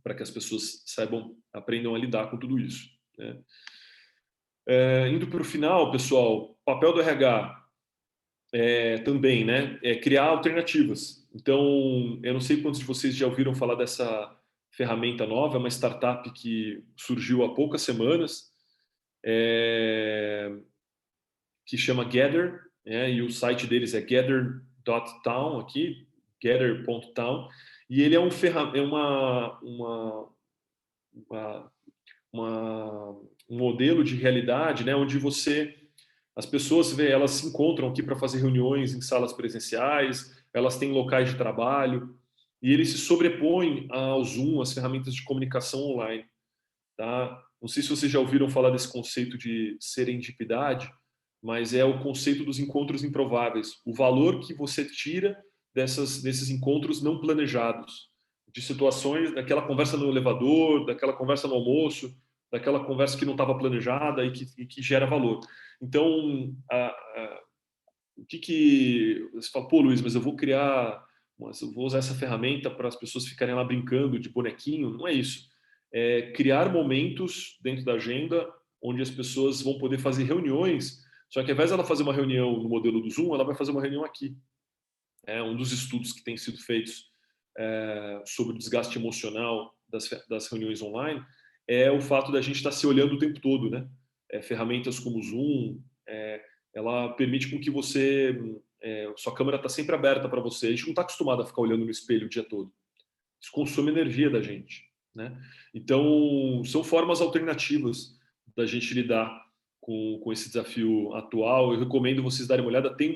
para que as pessoas aprendam a lidar com tudo isso, né? Indo para o final, pessoal, papel do RH também, né, criar alternativas. Então, eu não sei quantos de vocês já ouviram falar dessa ferramenta nova, é uma startup que surgiu há poucas semanas, que chama Gather, e o site deles é gather.town, aqui, gather.town, e ele é um modelo de realidade, né, onde as pessoas elas se encontram aqui para fazer reuniões em salas presenciais, elas têm locais de trabalho, e ele se sobrepõe ao Zoom, às ferramentas de comunicação online, tá? Não sei se vocês já ouviram falar desse conceito de serendipidade, mas é o conceito dos encontros improváveis, o valor que você tira desses encontros não planejados, de situações, daquela conversa no elevador, daquela conversa no almoço, daquela conversa que não estava planejada e que gera valor. Então, o que você fala, pô, Luiz, mas eu vou usar essa ferramenta para as pessoas ficarem lá brincando de bonequinho? Não é isso. É criar momentos dentro da agenda onde as pessoas vão poder fazer reuniões, só que ao invés de ela fazer uma reunião no modelo do Zoom, ela vai fazer uma reunião aqui. É um dos estudos que tem sido feitos sobre o desgaste emocional das reuniões online é o fato da gente estar se olhando o tempo todo, né? Ferramentas como o Zoom, ela permite com que sua câmera está sempre aberta para você. A gente não está acostumado a ficar olhando no espelho o dia todo. Isso consome energia da gente, né? Então, são formas alternativas da gente lidar com esse desafio atual. Eu recomendo vocês darem uma olhada. Tem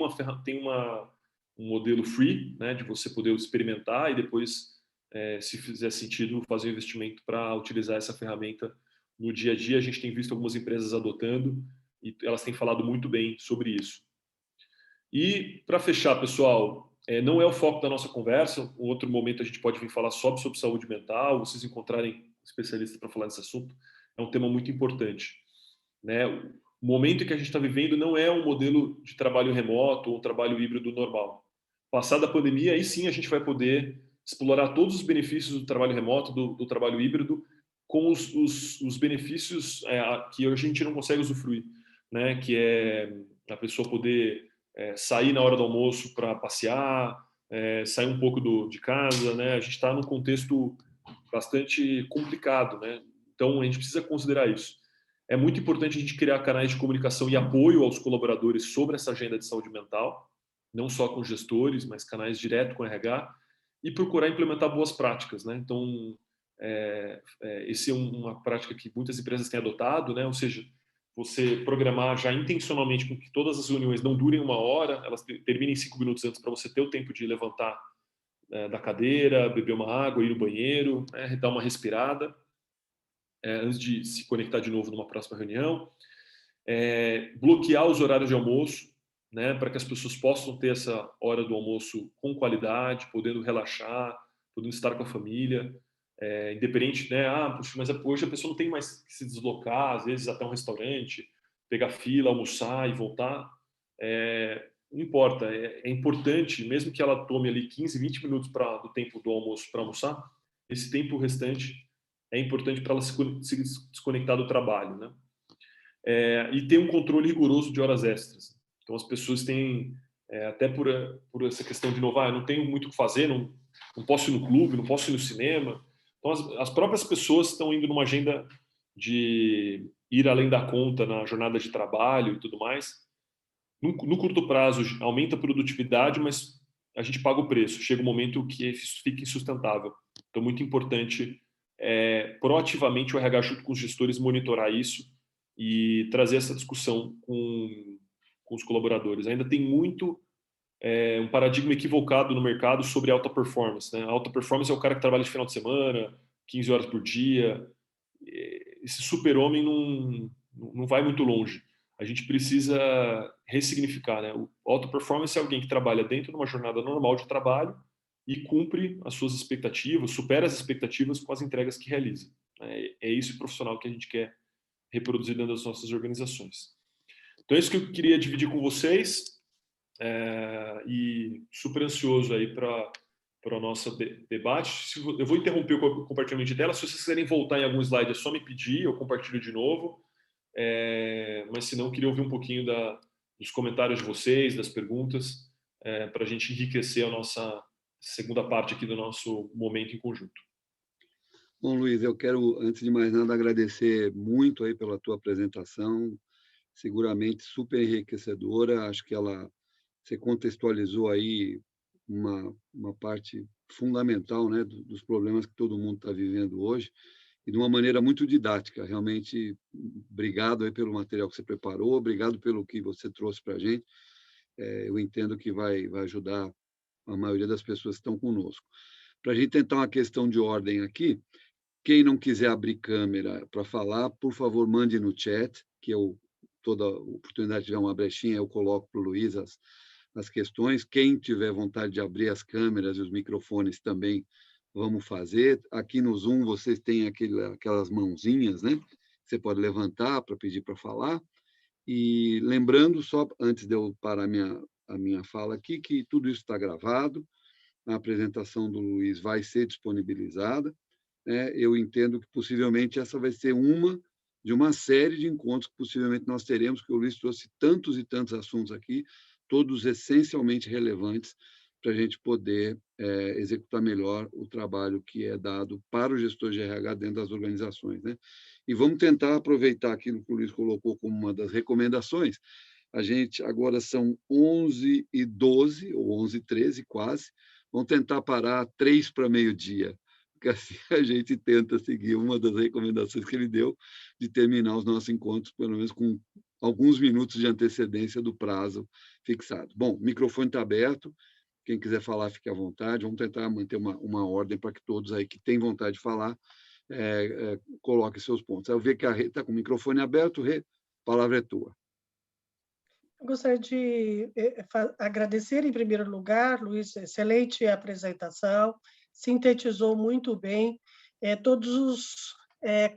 modelo free, né, de você poder experimentar e depois, se fizer sentido, fazer um investimento para utilizar essa ferramenta no dia a dia. A gente tem visto algumas empresas adotando e elas têm falado muito bem sobre isso. E, para fechar, pessoal, não é o foco da nossa conversa. Um outro momento a gente pode vir falar sobre saúde mental, vocês encontrarem especialistas para falar desse assunto. É um tema muito importante, né? O momento em que a gente está vivendo não é um modelo de trabalho remoto ou um trabalho híbrido normal. Passada a pandemia, aí sim a gente vai poder explorar todos os benefícios do trabalho remoto, do trabalho híbrido, com os benefícios que hoje a gente não consegue usufruir, né? Que é a pessoa poder sair na hora do almoço para passear, sair um pouco de casa, né? A gente está num contexto bastante complicado, né? Então a gente precisa considerar isso. É muito importante a gente criar canais de comunicação e apoio aos colaboradores sobre essa agenda de saúde mental, não só com gestores, mas canais direto com o RH, e procurar implementar boas práticas, né? Então, esse é uma prática que muitas empresas têm adotado, né? Ou seja, você programar já intencionalmente com que todas as reuniões não durem 1 hora, elas terminem 5 minutos antes para você ter o tempo de levantar da cadeira, beber uma água, ir no banheiro, dar uma respirada, antes de se conectar de novo numa próxima reunião. Bloquear os horários de almoço, né, para que as pessoas possam ter essa hora do almoço com qualidade, podendo relaxar, podendo estar com a família, independente, né? Puxa, mas hoje a pessoa não tem mais que se deslocar, às vezes até um restaurante, pegar fila, almoçar e voltar. Não importa, é importante, mesmo que ela tome ali 15, 20 minutos do tempo do almoço para almoçar, esse tempo restante é importante para ela se desconectar do trabalho, né? E ter um controle rigoroso de horas extras. Então as pessoas têm, até por essa questão de inovar, não tenho muito o que fazer, não posso ir no clube, não posso ir no cinema. Então as próprias pessoas estão indo numa agenda de ir além da conta na jornada de trabalho e tudo mais. No curto prazo aumenta a produtividade, mas a gente paga o preço. Chega um momento que isso fica insustentável. Então muito importante proativamente o RH junto com os gestores monitorar isso e trazer essa discussão com os colaboradores. Ainda tem muito um paradigma equivocado no mercado sobre alta performance, né? A alta performance é o cara que trabalha de final de semana, 15 horas por dia. Esse super-homem não vai muito longe. A gente precisa ressignificar, né? O alta performance é alguém que trabalha dentro de uma jornada normal de trabalho e cumpre as suas expectativas, supera as expectativas com as entregas que realiza. É esse profissional que a gente quer reproduzir dentro das nossas organizações. Então é isso que eu queria dividir com vocês, e super ansioso aí para o nosso debate. Eu vou interromper o compartilhamento de tela. Se vocês quiserem voltar em algum slide, é só me pedir, eu compartilho de novo. Mas se não, eu queria ouvir um pouquinho dos comentários de vocês, das perguntas, para a gente enriquecer a nossa segunda parte aqui do nosso momento em conjunto. Bom, Luiz, eu quero, antes de mais nada, agradecer muito aí pela tua apresentação, seguramente super enriquecedora. Acho que você contextualizou aí uma parte fundamental, né, dos problemas que todo mundo está vivendo hoje, e de uma maneira muito didática. Realmente, obrigado aí pelo material que você preparou, obrigado pelo que você trouxe para a gente. Eu entendo que vai ajudar a maioria das pessoas que estão conosco. Para a gente tentar uma questão de ordem aqui, quem não quiser abrir câmera para falar, por favor, mande no chat, que toda oportunidade de tiver uma brechinha, eu coloco para o Luiz as questões. Quem tiver vontade de abrir as câmeras e os microfones também, vamos fazer. Aqui no Zoom, vocês têm aquelas mãozinhas, né? Você pode levantar para pedir para falar. E lembrando, só antes de eu parar a minha fala aqui, que tudo isso está gravado, a apresentação do Luiz vai ser disponibilizada. Eu entendo que possivelmente essa vai ser uma de uma série de encontros que possivelmente nós teremos, que o Luiz trouxe tantos e tantos assuntos aqui, todos essencialmente relevantes para a gente poder executar melhor o trabalho que é dado para o gestor de RH dentro das organizações, né? E vamos tentar aproveitar aquilo que o Luiz colocou como uma das recomendações. A gente agora são 11h12, ou 11h13 quase, vamos tentar parar 3 para meio-dia, porque assim a gente tenta seguir uma das recomendações que ele deu, de terminar os nossos encontros, pelo menos com alguns minutos de antecedência do prazo fixado. Bom, o microfone está aberto, Quem quiser falar, fique à vontade. Vamos tentar manter uma ordem para que todos aí que têm vontade de falar coloquem seus pontos. Eu vejo que a Rê está com o microfone aberto. Rê, a palavra é tua. Eu gostaria de agradecer, em primeiro lugar, Luiz, excelente apresentação, sintetizou muito bem todos os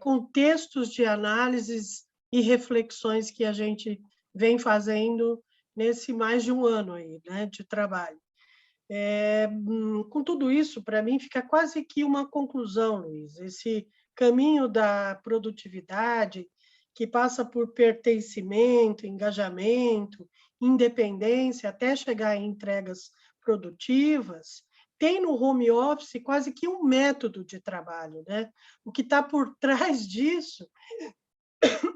contextos de análises e reflexões que a gente vem fazendo nesse mais de um ano aí, né, de trabalho. Com tudo isso, para mim, fica quase que uma conclusão, Luiz. Esse caminho da produtividade, que passa por pertencimento, engajamento, independência, até chegar em entregas produtivas, tem no home office quase que um método de trabalho, né? O que está por trás disso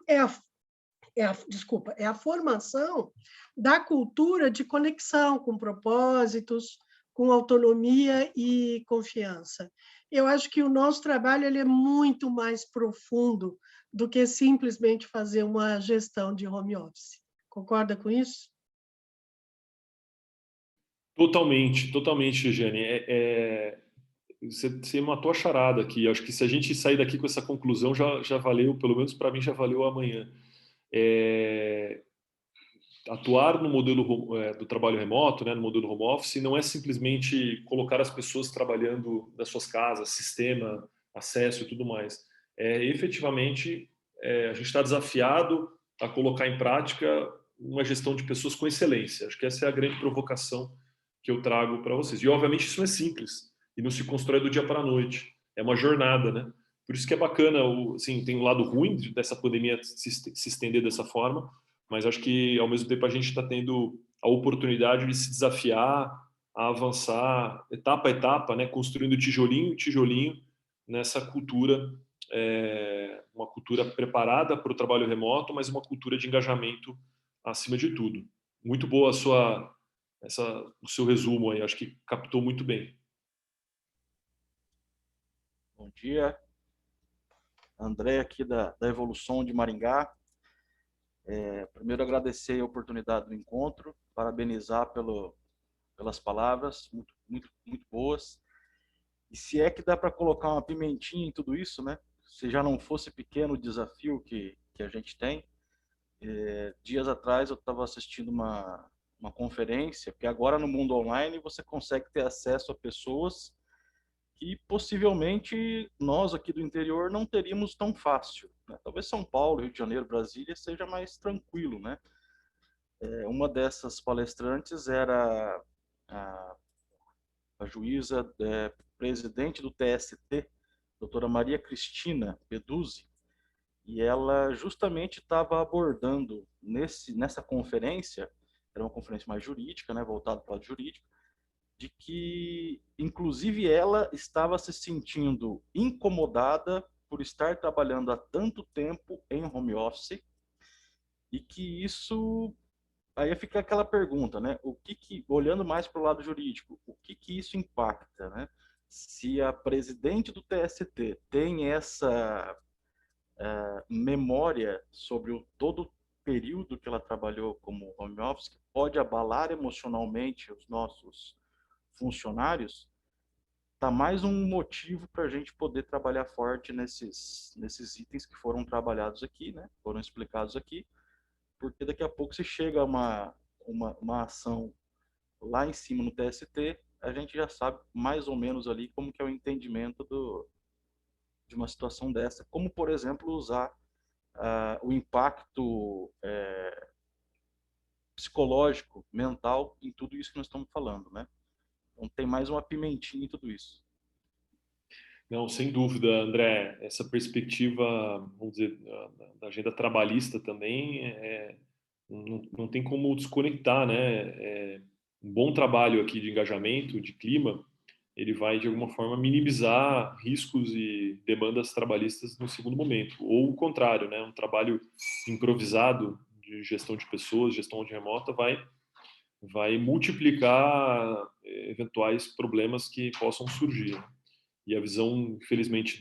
é a formação da cultura de conexão com propósitos, com autonomia e confiança. Eu acho que o nosso trabalho ele é muito mais profundo do que simplesmente fazer uma gestão de home office. Concorda com isso? Totalmente, totalmente, Regiane. Você matou a charada aqui. Acho que se a gente sair daqui com essa conclusão, já valeu, pelo menos para mim, já valeu amanhã. Atuar no modelo do trabalho remoto, né, no modelo home office, não é simplesmente colocar as pessoas trabalhando nas suas casas, sistema, acesso e tudo mais. Efetivamente, a gente está desafiado a colocar em prática uma gestão de pessoas com excelência. Acho que essa é a grande provocação que eu trago para vocês. E, obviamente, isso não é simples e não se constrói do dia para a noite. É uma jornada, né? Por isso que é bacana, assim, tem um lado ruim dessa pandemia se estender dessa forma, mas acho que, ao mesmo tempo, a gente está tendo a oportunidade de se desafiar a avançar etapa a etapa, né, construindo tijolinho tijolinho nessa cultura, uma cultura preparada para o trabalho remoto, mas uma cultura de engajamento acima de tudo. Muito boa o seu resumo aí, acho que captou muito bem. Bom dia, André aqui da Evolução de Maringá. Primeiro agradecer a oportunidade do encontro, parabenizar pelas palavras, muito, muito, muito boas. E se é que dá para colocar uma pimentinha em tudo isso, né? Se já não fosse pequeno o desafio que a gente tem. Dias atrás eu estava assistindo uma conferência, porque agora no mundo online você consegue ter acesso a pessoas que possivelmente nós aqui do interior não teríamos tão fácil, né? Talvez São Paulo, Rio de Janeiro, Brasília seja mais tranquilo, né? Uma dessas palestrantes era a juíza presidente do TST, doutora Maria Cristina Peduzzi, e ela justamente estava abordando nessa conferência, era uma conferência mais jurídica, né, voltada para o lado jurídico, de que, inclusive, ela estava se sentindo incomodada por estar trabalhando há tanto tempo em home office e que isso... Aí fica aquela pergunta, né? Olhando mais para o lado jurídico, o que isso impacta, né? Se a presidente do TST tem essa memória sobre todo o período que ela trabalhou como home office, que pode abalar emocionalmente os nossos funcionários, tá mais um motivo para a gente poder trabalhar forte nesses itens que foram trabalhados aqui, né? Foram explicados aqui, porque daqui a pouco se chega a uma ação lá em cima no TST, a gente já sabe mais ou menos ali como que é o entendimento de uma situação dessa, como, por exemplo, usar o impacto psicológico, mental, em tudo isso que nós estamos falando, né? Então, tem mais uma pimentinha em tudo isso. Não, sem dúvida, André. Essa perspectiva, vamos dizer, da agenda trabalhista também, não tem como desconectar, né? Um bom trabalho aqui de engajamento, de clima, ele vai, de alguma forma, minimizar riscos e demandas trabalhistas no segundo momento. Ou o contrário, né? Um trabalho improvisado de gestão de pessoas, gestão de remota, vai multiplicar eventuais problemas que possam surgir. E a visão, infelizmente,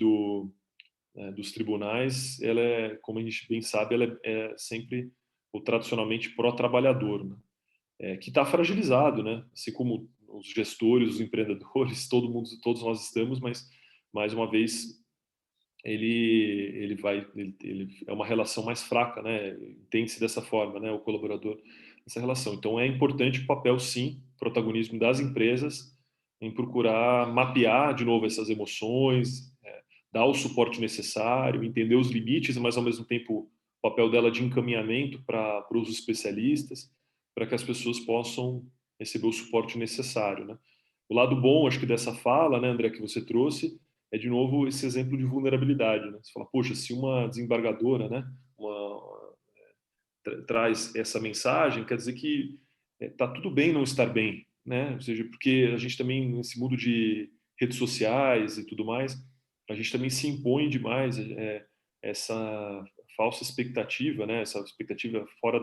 dos tribunais, ela como a gente bem sabe, ela é sempre, ou tradicionalmente, pró-trabalhador, né? Que está fragilizado, né? Assim como os gestores, os empreendedores, todos nós estamos, mas mais uma vez ele é uma relação mais fraca, né? Entende-se dessa forma, né? O colaborador nessa relação. Então é importante o papel, sim, protagonismo das empresas em procurar mapear de novo essas emoções, dar o suporte necessário, entender os limites, mas ao mesmo tempo o papel dela de encaminhamento para os especialistas, para que as pessoas possam receber o suporte necessário, né? O lado bom, acho que dessa fala, né, André, que você trouxe, é de novo esse exemplo de vulnerabilidade, né? Você fala, poxa, se uma desembargadora, né, traz essa mensagem, quer dizer que tá tudo bem não estar bem, né? Ou seja, porque a gente também nesse mundo de redes sociais e tudo mais, a gente também se impõe demais essa falsa expectativa, né? Essa expectativa fora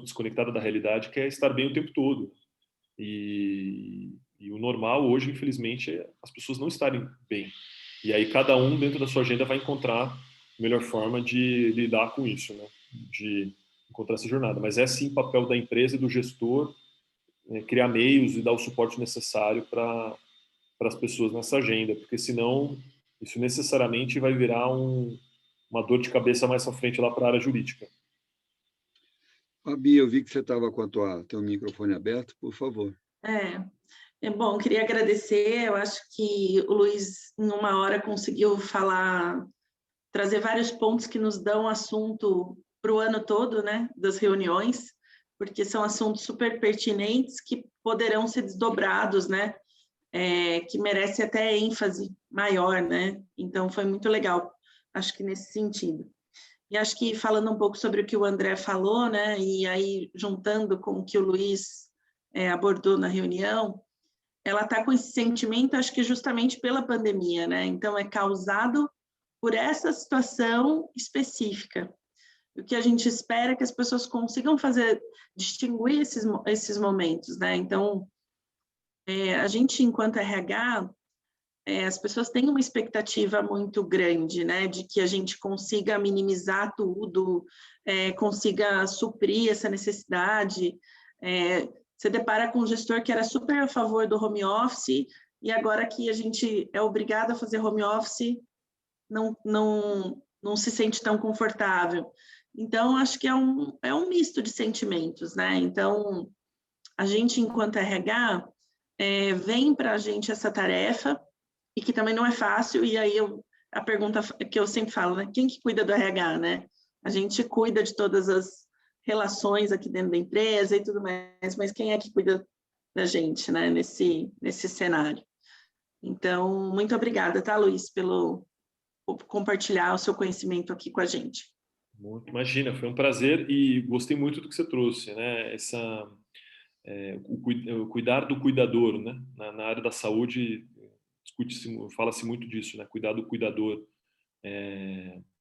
desconectada da realidade, que é estar bem o tempo todo. E o normal hoje, infelizmente, é as pessoas não estarem bem. E aí cada um dentro da sua agenda vai encontrar a melhor forma de lidar com isso, né? De encontrar essa jornada. Mas é sim papel da empresa e do gestor criar meios e dar o suporte necessário para as pessoas nessa agenda, porque senão isso necessariamente vai virar uma dor de cabeça mais à frente lá para a área jurídica. Fabi, eu vi que você estava com teu microfone aberto, por favor. Bom, queria agradecer, eu acho que o Luiz, em uma hora, conseguiu trazer vários pontos que nos dão assunto para o ano todo, né, das reuniões, porque são assuntos super pertinentes que poderão ser desdobrados, né, que merece até ênfase maior, né, então foi muito legal, acho que nesse sentido. E acho que falando um pouco sobre o que o André falou, né, e aí juntando com o que o Luiz abordou na reunião, ela está com esse sentimento, acho que justamente pela pandemia, né, então é causado por essa situação específica. O que a gente espera é que as pessoas consigam distinguir esses momentos, né? Então, a gente, enquanto RH, as pessoas têm uma expectativa muito grande, né? De que a gente consiga minimizar tudo, consiga suprir essa necessidade. Você depara com um gestor que era super a favor do home office e agora que a gente é obrigado a fazer home office, não se sente tão confortável. Então, acho que é um misto de sentimentos, né? Então, a gente, enquanto RH, vem para a gente essa tarefa, e que também não é fácil, e aí a pergunta que eu sempre falo, né? Quem que cuida do RH, né? A gente cuida de todas as relações aqui dentro da empresa e tudo mais, mas quem é que cuida da gente, né? Nesse cenário. Então, muito obrigada, tá, Luiz, por compartilhar o seu conhecimento aqui com a gente. Imagina, foi um prazer e gostei muito do que você trouxe, né? O cuidar do cuidador, né? Na área da saúde, fala-se muito disso, né? Cuidar do cuidador,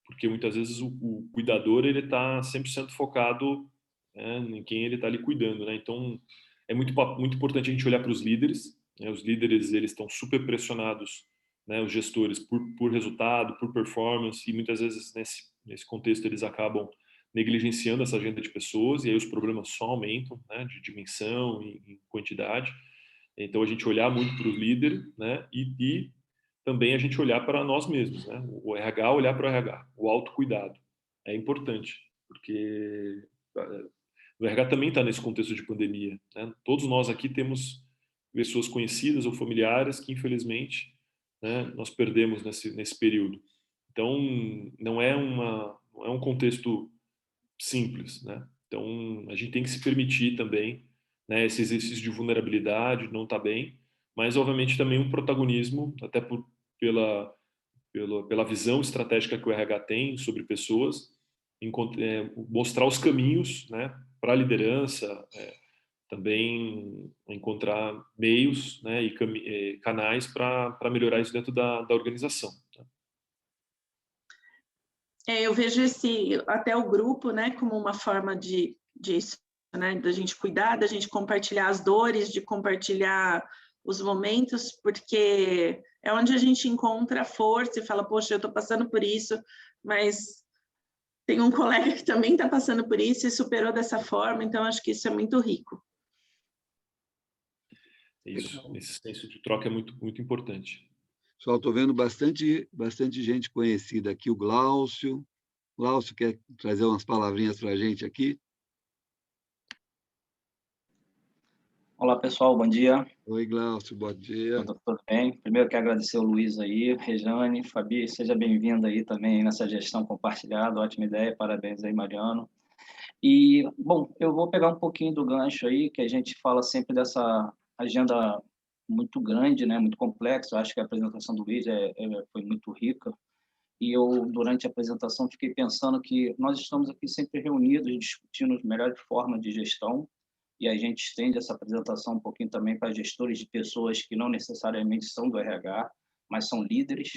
porque muitas vezes o cuidador ele está 100% focado, né, em quem ele está ali cuidando, né? Então é muito importante a gente olhar para os líderes, né? Os líderes eles estão super pressionados, né? Os gestores por resultado, por performance, e muitas vezes nesse contexto eles acabam negligenciando essa agenda de pessoas e aí os problemas só aumentam, né? De dimensão e quantidade. Então a gente olhar muito para o líder, né? E também a gente olhar para nós mesmos, né? O RH olhar para o RH, o autocuidado é importante, porque o RH também está nesse contexto de pandemia, né? Todos nós aqui temos pessoas conhecidas ou familiares que infelizmente, né, nós perdemos nesse período. Então não é um contexto simples, né? Então a gente tem que se permitir também, né, esse exercício de vulnerabilidade, não está bem, mas obviamente também um protagonismo, até pela visão estratégica que o RH tem sobre pessoas, mostrar os caminhos, né, para a liderança, também encontrar meios, né, e canais para melhorar isso dentro da organização. Eu vejo até o grupo, né, como uma forma disso, né, da gente cuidar, da gente compartilhar as dores, de compartilhar os momentos, porque é onde a gente encontra força e fala, poxa, eu estou passando por isso, mas tem um colega que também está passando por isso e superou dessa forma, então acho que isso é muito rico. Isso, Legal. esse senso de troca é muito, muito importante. Pessoal, estou vendo bastante gente conhecida aqui, o Glaucio. Glaucio, quer trazer umas palavrinhas para a gente aqui? Olá, pessoal, bom dia. Oi, Glaucio, bom dia. Tudo bem? Primeiro, quero agradecer o Luiz aí, Rejane, Fabi, seja bem-vindo aí também nessa gestão compartilhada, ótima ideia, parabéns aí, Mariano. E, bom, eu vou pegar um pouquinho do gancho aí, que a gente fala sempre dessa agenda muito grande, né, muito complexa. Eu acho que a apresentação do Luiz foi muito rica. E eu, durante a apresentação, fiquei pensando que nós estamos aqui sempre reunidos, discutindo as melhores formas de gestão, e a gente estende essa apresentação um pouquinho também para gestores de pessoas que não necessariamente são do RH, mas são líderes.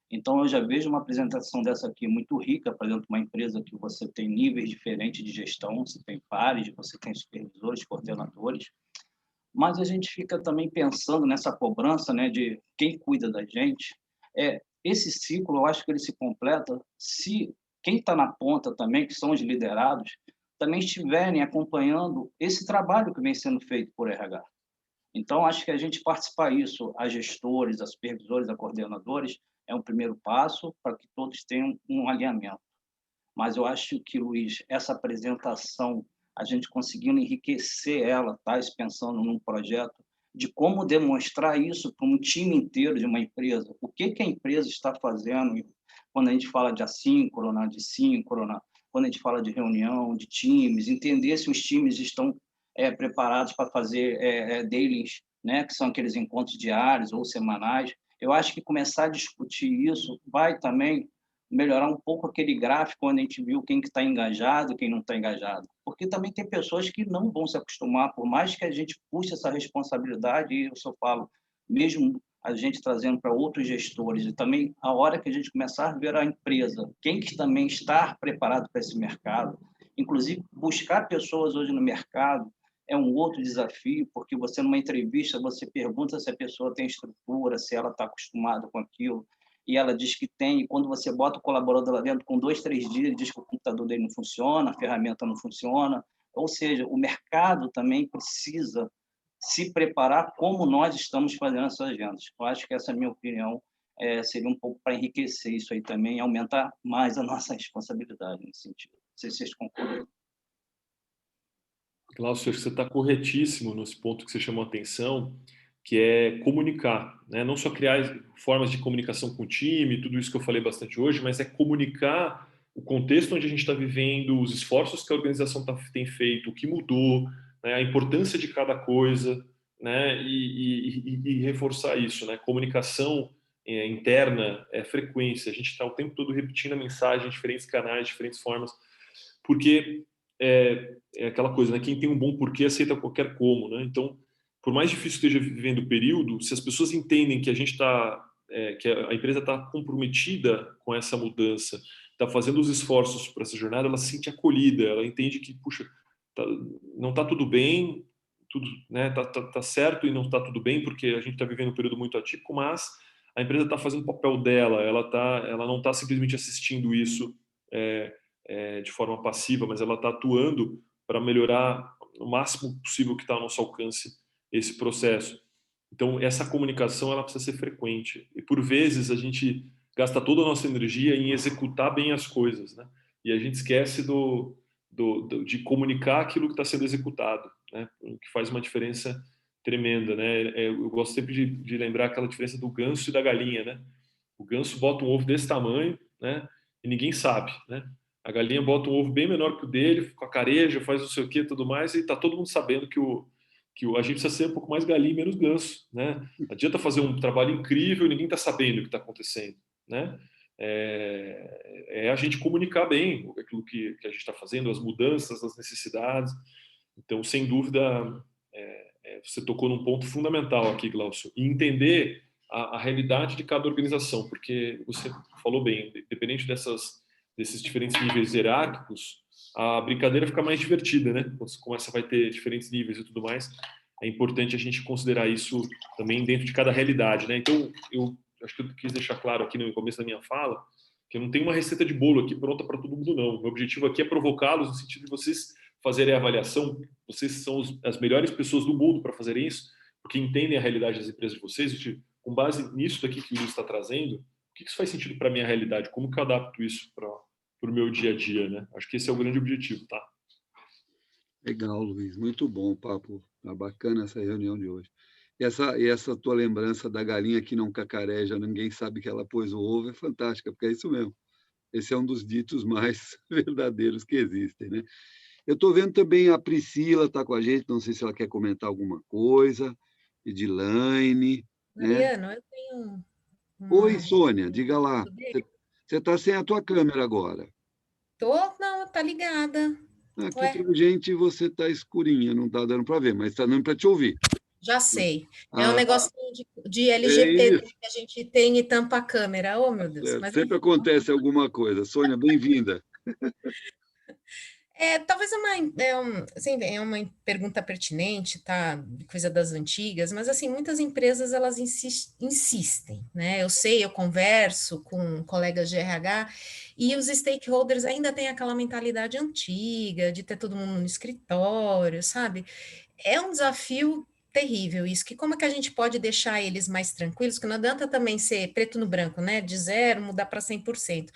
Então, eu já vejo uma apresentação dessa aqui muito rica para dentro de uma empresa que você tem níveis diferentes de gestão, você tem pares, você tem supervisores, coordenadores, mas a gente fica também pensando nessa cobrança, né, de quem cuida da gente. Esse ciclo, eu acho que ele se completa se quem está na ponta também, que são os liderados, também estiverem acompanhando esse trabalho que vem sendo feito por RH. Então, acho que a gente participar isso, a gestores, a supervisores, a coordenadores, é um primeiro passo para que todos tenham um alinhamento. Mas eu acho que, Luiz, essa apresentação, a gente conseguindo enriquecer ela, tá? Pensando num projeto de como demonstrar isso para um time inteiro de uma empresa. O que a empresa está fazendo quando a gente fala de assíncrona, de síncrona, quando a gente fala de reunião, de times, entender se os times estão preparados para fazer dailies, né? Que são aqueles encontros diários ou semanais. Eu acho que começar a discutir isso vai também melhorar um pouco aquele gráfico quando a gente viu quem que está engajado, quem não está engajado. Porque também tem pessoas que não vão se acostumar, por mais que a gente puxe essa responsabilidade, e eu só falo, mesmo a gente trazendo para outros gestores, e também a hora que a gente começar a ver a empresa, quem que também está preparado para esse mercado, inclusive buscar pessoas hoje no mercado, é um outro desafio, porque você, numa entrevista, você pergunta se a pessoa tem estrutura, se ela está acostumada com aquilo, e ela diz que tem, e quando você bota o colaborador lá dentro, com 2, 3 dias, ele diz que o computador dele não funciona, a ferramenta não funciona, ou seja, o mercado também precisa se preparar como nós estamos fazendo essas agendas. Eu acho que essa é a minha opinião, seria um pouco para enriquecer isso aí também, e aumentar mais a nossa responsabilidade nesse sentido. Não sei se vocês concordam. Glaucio, acho que você está corretíssimo nesse ponto que você chamou a atenção, que é comunicar, né? Não só criar formas de comunicação com o time, tudo isso que eu falei bastante hoje, mas é comunicar o contexto onde a gente está vivendo, os esforços que a organização tem feito, o que mudou, né? A importância de cada coisa, né? E reforçar isso, né? Comunicação interna é frequência, a gente está o tempo todo repetindo a mensagem em diferentes canais, diferentes formas, porque é aquela coisa, né? Quem tem um bom porquê aceita qualquer como, né? Então, por mais difícil que esteja vivendo o período, se as pessoas entendem que a gente está, que a empresa está comprometida com essa mudança, está fazendo os esforços para essa jornada, ela se sente acolhida, ela entende que, puxa, não está tudo bem, tudo, né, tá certo e não está tudo bem, porque a gente está vivendo um período muito atípico, mas a empresa está fazendo o papel dela, ela não está simplesmente assistindo isso de forma passiva, mas ela está atuando para melhorar o máximo possível que está ao nosso alcance esse processo. Então, essa comunicação ela precisa ser frequente. E, por vezes, a gente gasta toda a nossa energia em executar bem as coisas, né? E a gente esquece de comunicar aquilo que está sendo executado, né? O que faz uma diferença tremenda, né? Eu gosto sempre de lembrar aquela diferença do ganso e da galinha, né? O ganso bota um ovo desse tamanho, né? E ninguém sabe, né? A galinha bota um ovo bem menor que o dele, com a careja, faz não sei o que e tudo mais, e está todo mundo sabendo que a gente precisa ser um pouco mais galinha e menos ganso, né? Não adianta fazer um trabalho incrível e ninguém está sabendo o que está acontecendo, né? A gente comunicar bem aquilo que a gente está fazendo, as mudanças, as necessidades. Então, sem dúvida, você tocou num ponto fundamental aqui, Glaucio, e entender a realidade de cada organização, porque você falou bem, independente desses diferentes níveis hierárquicos, a brincadeira fica mais divertida, né? Quando você começa a ter diferentes níveis e tudo mais, é importante a gente considerar isso também dentro de cada realidade, né? Então, eu acho que eu quis deixar claro aqui no começo da minha fala que eu não tenho uma receita de bolo aqui pronta para todo mundo, não. O meu objetivo aqui é provocá-los no sentido de vocês fazerem a avaliação, vocês são as melhores pessoas do mundo para fazerem isso, porque entendem a realidade das empresas de vocês, com base nisso daqui que o Luiz está trazendo, o que isso faz sentido para a minha realidade? Como que eu adapto isso para o meu dia a dia, né? Acho que esse é o grande objetivo, tá? Legal, Luiz. Muito bom o papo. Tá bacana essa reunião de hoje. E essa tua lembrança da galinha que não cacareja, ninguém sabe que ela pôs o ovo, é fantástica, porque é isso mesmo. Esse é um dos ditos mais verdadeiros que existem, né? Eu estou vendo também a Priscila está com a gente, não sei se ela quer comentar alguma coisa, Edilaine, né? Mariano, eu tenho Oi, uma... Sônia, diga lá. Tudo bem? Você está sem a tua câmera agora. Não, tá ligada. Aqui Ué, para a gente você está escurinha, não está dando para ver, mas está dando para te ouvir. já sei. É um Ah, negocinho de é LGPD isso. que a gente tem e tampa a câmera. Oh, meu Deus. Certo. Mas Sempre acontece alguma coisa. Sônia, bem-vinda. talvez assim, é uma pergunta pertinente, tá? Coisa das antigas, mas assim, muitas empresas elas insistem, né? Eu sei, eu converso com colegas de RH e os stakeholders ainda têm aquela mentalidade antiga de ter todo mundo no escritório, sabe? É um desafio terrível isso, que como é que a gente pode deixar eles mais tranquilos, que não adianta também ser preto no branco, né? De 0, mudar para 100%.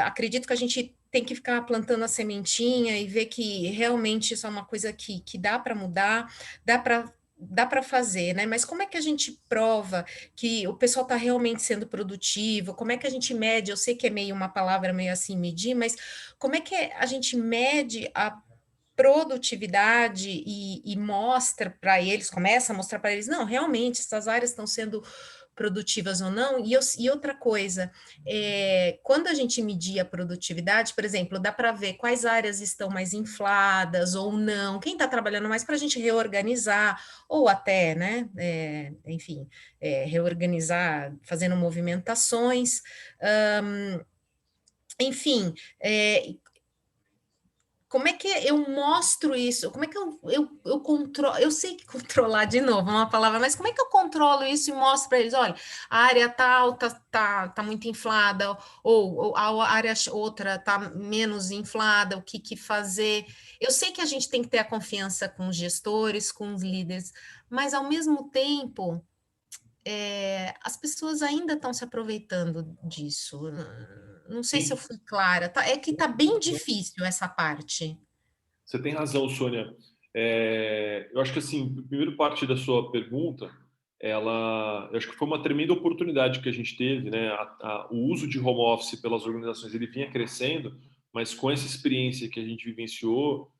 Acredito que a gente tem que ficar plantando a sementinha e ver que realmente isso é uma coisa que dá para mudar, dá para fazer, né? Mas como é que a gente prova que o pessoal está realmente sendo produtivo? Como é que a gente mede? Eu sei que é meio uma palavra meio assim, medir, mas como é que a gente mede a produtividade e mostra para eles, começa a mostrar para eles, não, realmente, essas áreas estão sendo produtivas ou não, e outra coisa, quando a gente medir a produtividade, por exemplo, dá para ver quais áreas estão mais infladas ou não, quem está trabalhando mais para a gente reorganizar, ou até, né, enfim, reorganizar, fazendo movimentações, enfim, como é que eu mostro isso? Como é que eu controlo? Eu sei que controlar, de novo, é uma palavra, mas como é que eu controlo isso e mostro para eles? Olha, a área tal tá muito inflada, ou a área outra está menos inflada, o que fazer? Eu sei que a gente tem que ter a confiança com os gestores, com os líderes, mas ao mesmo tempo, as pessoas ainda estão se aproveitando disso. Não sei se eu Sim. fui clara. É que está bem difícil essa parte. Você tem razão, Sônia. Eu acho que, assim, a primeira parte da sua pergunta, eu acho que foi uma tremenda oportunidade que a gente teve, né? O uso de home office pelas organizações, ele vinha crescendo, mas com essa experiência que a gente vivenciou,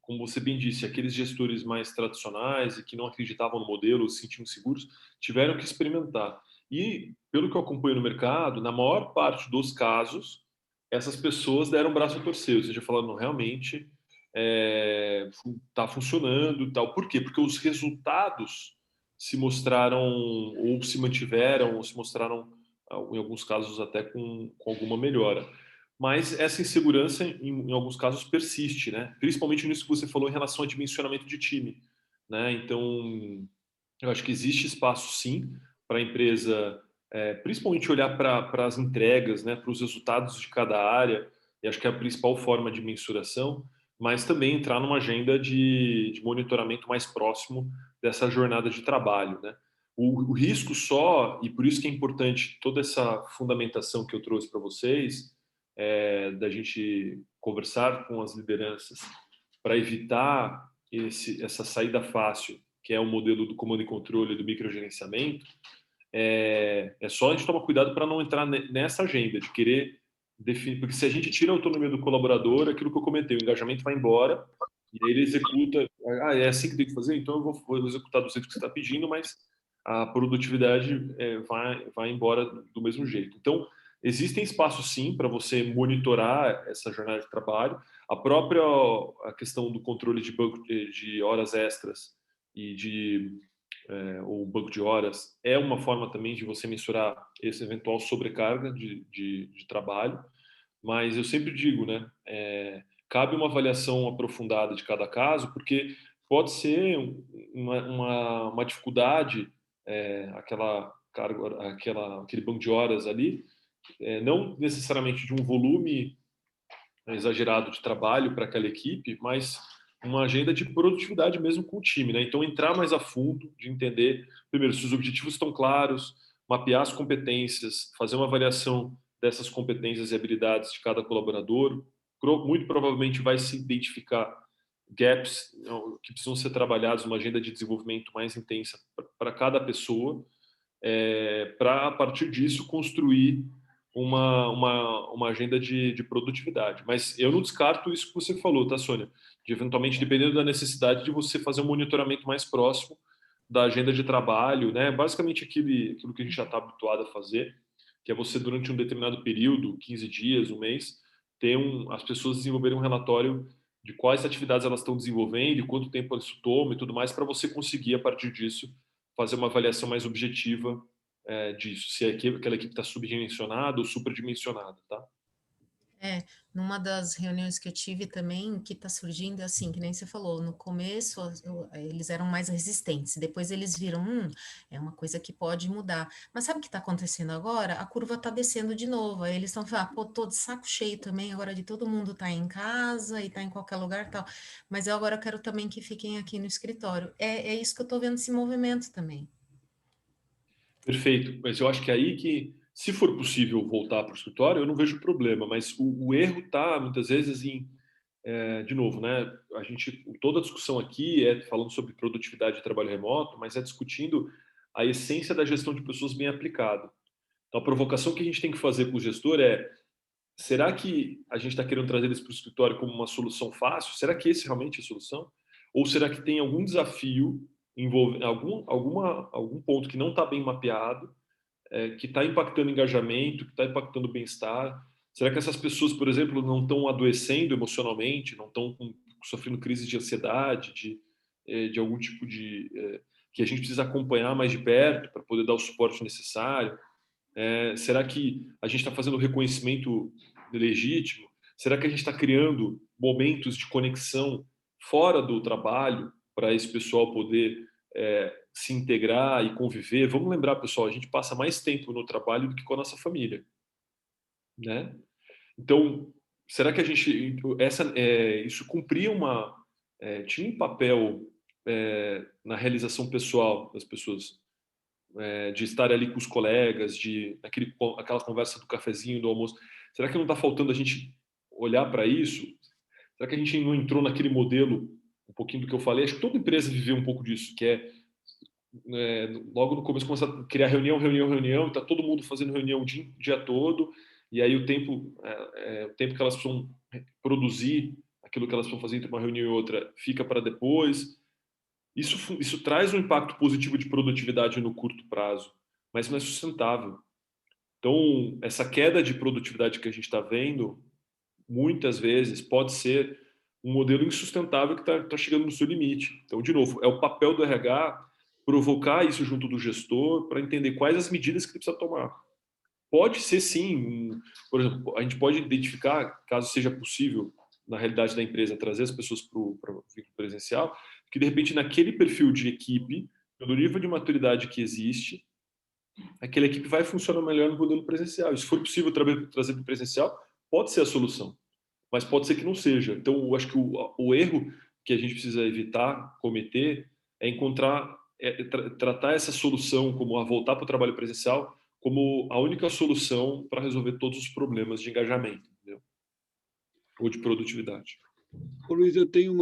como você bem disse, aqueles gestores mais tradicionais e que não acreditavam no modelo, se sentiam seguros, tiveram que experimentar. E, pelo que eu acompanho no mercado, na maior parte dos casos, essas pessoas deram o braço a torcer, ou seja, falaram, não, realmente está funcionando e tal. Por quê? Porque os resultados se mostraram, ou se mantiveram, ou se mostraram, em alguns casos, até com alguma melhora. Mas essa insegurança, em alguns casos, persiste, né? Principalmente nisso que você falou em relação ao dimensionamento de time, né? Então, eu acho que existe espaço, sim, para a empresa, principalmente olhar para as entregas, né? Para os resultados de cada área, e acho que é a principal forma de mensuração, mas também entrar numa agenda de monitoramento mais próximo dessa jornada de trabalho, né? O risco só, e por isso que é importante toda essa fundamentação que eu trouxe para vocês, da gente conversar com as lideranças para evitar essa saída fácil, que é o modelo do comando e controle, do microgerenciamento, é só a gente tomar cuidado para não entrar nessa agenda de querer definir, porque se a gente tira a autonomia do colaborador, aquilo que eu comentei, o engajamento vai embora, e aí ele executa, é assim que tem que fazer, então eu vou executar do jeito que você está pedindo, mas a produtividade vai embora do mesmo jeito. Então, existem espaços, sim, para você monitorar essa jornada de trabalho. A questão do controle de horas extras e ou banco de horas é uma forma também de você mensurar essa eventual sobrecarga de trabalho. Mas eu sempre digo, né, cabe uma avaliação aprofundada de cada caso, porque pode ser uma dificuldade, aquele banco de horas ali, não necessariamente de um volume exagerado de trabalho para aquela equipe, mas uma agenda de produtividade mesmo com o time, né? Então, entrar mais a fundo, de entender, primeiro, se os objetivos estão claros, mapear as competências, fazer uma avaliação dessas competências e habilidades de cada colaborador. Muito provavelmente vai se identificar gaps que precisam ser trabalhados, uma agenda de desenvolvimento mais intensa para cada pessoa, para, a partir disso, construir uma agenda de produtividade. Mas eu não descarto isso que você falou, tá, Sônia? De, eventualmente, dependendo da necessidade, de você fazer um monitoramento mais próximo da agenda de trabalho, né? Basicamente aquilo que a gente já está habituado a fazer, que é você, durante um determinado período, 15 dias, um mês, as pessoas desenvolverem um relatório de quais atividades elas estão desenvolvendo, e quanto tempo isso toma e tudo mais, para você conseguir, a partir disso, fazer uma avaliação mais objetiva disso, se aquela equipe está subdimensionada ou superdimensionada, tá? Numa das reuniões que eu tive também, que está surgindo assim, que nem você falou, no começo eles eram mais resistentes, depois eles viram, é uma coisa que pode mudar. Mas sabe o que está acontecendo agora? A curva está descendo de novo, aí eles estão falando, pô, tô de saco cheio também, agora de todo mundo estar em casa e estar em qualquer lugar e tal, mas eu agora quero também que fiquem aqui no escritório. É isso que eu estou vendo, esse movimento também. Perfeito, mas eu acho que é aí que, se for possível voltar para o escritório, eu não vejo problema, mas o erro está, muitas vezes, de novo, né? Toda a discussão aqui é falando sobre produtividade de trabalho remoto, mas é discutindo a essência da gestão de pessoas bem aplicada. Então, a provocação que a gente tem que fazer com o gestor é: será que a gente está querendo trazer eles para o escritório como uma solução fácil? Será que esse realmente é a solução? Ou será que tem algum desafio, algum ponto que não está bem mapeado, que está impactando o engajamento, que está impactando o bem-estar? Será que essas pessoas, por exemplo, não estão adoecendo emocionalmente, não estão sofrendo crises de ansiedade, de algum tipo que a gente precisa acompanhar mais de perto para poder dar o suporte necessário? Será que a gente está fazendo o reconhecimento legítimo? Será que a gente está criando momentos de conexão fora do trabalho para esse pessoal poder se integrar e conviver? Vamos lembrar, pessoal, a gente passa mais tempo no trabalho do que com a nossa família, né? Então, será que isso cumpria tinha um papel na realização pessoal das pessoas? De estar ali com os colegas, aquela conversa do cafezinho, do almoço. Será que não está faltando a gente olhar para isso? Será que a gente não entrou naquele modelo, um pouquinho do que eu falei? Acho que toda empresa viveu um pouco disso, que logo no começo começa a criar reunião, está todo mundo fazendo reunião o dia todo, e aí o tempo que elas precisam produzir aquilo que elas precisam fazer entre uma reunião e outra fica para depois. Isso traz um impacto positivo de produtividade no curto prazo, mas não é sustentável. Então, essa queda de produtividade que a gente está vendo, muitas vezes, pode ser um modelo insustentável que está chegando no seu limite. Então, de novo, é o papel do RH provocar isso junto do gestor para entender quais as medidas que ele precisa tomar. Pode ser, sim, por exemplo, a gente pode identificar, caso seja possível, na realidade da empresa, trazer as pessoas para o vínculo presencial, que de repente naquele perfil de equipe, pelo nível de maturidade que existe, aquela equipe vai funcionar melhor no modelo presencial. E se for possível trazer para o presencial, pode ser a solução, mas pode ser que não seja. Então, eu acho que o erro que a gente precisa evitar, cometer, é tratar essa solução como a voltar para o trabalho presencial como a única solução para resolver todos os problemas de engajamento, entendeu? Ou de produtividade. Ô, Luiz, eu tenho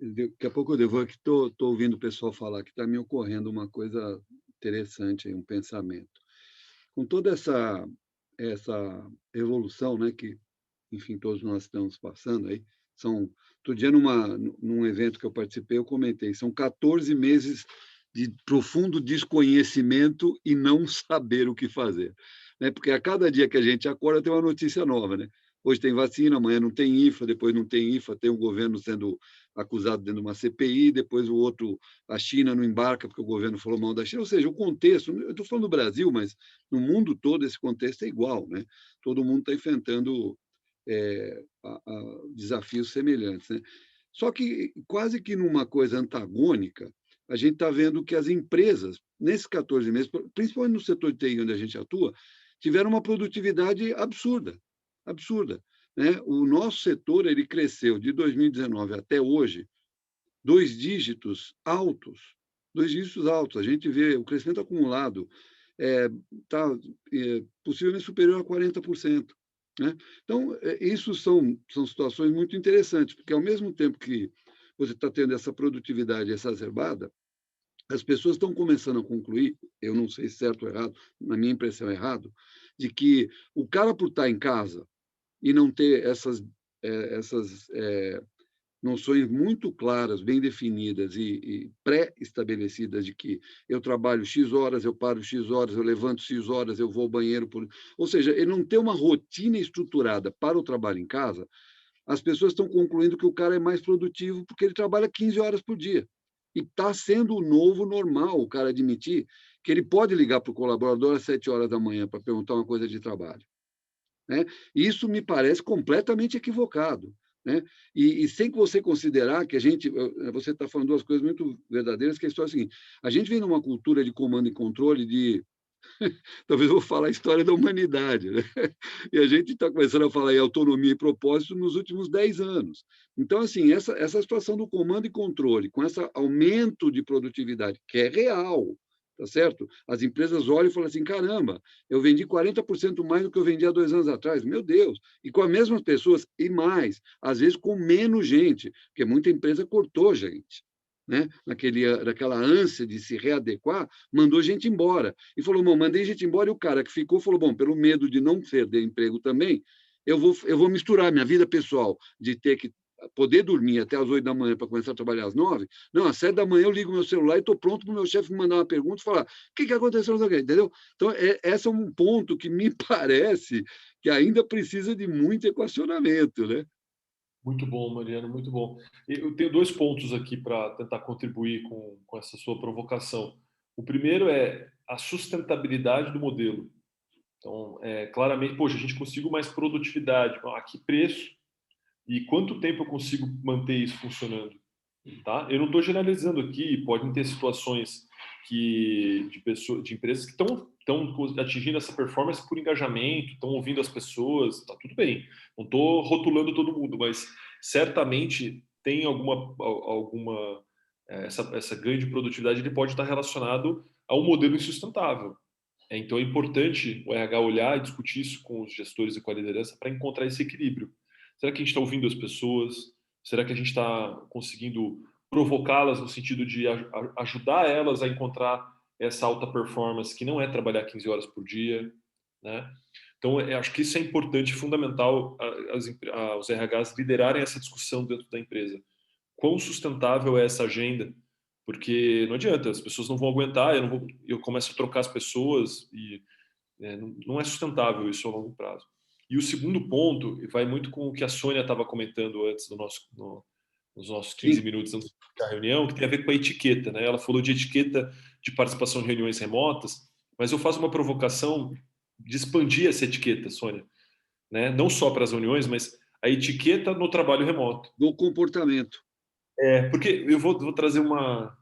daqui a pouco eu devo, que estou ouvindo o pessoal falar, que está me ocorrendo uma coisa interessante, um pensamento. Com toda essa evolução, né, que, enfim, todos nós estamos passando aí, outro dia num evento que eu participei, eu comentei, são 14 meses de profundo desconhecimento e não saber o que fazer, né? Porque a cada dia que a gente acorda tem uma notícia nova, né? Hoje tem vacina, amanhã não tem IFA, depois não tem IFA, tem um governo sendo acusado dentro de uma CPI, depois o outro, a China não embarca porque o governo falou mal da China. Ou seja, o contexto, eu estou falando do Brasil, mas no mundo todo esse contexto é igual, né? Todo mundo está enfrentando desafios semelhantes, né? Só que quase que numa coisa antagônica, a gente está vendo que as empresas, nesses 14 meses, principalmente no setor de TI onde a gente atua, tiveram uma produtividade absurda, né? O nosso setor ele cresceu de 2019 até hoje 2 dígitos altos. 2 dígitos altos. A gente vê o crescimento acumulado está possivelmente superior a 40%. Né? Então, isso são situações muito interessantes, porque ao mesmo tempo que você está tendo essa produtividade exacerbada, as pessoas estão começando a concluir, eu não sei se certo ou errado, na minha impressão é errado, de que o cara, por estar em casa e não ter essas noções muito claras, bem definidas e pré-estabelecidas de que eu trabalho X horas, eu paro X horas, eu levanto X horas, eu vou ao banheiro. Ou seja, ele não tem uma rotina estruturada para o trabalho em casa, as pessoas estão concluindo que o cara é mais produtivo porque ele trabalha 15 horas por dia. E está sendo o novo normal o cara admitir que ele pode ligar para o colaborador às 7 horas da manhã para perguntar uma coisa de trabalho. Né? Isso me parece completamente equivocado. Né? E sem que você considerar que você está falando duas coisas muito verdadeiras, que a história é a seguinte: a gente vem numa cultura de comando e controle talvez eu vou falar a história da humanidade, né? E a gente está começando a falar em autonomia e propósito nos últimos 10 anos. Então, assim, essa situação do comando e controle, com esse aumento de produtividade, que é real, tá certo? As empresas olham e falam assim, caramba, eu vendi 40% mais do que eu vendi há 2 anos atrás, meu Deus, e com as mesmas pessoas, e mais, às vezes com menos gente, porque muita empresa cortou gente. Né? Naquela ânsia de se readequar, mandou gente embora. E falou, bom, mandei gente embora, e o cara que ficou falou, bom, pelo medo de não perder emprego também, eu vou misturar minha vida pessoal, de ter que poder dormir até as 8 da manhã para começar a trabalhar às 9. Não, às 7 da manhã eu ligo meu celular e estou pronto para o meu chefe me mandar uma pergunta e falar, o que aconteceu? Entendeu? Então, esse é um ponto que me parece que ainda precisa de muito equacionamento, né? Muito bom, Mariano, muito bom. Eu tenho 2 pontos aqui para tentar contribuir com essa sua provocação. O primeiro é a sustentabilidade do modelo. Então, claramente, poxa, a gente conseguiu mais produtividade. A que preço? E quanto tempo eu consigo manter isso funcionando? Tá? Eu não estou generalizando aqui, podem ter situações de empresas que estão atingindo essa performance por engajamento, estão ouvindo as pessoas, tá tudo bem. Não estou rotulando todo mundo, mas certamente tem essa ganho de produtividade, ele pode estar relacionado a um modelo insustentável. Então é importante o RH olhar e discutir isso com os gestores e com a liderança para encontrar esse equilíbrio. Será que a gente está ouvindo as pessoas? Será que a gente está conseguindo provocá-las no sentido de ajudar elas a encontrar essa alta performance, que não é trabalhar 15 horas por dia, né? Então, acho que isso é importante, fundamental, os RHs liderarem essa discussão dentro da empresa. Quão sustentável é essa agenda? Porque não adianta, as pessoas não vão aguentar, eu começo a trocar as pessoas e não é sustentável isso a longo prazo. E o segundo ponto vai muito com o que a Sônia estava comentando antes nos nossos 15 minutos antes da reunião, que tem a ver com a etiqueta, né? Ela falou de etiqueta de participação em reuniões remotas, mas eu faço uma provocação de expandir essa etiqueta, Sônia, né? Não só para as reuniões, mas a etiqueta no trabalho remoto. Do comportamento. Porque eu vou trazer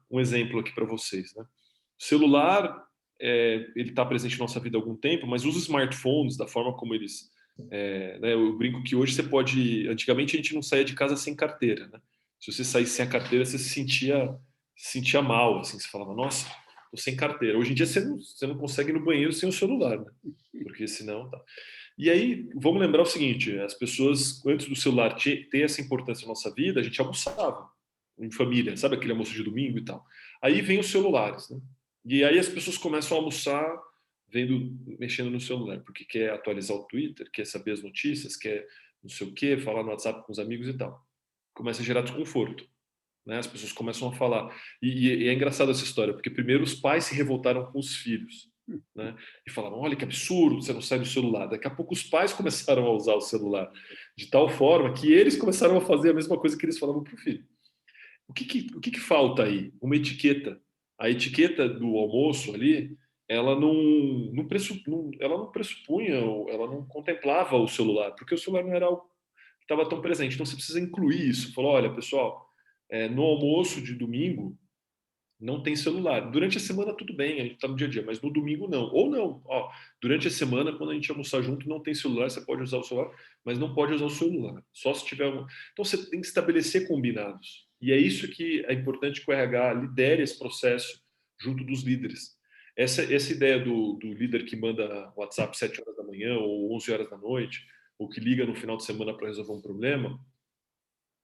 um exemplo aqui para vocês, né? O celular, ele está presente na nossa vida há algum tempo, mas os smartphones, da forma como eles... né, eu brinco que hoje você pode... Antigamente a gente não saía de casa sem carteira, né? Se você saísse sem a carteira, você se sentia mal, assim, você falava, nossa, tô sem carteira. Hoje em dia você não consegue ir no banheiro sem o celular, né? Porque senão... Tá. E aí, vamos lembrar o seguinte, as pessoas, antes do celular ter essa importância na nossa vida, a gente almoçava em família, sabe aquele almoço de domingo e tal. Aí vem os celulares, né? E aí as pessoas começam a almoçar mexendo no celular, porque quer atualizar o Twitter, quer saber as notícias, quer não sei o quê, falar no WhatsApp com os amigos e tal. Começa a gerar desconforto, né? As pessoas começam a falar. E é engraçado essa história, porque primeiro os pais se revoltaram com os filhos, né? E falaram, olha que absurdo, você não sai do celular. Daqui a pouco os pais começaram a usar o celular de tal forma que eles começaram a fazer a mesma coisa que eles falavam para o filho. O que falta aí? Uma etiqueta. A etiqueta do almoço ali, ela não pressupunha, ela não contemplava o celular, porque o celular não era algo que estava tão presente. Então você precisa incluir isso. Falou, olha, pessoal, no almoço de domingo não tem celular. Durante a semana tudo bem, a gente está no dia a dia, mas no domingo não. Ou não. Ó, durante a semana, quando a gente almoçar junto, não tem celular, você pode usar o celular, mas não pode usar o celular. Só se tiver Então você tem que estabelecer combinados. E é isso que é importante que o RH lidere esse processo junto dos líderes. Essa ideia do líder que manda WhatsApp 7 horas da manhã ou 11 horas da noite, ou que liga no final de semana para resolver um problema,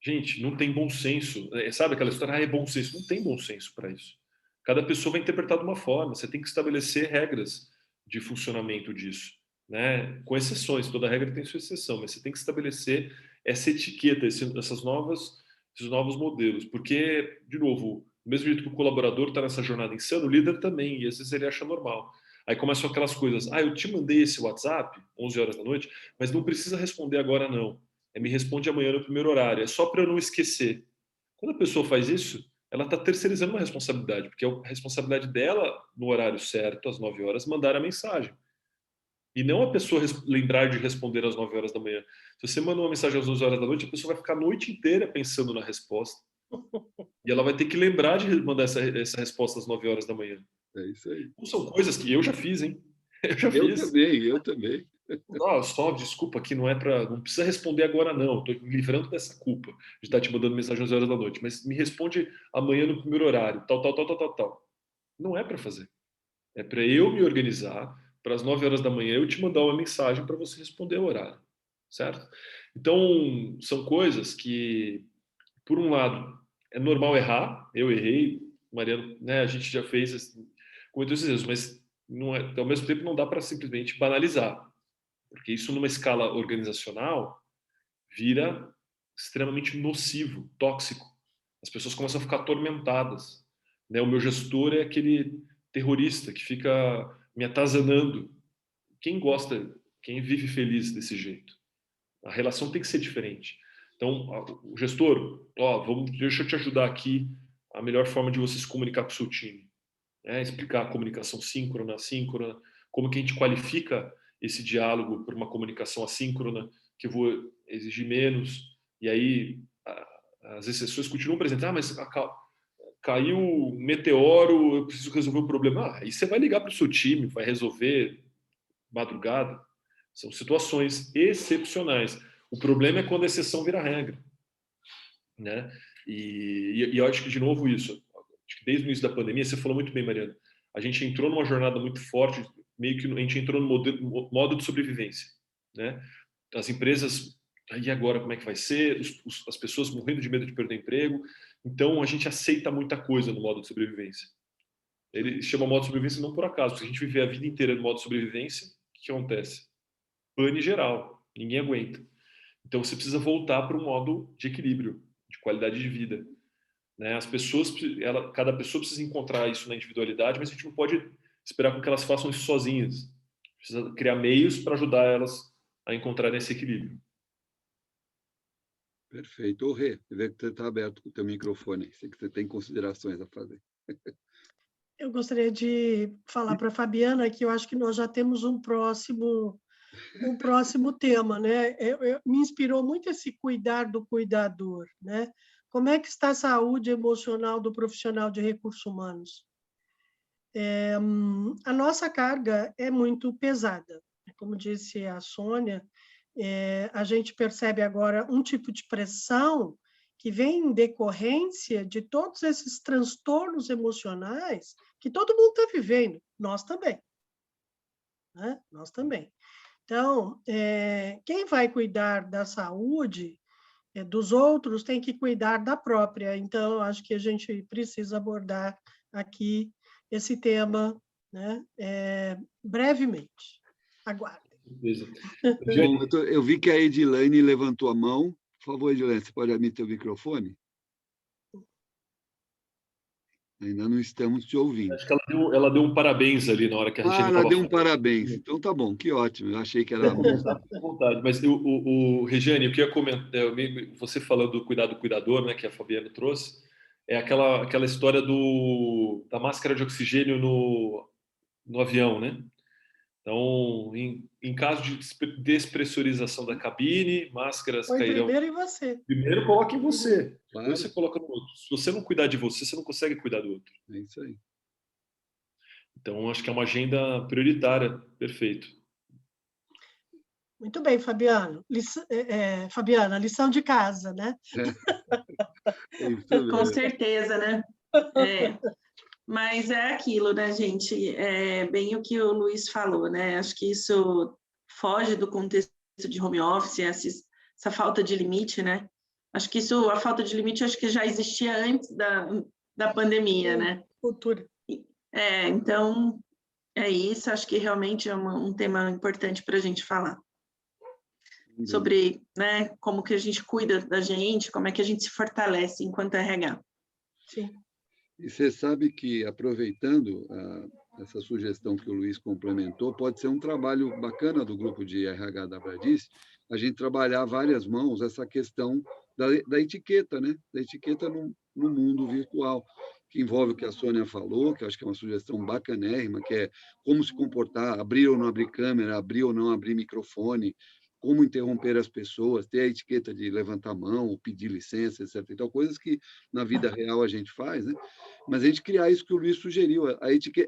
gente, não tem bom senso. Sabe aquela história, é bom senso? Não tem bom senso para isso. Cada pessoa vai interpretar de uma forma. Você tem que estabelecer regras de funcionamento disso, né? Com exceções, toda regra tem sua exceção, mas você tem que estabelecer essa etiqueta, esses novos modelos. Porque, de novo, do mesmo jeito que o colaborador está nessa jornada insana, o líder também, e às vezes ele acha normal. Aí começam aquelas coisas, eu te mandei esse WhatsApp, 11 horas da noite, mas não precisa responder agora não. Me responde amanhã no primeiro horário, é só para eu não esquecer. Quando a pessoa faz isso, ela está terceirizando uma responsabilidade, porque é a responsabilidade dela, no horário certo, às 9 horas, mandar a mensagem. E não a pessoa lembrar de responder às 9 horas da manhã. Se você manda uma mensagem às 11 horas da noite, a pessoa vai ficar a noite inteira pensando na resposta. E ela vai ter que lembrar de mandar essa resposta às 9 horas da manhã. É isso aí. Então, são coisas que eu já fiz, hein? Eu também. Só, desculpa, aqui não precisa responder agora não, estou me livrando dessa culpa de estar te mandando mensagem às 11 horas da noite, mas me responde amanhã no primeiro horário, tal. Não é para fazer. É para eu me organizar, para as 9 horas da manhã eu te mandar uma mensagem para você responder ao horário, certo? Então, são coisas que, por um lado, é normal errar, eu errei, Mariano, né, a gente já fez cometeu esses erros, mas não é, ao mesmo tempo não dá para simplesmente banalizar. Porque isso, numa escala organizacional, vira extremamente nocivo, tóxico. As pessoas começam a ficar atormentadas. Né? O meu gestor é aquele terrorista que fica me atazanando. Quem gosta, quem vive feliz desse jeito? A relação tem que ser diferente. Então, o gestor, deixa eu te ajudar aqui a melhor forma de você se comunicar com o seu time. Explicar a comunicação síncrona, assíncrona, como que a gente qualifica esse diálogo por uma comunicação assíncrona, que eu vou exigir menos, e aí as exceções continuam presentes. Mas caiu um meteoro, eu preciso resolver um problema. Aí você vai ligar para o seu time, vai resolver madrugada. São situações excepcionais. O problema é quando a exceção vira regra. Né? E eu acho que, de novo, isso. Acho que desde o início da pandemia, você falou muito bem, Mariana, a gente entrou numa jornada muito forte, meio que a gente entrou no modo de sobrevivência, né? As empresas, e agora como é que vai ser? As pessoas morrendo de medo de perder emprego. Então, a gente aceita muita coisa no modo de sobrevivência. Ele chama modo de sobrevivência não por acaso, porque a gente vive a vida inteira no modo de sobrevivência, o que acontece? Pane geral, ninguém aguenta. Então, você precisa voltar para um modo de equilíbrio, de qualidade de vida. Né? As pessoas, cada pessoa precisa encontrar isso na individualidade, mas a gente não pode esperar com que elas façam isso sozinhas. Precisa criar meios para ajudar elas a encontrar esse equilíbrio. Perfeito. Ô, Rê, vê que você está aberto com o teu microfone. Sei que você tem considerações a fazer. Eu gostaria de falar para a Fabiana que eu acho que nós já temos um próximo tema, né? Me inspirou muito esse cuidar do cuidador, né? Como é que está a saúde emocional do profissional de recursos humanos? A nossa carga é muito pesada. Como disse a Sônia, a gente percebe agora um tipo de pressão que vem em decorrência de todos esses transtornos emocionais que todo mundo está vivendo, nós também. Né? Nós também. Então, quem vai cuidar da saúde dos outros tem que cuidar da própria. Então, acho que a gente precisa abordar aqui esse tema, né? Brevemente. Aguardem. Bom, eu vi que a Edilane levantou a mão. Por favor, Edilane, você pode abrir seu microfone? Ainda não estamos te ouvindo. Acho que ela deu um parabéns ali na hora que a Regina ela deu um parabéns. Então tá bom, que ótimo. Eu achei que era a música. Vontade. Mas Regiane, eu queria comentar, você falando do cuidado do cuidador, né, que a Fabiana trouxe, é aquela história da máscara de oxigênio no avião, né? Então, em caso de despressurização da cabine, máscaras cairão. Primeiro em você. Primeiro coloque em você. Claro. Depois você coloca no outro. Se você não cuidar de você, você não consegue cuidar do outro. É isso aí. Então, acho que é uma agenda prioritária. Perfeito. Muito bem, Fabiana, lição de casa, né? É isso Com mesmo. certeza, né? É. Mas é aquilo, né, gente? É bem o que o Luiz falou, né? Acho que isso foge do contexto de home office, essa falta de limite, né? Acho que isso, a falta de limite, acho que já existia antes da pandemia, né? Cultura. Então, é isso. Acho que realmente é um tema importante para a gente falar. Sobre, né, como que a gente cuida da gente, como é que a gente se fortalece enquanto RH. Sim. E você sabe que, aproveitando essa sugestão que o Luiz complementou, pode ser um trabalho bacana do grupo de RH da Bradice, a gente trabalhar várias mãos essa questão da etiqueta, né? Da etiqueta no mundo virtual, que envolve o que a Sônia falou, que eu acho que é uma sugestão bacanérrima, que é como se comportar, abrir ou não abrir câmera, abrir ou não abrir microfone, como interromper as pessoas, ter a etiqueta de levantar a mão, pedir licença, etc. Então, coisas que na vida real a gente faz, né? Mas a gente criar isso que o Luiz sugeriu,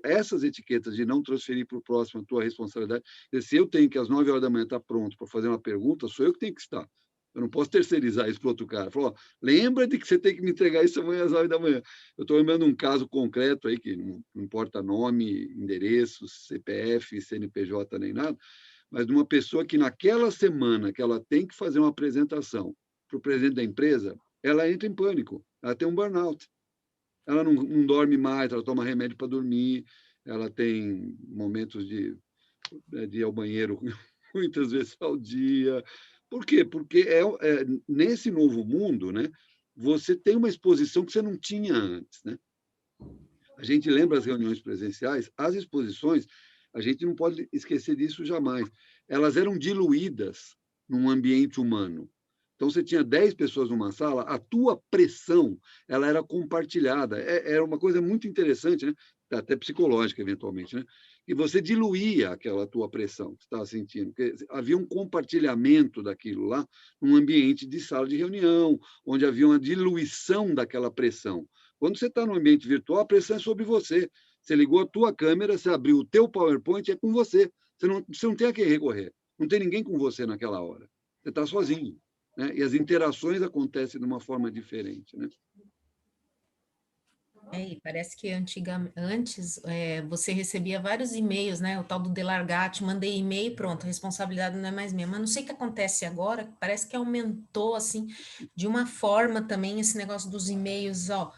essas etiquetas de não transferir para o próximo a tua responsabilidade. Se eu tenho que às 9 horas da manhã estar pronto para fazer uma pergunta, sou eu que tenho que estar. Eu não posso terceirizar isso para outro cara. Falou, lembra de que você tem que me entregar isso amanhã às 9 da manhã. Eu estou lembrando um caso concreto aí, que não importa nome, endereço, CPF, CNPJ, nem nada, mas de uma pessoa que naquela semana que ela tem que fazer uma apresentação para o presidente da empresa, ela entra em pânico, ela tem um burnout. Ela não dorme mais, ela toma remédio para dormir, ela tem momentos de ir ao banheiro muitas vezes ao dia. Por quê? Porque nesse novo mundo, né, você tem uma exposição que você não tinha antes. Né? A gente lembra as reuniões presenciais, as exposições, a gente não pode esquecer disso jamais. Elas eram diluídas num ambiente humano. Então, você tinha 10 pessoas numa sala, a tua pressão ela era compartilhada. Era uma coisa muito interessante, né? Até psicológica, eventualmente, né? E você diluía aquela tua pressão que você estava sentindo. Porque havia um compartilhamento daquilo lá num ambiente de sala de reunião, onde havia uma diluição daquela pressão. Quando você está no ambiente virtual, a pressão é sobre você. Você ligou a tua câmera, você abriu o teu PowerPoint, é com você. Você não tem a quem recorrer. Não tem ninguém com você naquela hora. Você está sozinho. Né? E as interações acontecem de uma forma diferente. Né? E parece que antes você recebia vários e-mails, né? O tal do Delargate, mandei e-mail, pronto, a responsabilidade não é mais minha. Mas não sei o que acontece agora, parece que aumentou, assim, de uma forma também esse negócio dos e-mails, ó.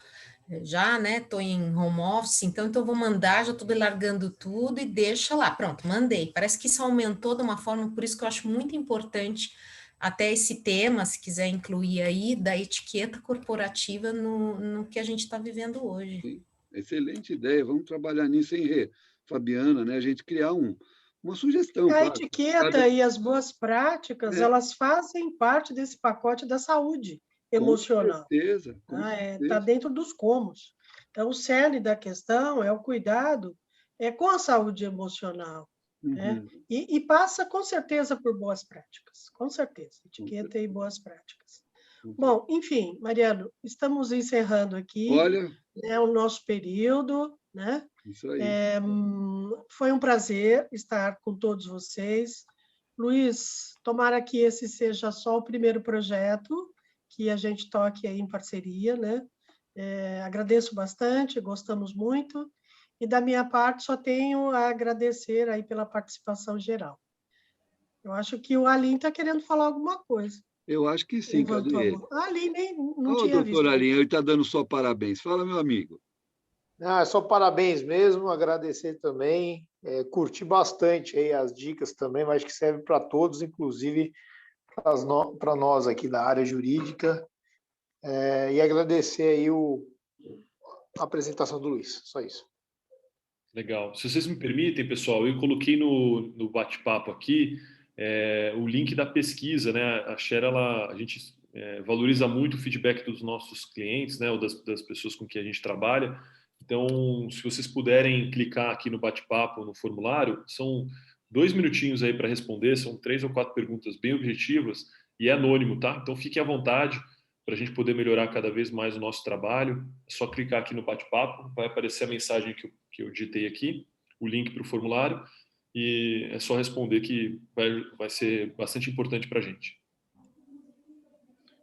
Já, né, tô em home office, então eu vou mandar, já tô delargando tudo e deixa lá, pronto, mandei. Parece que isso aumentou de uma forma, por isso que eu acho muito importante até esse tema, se quiser incluir aí, da etiqueta corporativa no que a gente está vivendo hoje. Sim, excelente ideia, vamos trabalhar nisso, hein, Rê? Fabiana, né? A gente criar uma sugestão, A claro. etiqueta e as boas práticas, elas fazem parte desse pacote da saúde emocional. Com certeza. Está dentro dos comos. Então, o cerne da questão é o cuidado com a saúde emocional. Uhum. Né? E passa, com certeza, por boas práticas. Com certeza. Etiqueta e boas práticas. Bom, enfim, Mariano, estamos encerrando aqui o nosso período. Né? Isso aí. Foi um prazer estar com todos vocês. Luiz, tomara que esse seja só o primeiro projeto que a gente toque aí em parceria, né? Agradeço bastante, gostamos muito, e da minha parte só tenho a agradecer aí pela participação geral. Eu acho que o Alim está querendo falar alguma coisa. Eu acho que sim, cadê ele? Alim, nem não tinha visto. Doutor Alim, ele está dando só parabéns. Fala, meu amigo. Só parabéns mesmo, agradecer também, curti bastante aí as dicas também, mas acho que serve para todos, inclusive para nós aqui da área jurídica, e agradecer aí a apresentação do Luiz, só isso. Legal. Se vocês me permitem, pessoal, eu coloquei no bate-papo aqui o link da pesquisa, né? A Share, a gente valoriza muito o feedback dos nossos clientes, né? Ou das pessoas com quem a gente trabalha. Então, se vocês puderem clicar aqui no bate-papo, no formulário, são 2 minutinhos aí para responder, são 3 ou 4 perguntas bem objetivas e é anônimo, tá? Então, fiquem à vontade para a gente poder melhorar cada vez mais o nosso trabalho. É só clicar aqui no bate-papo, vai aparecer a mensagem que eu digitei aqui, o link para o formulário, e é só responder que vai ser bastante importante para a gente.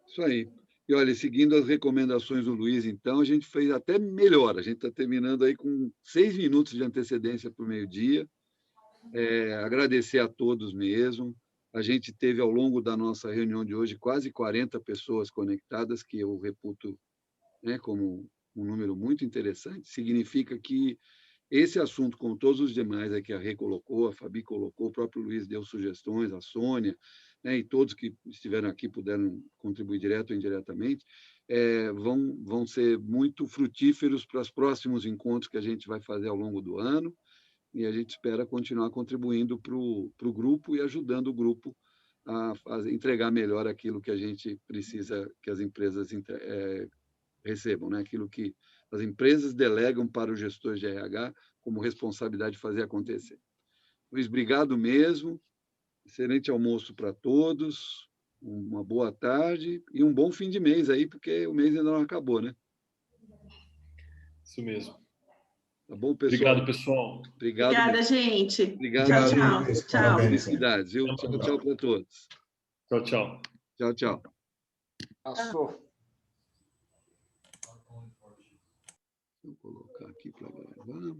Isso aí. E, olha, seguindo as recomendações do Luiz, então, a gente fez até melhor. A gente está terminando aí com 6 minutos de antecedência para o meio-dia. Agradecer a todos mesmo. A gente teve, ao longo da nossa reunião de hoje, quase 40 pessoas conectadas, que eu reputo, né, como um número muito interessante. Significa que esse assunto, como todos os demais que a Rê colocou, a Fabi colocou, o próprio Luiz deu sugestões, a Sônia, né, e todos que estiveram aqui puderam contribuir direto ou indiretamente, vão ser muito frutíferos para os próximos encontros que a gente vai fazer ao longo do ano, e a gente espera continuar contribuindo para o grupo e ajudando o grupo a entregar melhor aquilo que a gente precisa que as empresas recebam, né? Aquilo que as empresas delegam para o gestor de RH como responsabilidade de fazer acontecer. Luiz, obrigado mesmo. Excelente almoço para todos. Uma boa tarde e um bom fim de mês aí, porque o mês ainda não acabou, né? Isso mesmo. Tá bom, pessoal? Obrigado, pessoal. Obrigado. Obrigada, gente. Obrigado. Tchau, tchau. Tchau. Felicidades, viu? Tchau, tchau para todos. Tchau, tchau. Tchau, tchau. Passou. Vou colocar aqui para gravar.